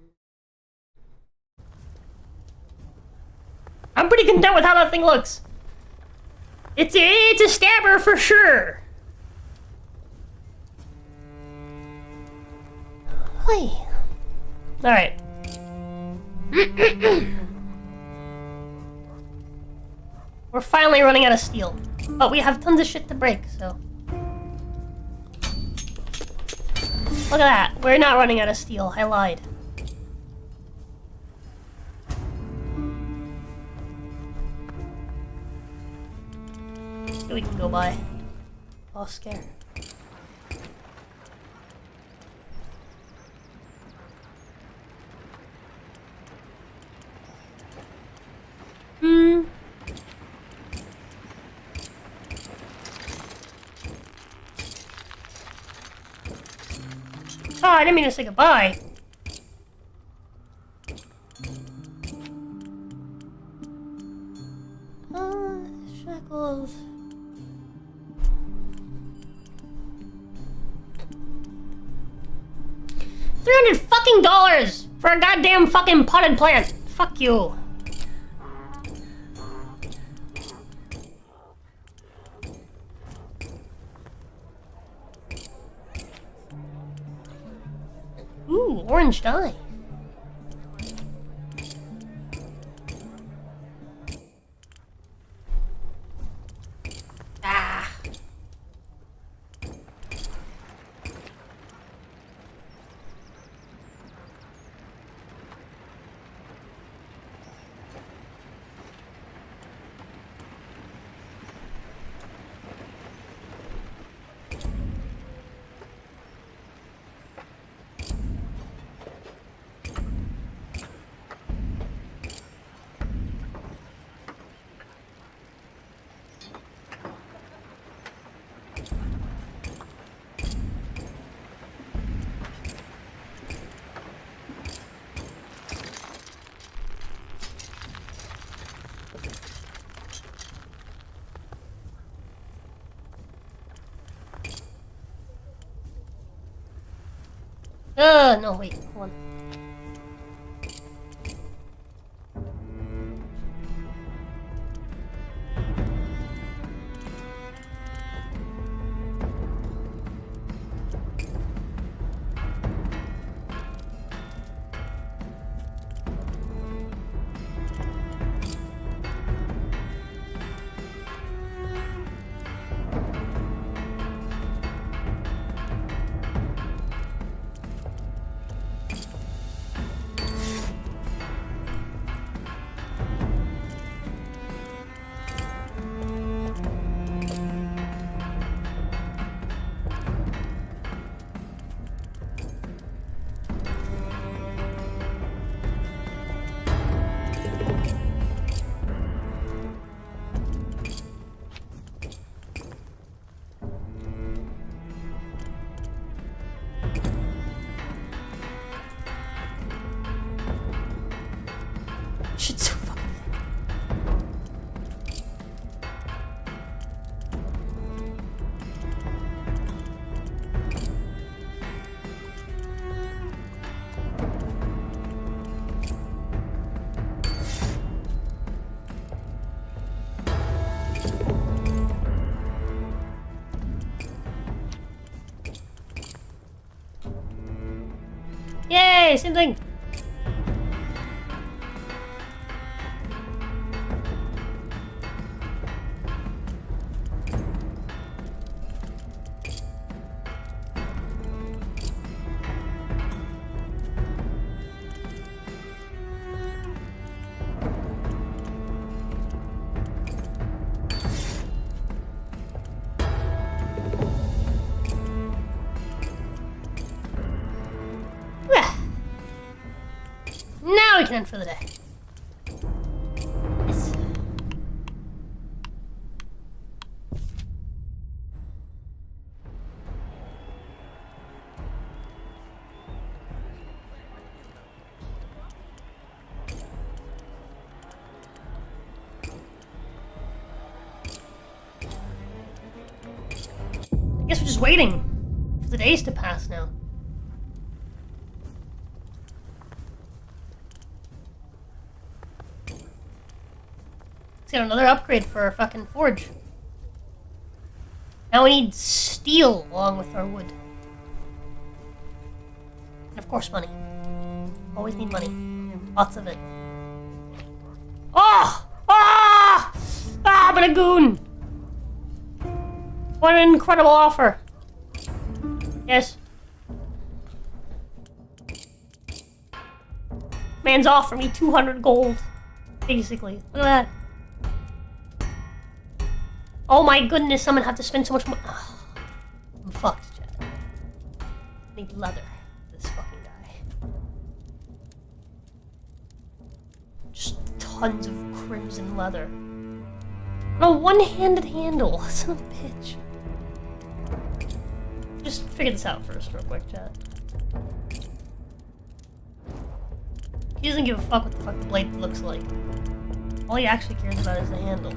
I'm pretty content with how that thing looks. It's a stabber for sure. Hi. All right. We're finally running out of steel, but we have tons of shit to break, so. Look at that. We're not running out of steel. I lied. We can go by. Oh, scare. Oh, I didn't mean to say goodbye. Shackles. $300 fucking for a goddamn fucking potted plant. Fuck you. Ooh, orange dye. Ah.
No, wait, hold on. Shit's so fucking thick. Yay, same thing. Now we can end for the day. Yes. I guess we're just waiting for the days to pass now. Get another upgrade for our fucking forge. Now we need steel along with our wood. And of course money. Always need money. Lots of it. Oh! Ah! Ah, but a goon! What an incredible offer. Yes. Man's offering me 200 gold. Basically. Look at that. Oh my goodness, I'm gonna have to spend so much money. Oh, I'm fucked, Chad. I need leather. This fucking guy. Just tons of crimson leather. On a one-handed handle. Son of a bitch. Just figure this out first, real quick, Chad. He doesn't give a fuck what the fuck the blade looks like. All he actually cares about is the handle.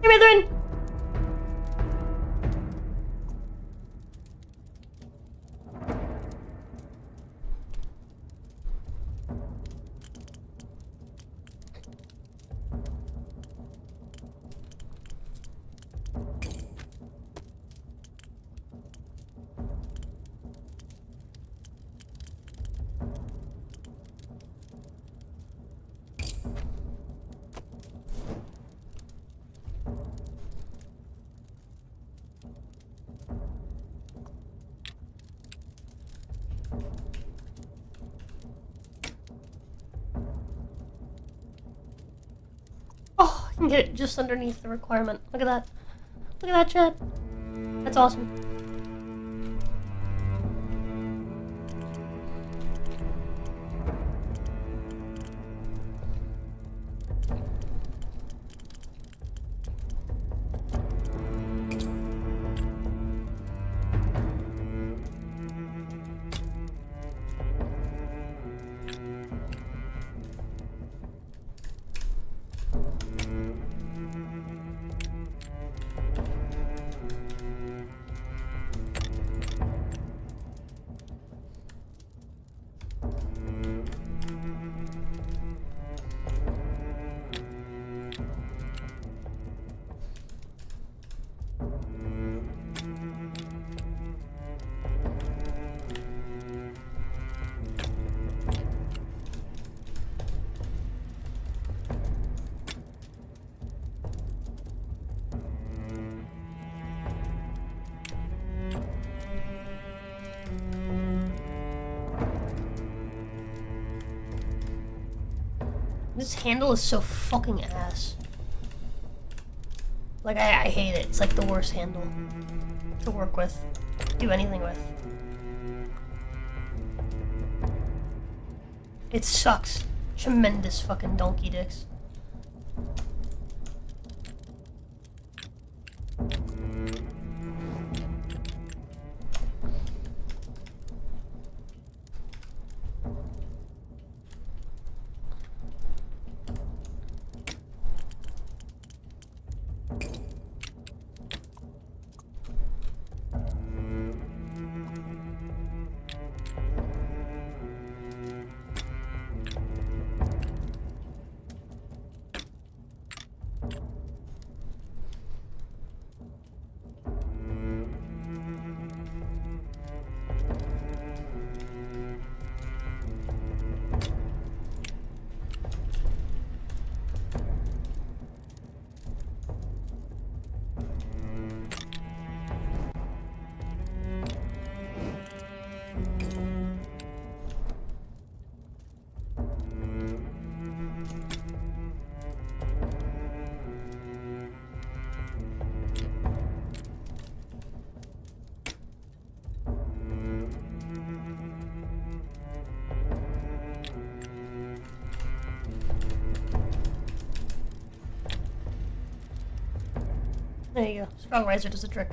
Hey, brethren! Oh, I can get it just underneath the requirement. Look at that.
Look at that, chat. That's awesome. This handle is so fucking ass. Like, I hate it. It's like the worst handle to work with, do anything with. It sucks. Tremendous fucking donkey dicks. There you go. Strong Riser does a trick.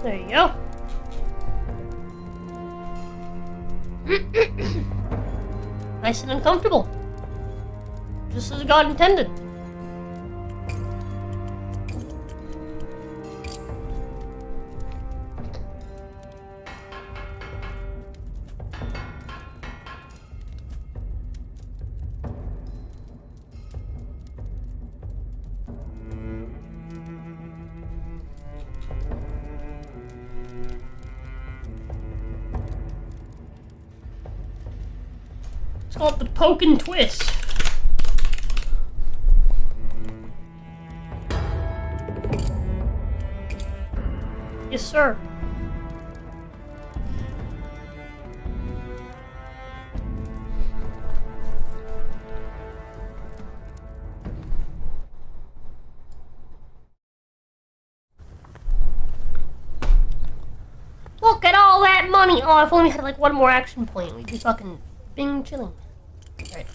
There you go. Nice and uncomfortable. Just as God intended. It's called the poke and twist. Yes, sir. Look at all that money! Oh, if only we had like one more action point, we'd be fucking bing chilling. Alright.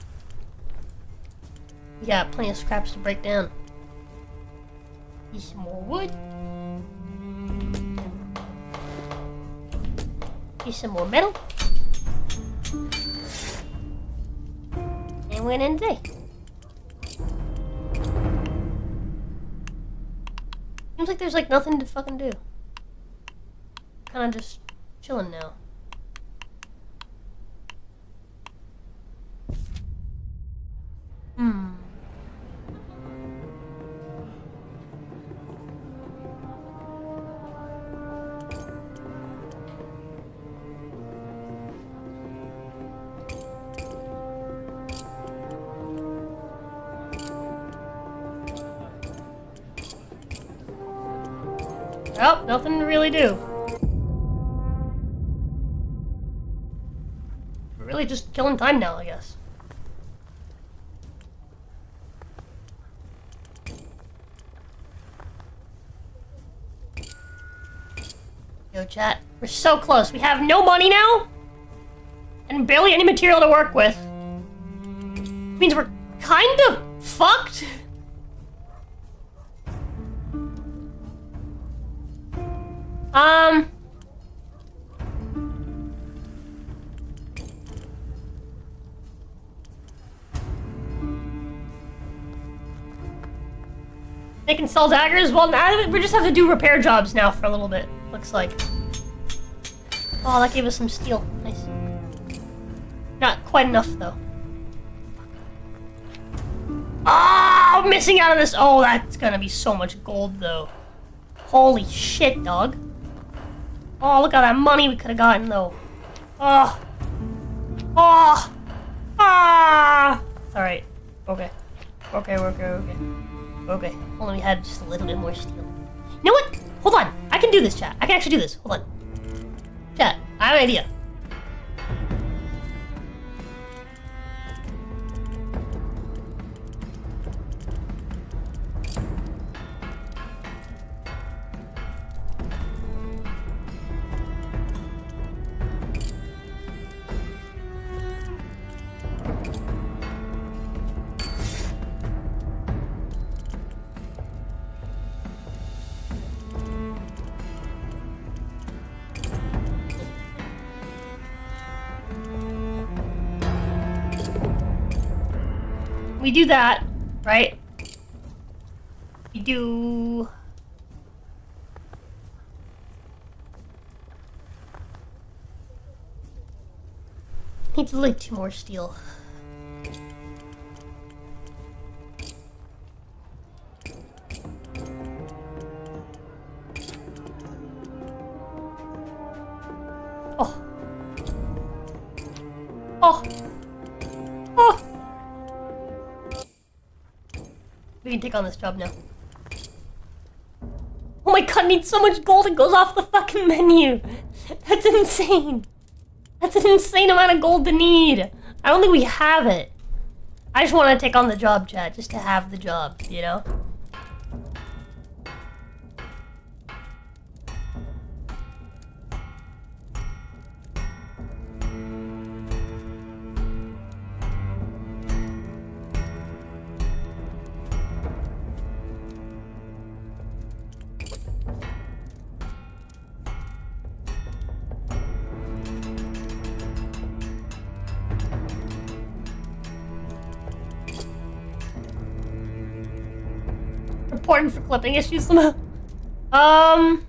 We got plenty of scraps to break down. Need some more wood. Need some more metal. And we're gonna end the day. Seems like there's like nothing to fucking do. Kinda just chilling now. Oh, nothing to really do. We're really just killing time now, I guess. Yo, chat. We're so close. We have no money now, and barely any material to work with. Which means we're kind of fucked. They can sell daggers? Well, now we just have to do repair jobs now for a little bit, looks like. Oh, that gave us some steel. Nice. Not quite enough, though. Oh, I'm missing out on this. Oh, that's gonna be so much gold, though. Holy shit, dog. Oh, look at that money we could have gotten, though. Oh. Oh. Ah. It's alright. Okay. Okay. Okay. Only we had just a little bit more steel. You know what? Hold on. I can do this, chat. I can actually do this. Hold on. Chat, I have an idea. We do that, right? We do... Need to like 2 more steel. Oh. Oh. Oh. We can take on this job now. Oh my god, I need so much gold it goes off the fucking menu. That's insane. That's an insane amount of gold to need. I don't think we have it. I just want to take on the job, chat, just to have the job, you know?
important for clipping issues somehow. Oh.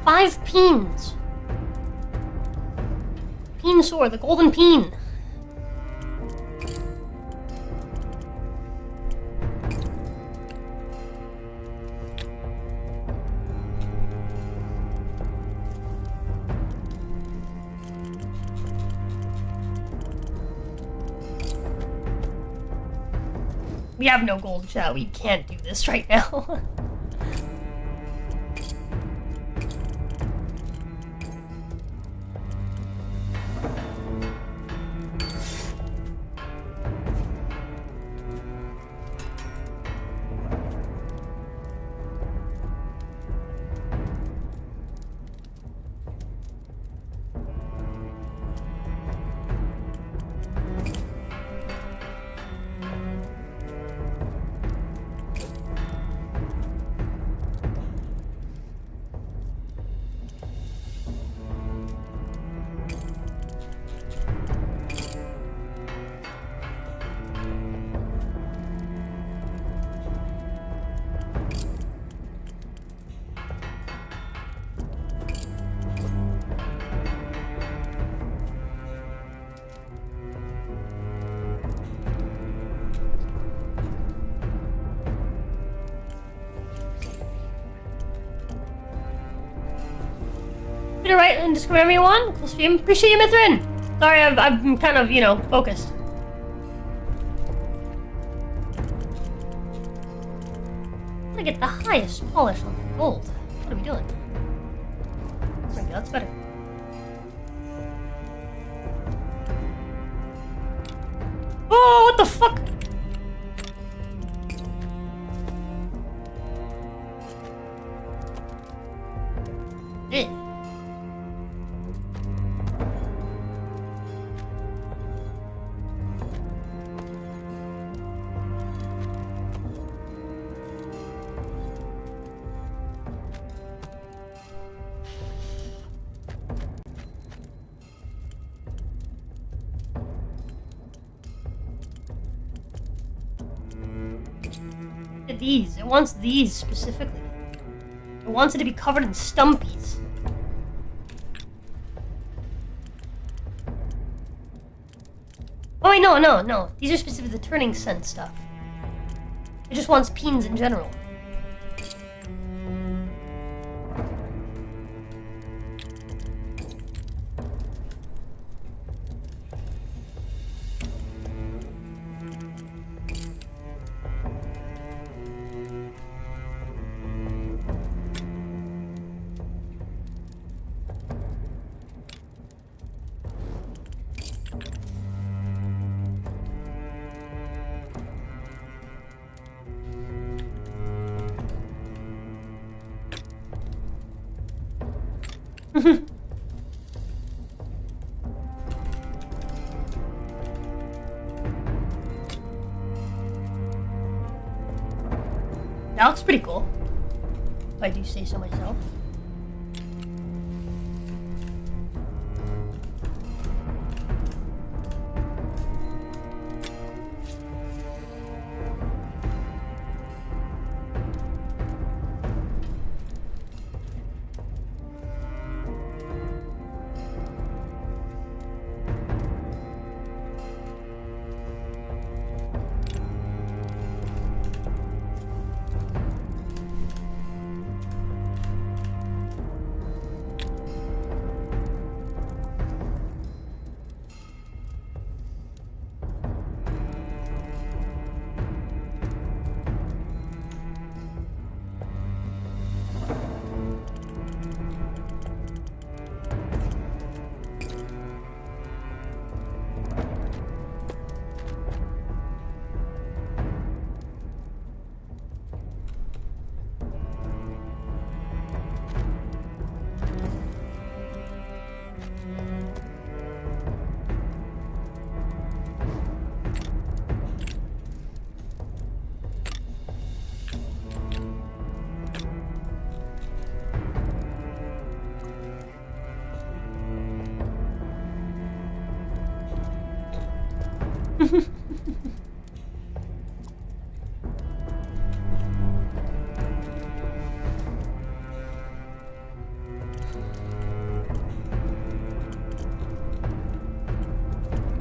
5 peens. Peen sword, the golden peen. We have no gold, chat. We can't do this right now. Right, and just whenever you want. Cool stream. Appreciate you, Mithrin. Sorry, I'm kind of, you know, focused. I'm gonna get the highest polish on the gold. What are we doing? There we go, that's better. Oh, what the fuck? Eh. These. It wants these specifically. It wants it to be covered in stumpies. Oh wait, no. These are specific to the turning scent stuff. It just wants peens in general. That looks pretty cool, if I do say so myself.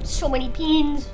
So many pins.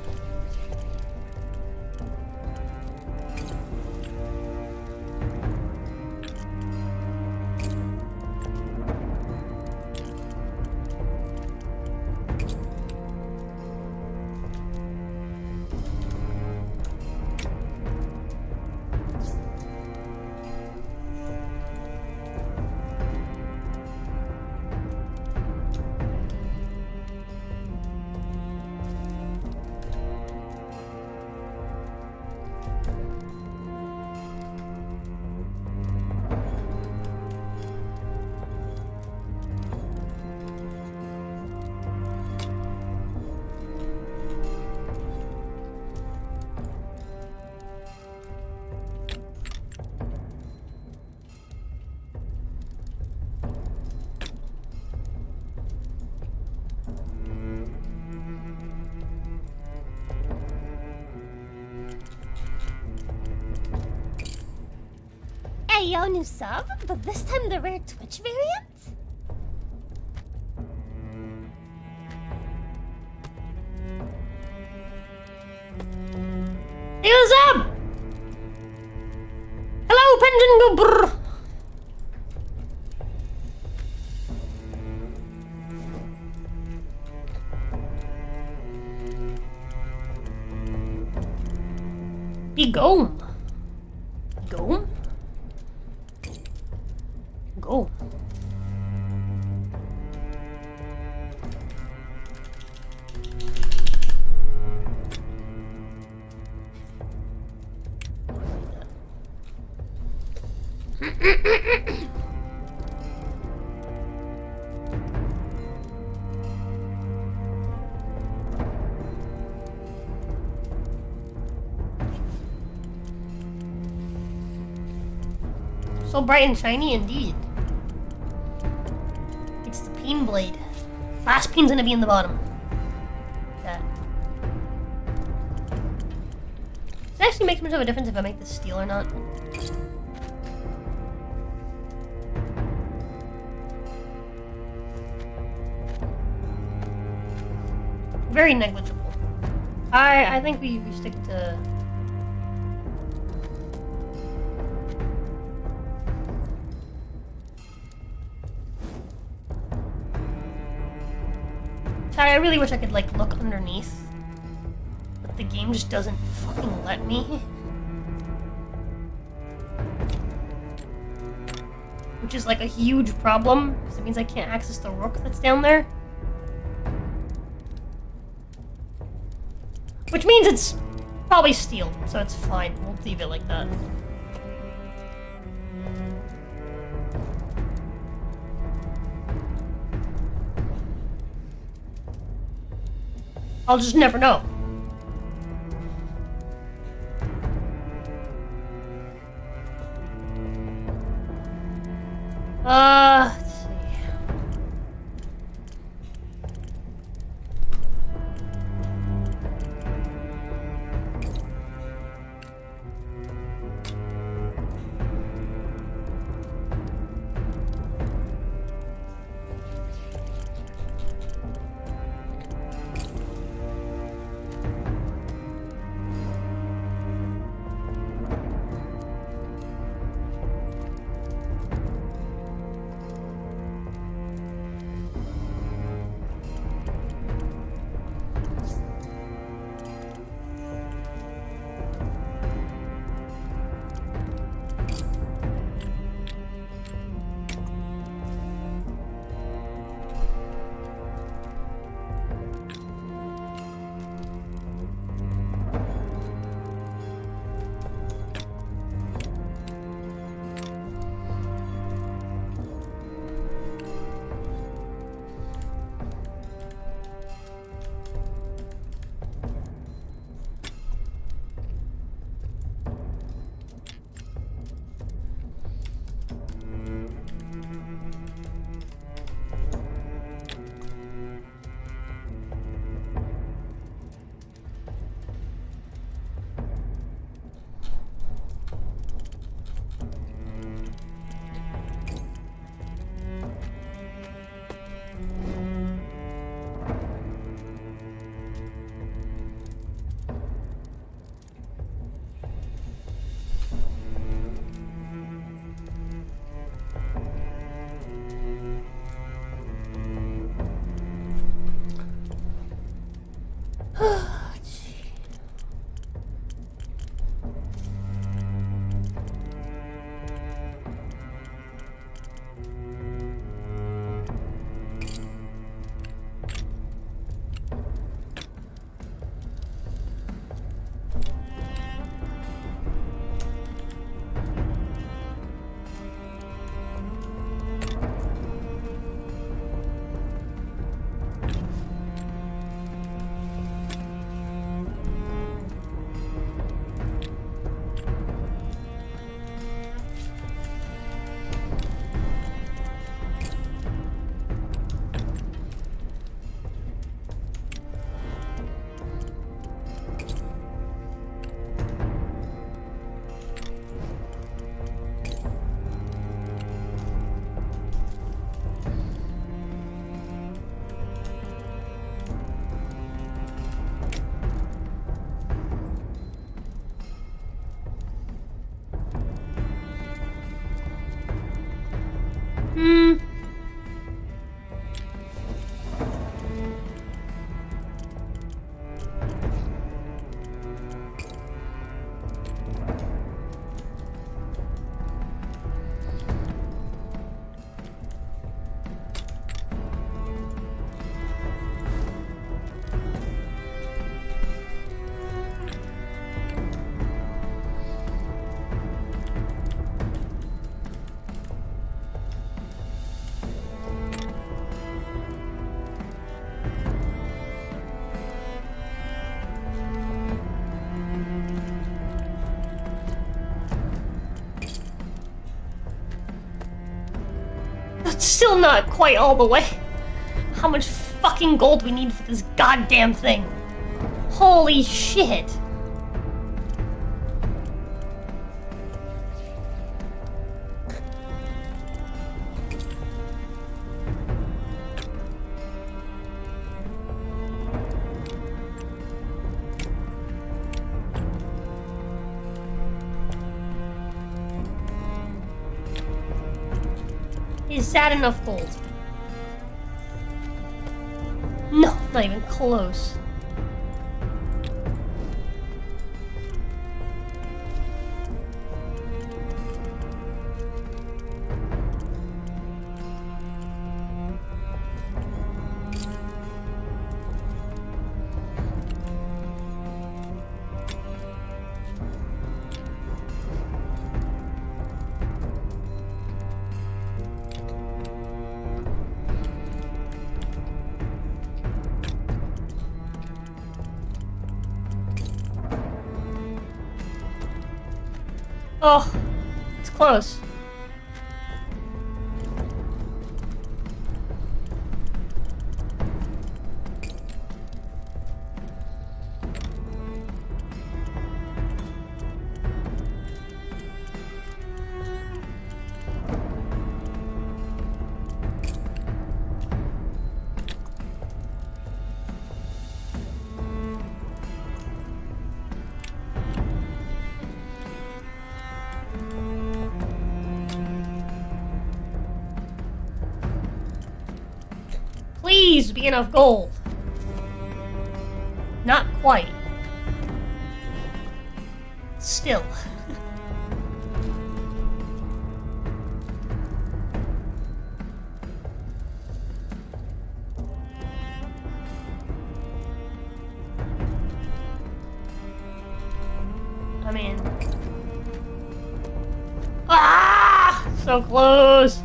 Hey, yo, new sub, but this time the rare Twitch variant?
Hey, what's up? Hello, Pension go brr. Be gone. Go. Go. So bright and shiny indeed. It's the peen blade. Last peen's gonna be in the bottom. That. Does it actually make much of a difference if I make this steel or not? Very negligible. I think we stick to... I really wish I could, like, look underneath. But the game just doesn't fucking let me. Which is, like, a huge problem, because it means I can't access the rook that's down there. Which means it's probably steel, so it's fine. We'll leave it like that. I'll just never know. Let's see.
still not quite all the way. How much fucking gold we need for this goddamn thing? Holy shit. Is that enough gold? No, not even close. Oh, it's close. Please be enough gold. Not quite. Still. I mean... Ah! So close!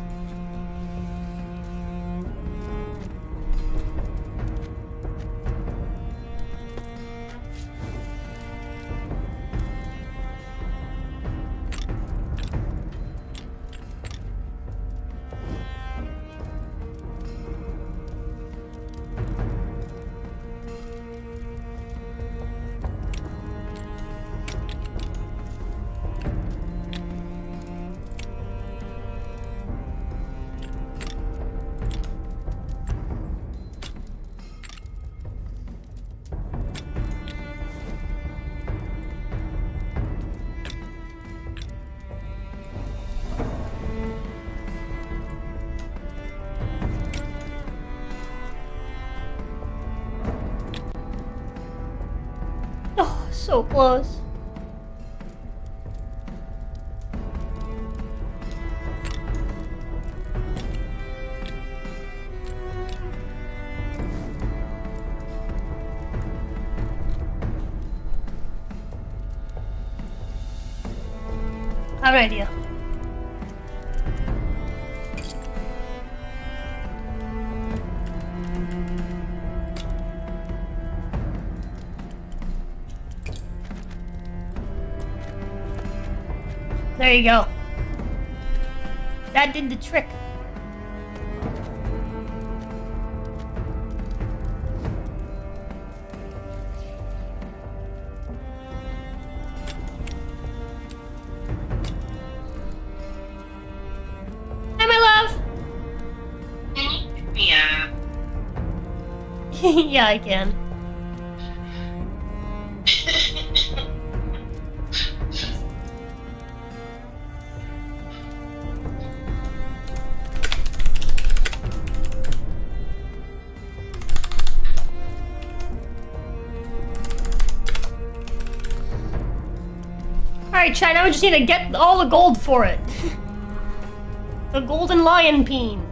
Oh, so close. I have an idea. There you go. That did the trick. Hi, my love.
Yeah.
Yeah, I can. Alright, Chad, now we just need to get all the gold for it. The golden lion peen.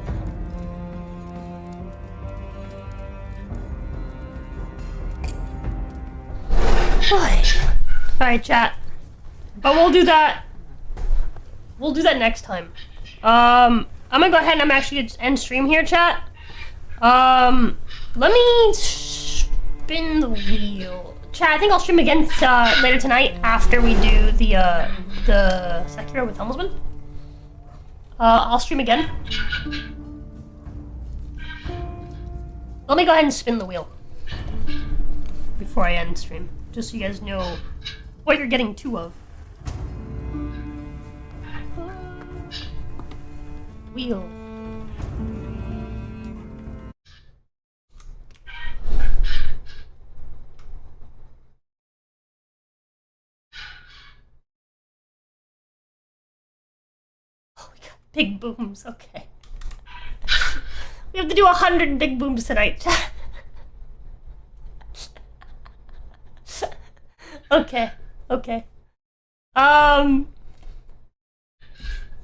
Alright, chat. But we'll do that. We'll do that next time. I'm gonna go ahead and I'm actually gonna end stream here, chat. Let me spin the wheel. Chat, I think I'll stream again later tonight after we do the Sekiro with Helmsman. I'll stream again. Let me go ahead and spin the wheel before I end stream, just so you guys know what you're getting two of. Wheel. Oh, we got big booms, okay. We have to do 100 big booms tonight. Okay, okay. There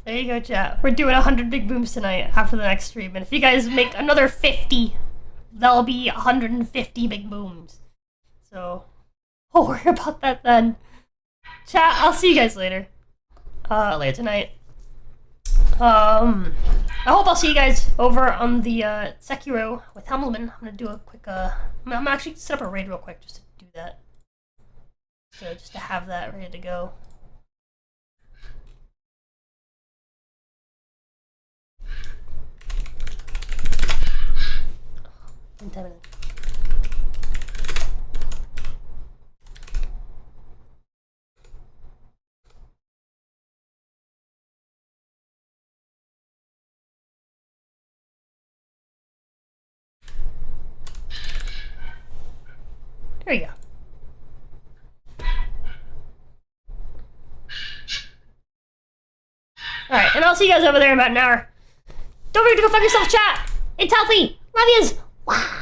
you go, chat. We're doing 100 big booms tonight after the next stream. And if you guys make another 50, that'll be 150 big booms. So, we'll worry about that then. Chat, I'll see you guys later. Later tonight. I hope I'll see you guys over on the Sekiro with Helmsman. I'm gonna do a quick I'm gonna actually set up a raid real quick just to do that. So just to have that ready to go. In 10 minutes. There you go. Alright, and I'll see you guys over there in about an hour. Don't forget to go fuck yourself, chat! It's healthy! Love yous! Wow!